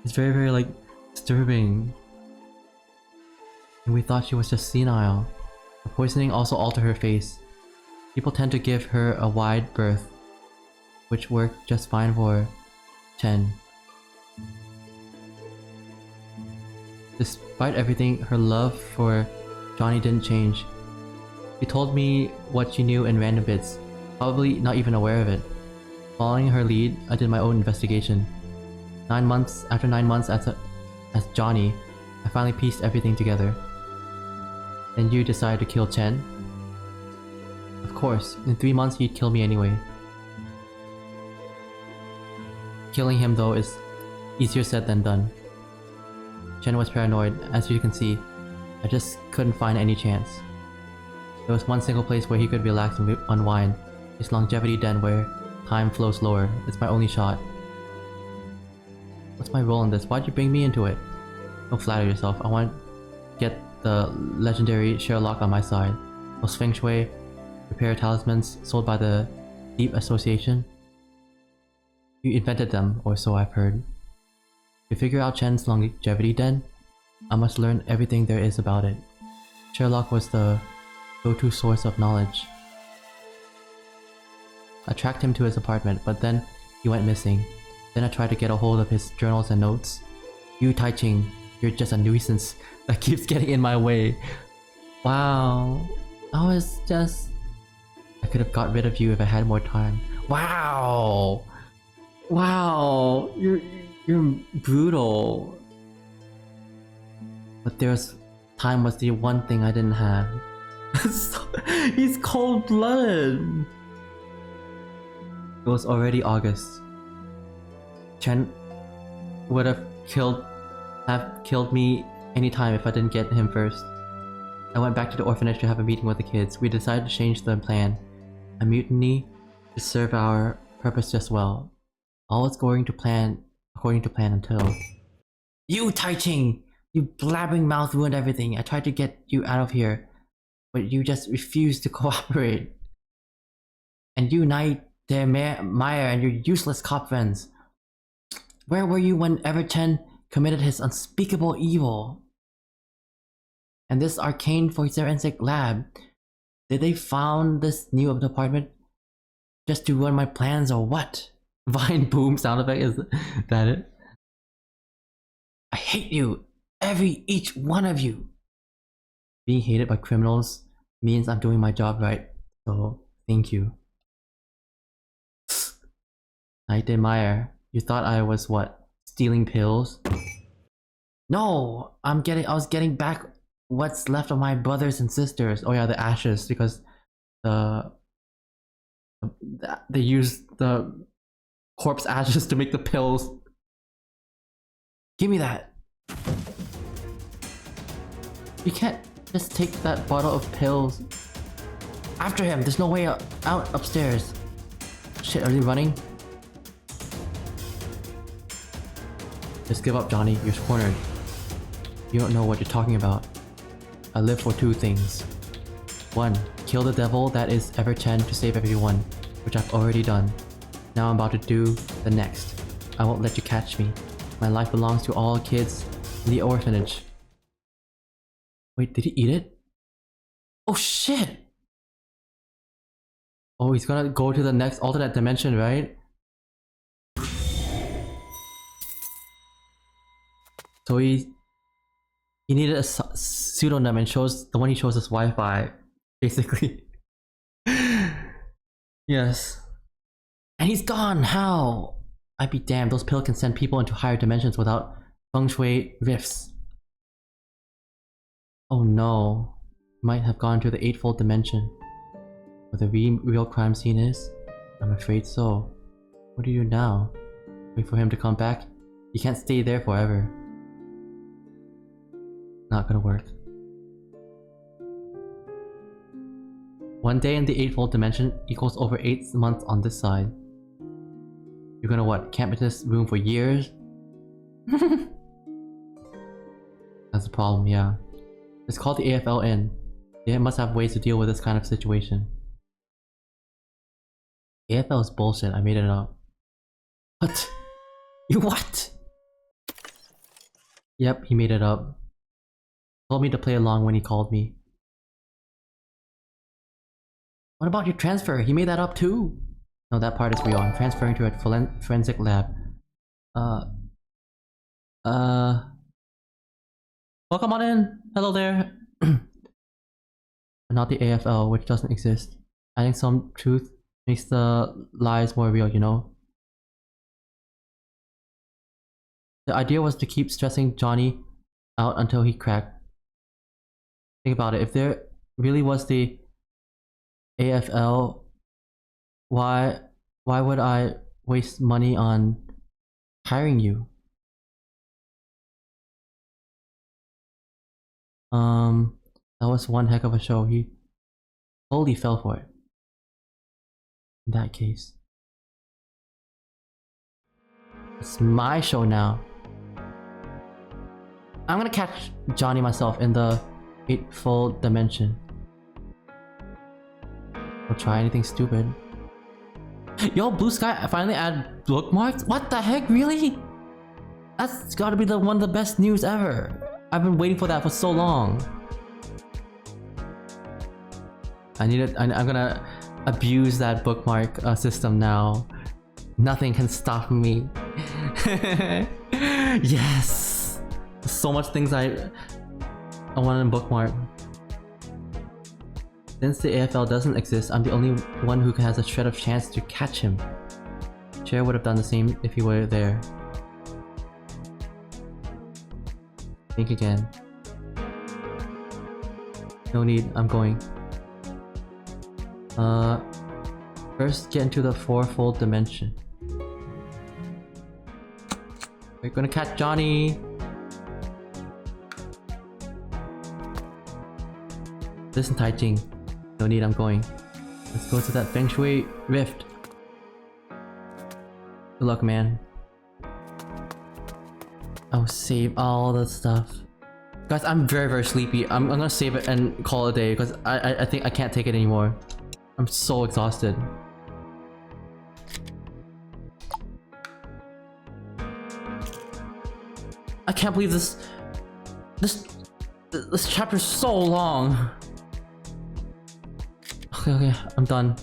It's very, very, like, disturbing. And we thought she was just senile. The poisoning also altered her face. People tend to give her a wide berth, which worked just fine for Chen. Despite everything, her love for Johnny didn't change. She told me what she knew in random bits, probably not even aware of it. Following her lead, I did my own investigation. After 9 months as Johnny, I finally pieced everything together. Then you decided to kill Chen? Of course, in 3 months he'd kill me anyway. Killing him though is easier said than done. Chen was paranoid, as you can see. I just couldn't find any chance. There was one single place where he could relax and unwind. His longevity den where time flows slower. It's my only shot. What's my role in this? Why'd you bring me into it? Don't flatter yourself. I want to get the legendary Sherlock on my side. Those feng shui, repair talismans sold by the Deep Association. You invented them, or so I've heard. To figure out Chen's longevity den, I must learn everything there is about it. Sherlock was the go-to source of knowledge. I tracked him to his apartment, but then he went missing. Then I tried to get a hold of his journals and notes. You, Tai Ching, you're just a nuisance that keeps getting in my way. Wow. I could have got rid of you if I had more time. Wow. Wow. You're brutal. But time was the one thing I didn't have. He's cold-blooded. It was already August. Chen would have killed me anytime if I didn't get him first. I went back to the orphanage to have a meeting with the kids. We decided to change the plan. A mutiny to serve our purpose just well. All was according to plan until... You, Tai Ching! You blabbering mouth ruined everything. I tried to get you out of here, but you just refused to cooperate. And you, Knight, Meyer, and your useless cop friends. Where were you whenever Chen committed his unspeakable evil? And this arcane forensic lab, did they found this new department just to ruin my plans or what? Vine boom sound effect, is that it? I hate you, each one of you. Being hated by criminals means I'm doing my job right, so thank you. Knight Meyer, you thought I was what? Stealing pills? No! I was getting back what's left of my brothers and sisters. Oh yeah, the ashes, because they used the corpse ashes to make the pills. Give me that. You can't just take that bottle of pills. After him, there's no way out upstairs. Shit, are they running? Just give up, Johnny. You're cornered. You don't know what you're talking about. I live for two things. 1. Kill the devil that is Ever Chen to save everyone, which I've already done. Now I'm about to do the next. I won't let you catch me. My life belongs to all kids in the orphanage. Wait, did he eat it? Oh shit! Oh, he's gonna go to the next alternate dimension, right? So he needed a pseudonym and chose the one he chose as Wi-Fi, basically. Yes. And he's gone. How? I'd be damned. Those pills can send people into higher dimensions without feng shui rifts. Oh no. Might have gone to the eightfold dimension. Where the real crime scene is? I'm afraid so. What do you do now? Wait for him to come back? You can't stay there forever. Not gonna work. 1 day in the eightfold dimension equals over 8 months on this side. You're gonna what? Camp in this room for years? That's the problem, yeah. It's called the AFL Inn. They must have ways to deal with this kind of situation. AFL is bullshit, I made it up. What? You what? Yep, he made it up. Told me to play along when he called me. What about your transfer? He made that up too? No, that part is real. I'm transferring to a forensic lab. Welcome on in. Hello there. and not the AFL, which doesn't exist. Adding some truth makes the lies more real, you know? The idea was to keep stressing Johnny out until he cracked. Think about it, if there really was the AFL, why would I waste money on hiring you? That was one heck of a show. He totally fell for it. In that case. It's my show now. I'm gonna catch Johnny myself in the Threefold Dimension. Or try anything stupid. Yo, Blue Sky finally add bookmarks? What the heck, really? That's gotta be one of the best news ever. I've been waiting for that for so long. I need it. I'm gonna abuse that bookmark system now. Nothing can stop me. Yes! So much things I want to bookmark. Since the AFL doesn't exist, I'm the only one who has a shred of chance to catch him. Cher would have done the same if he were there. Think again. No need, I'm going. First get into the fourfold dimension. We're gonna catch Johnny! Listen, Taijing. No need, I'm going. Let's go to that Feng Shui rift. Good luck, man. I'll save all the stuff. Guys, I'm very sleepy. I'm gonna save it and call it a day because I think I can't take it anymore. I'm so exhausted. I can't believe this chapter's so long. Okay, I'm done.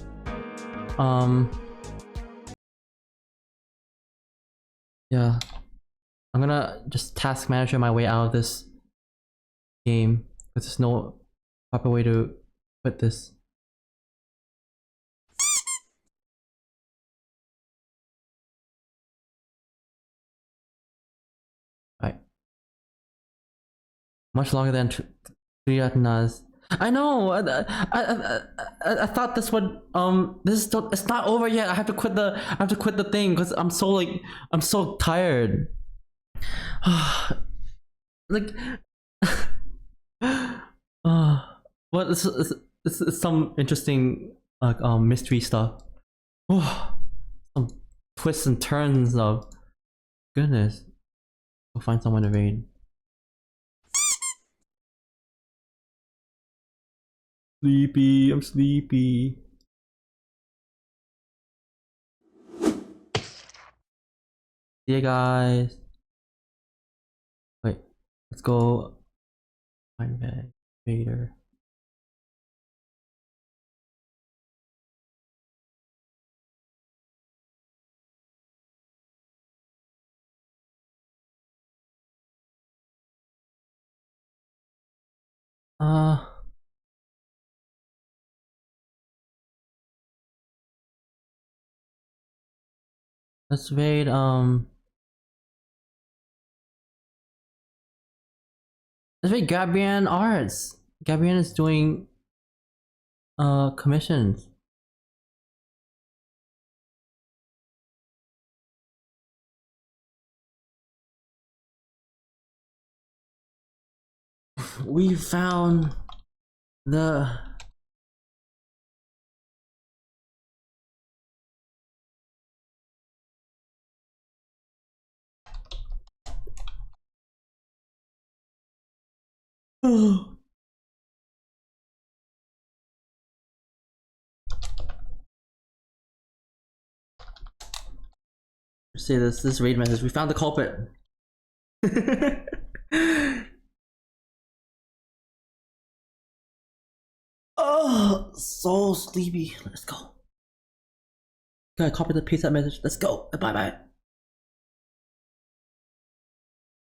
Yeah. I'm gonna just task manager my way out of this game because there's no proper way to put this. Right. Much longer than Triatnas. I know. I thought this would this is still, it's not over yet. I have to quit the thing because I'm so tired. Like what is some interesting like mystery stuff. Some twists and turns of goodness. Go find someone to raid. Sleepy, I'm sleepy. See ya, guys. Wait, let's go find bag Vader. Let's raid let's raid Gabrian Arts. Gabrian is doing commissions. We found the say this raid message. We found the culprit. Oh, so sleepy. Let's go. Gotta copy the paste that message. Let's go. Bye bye.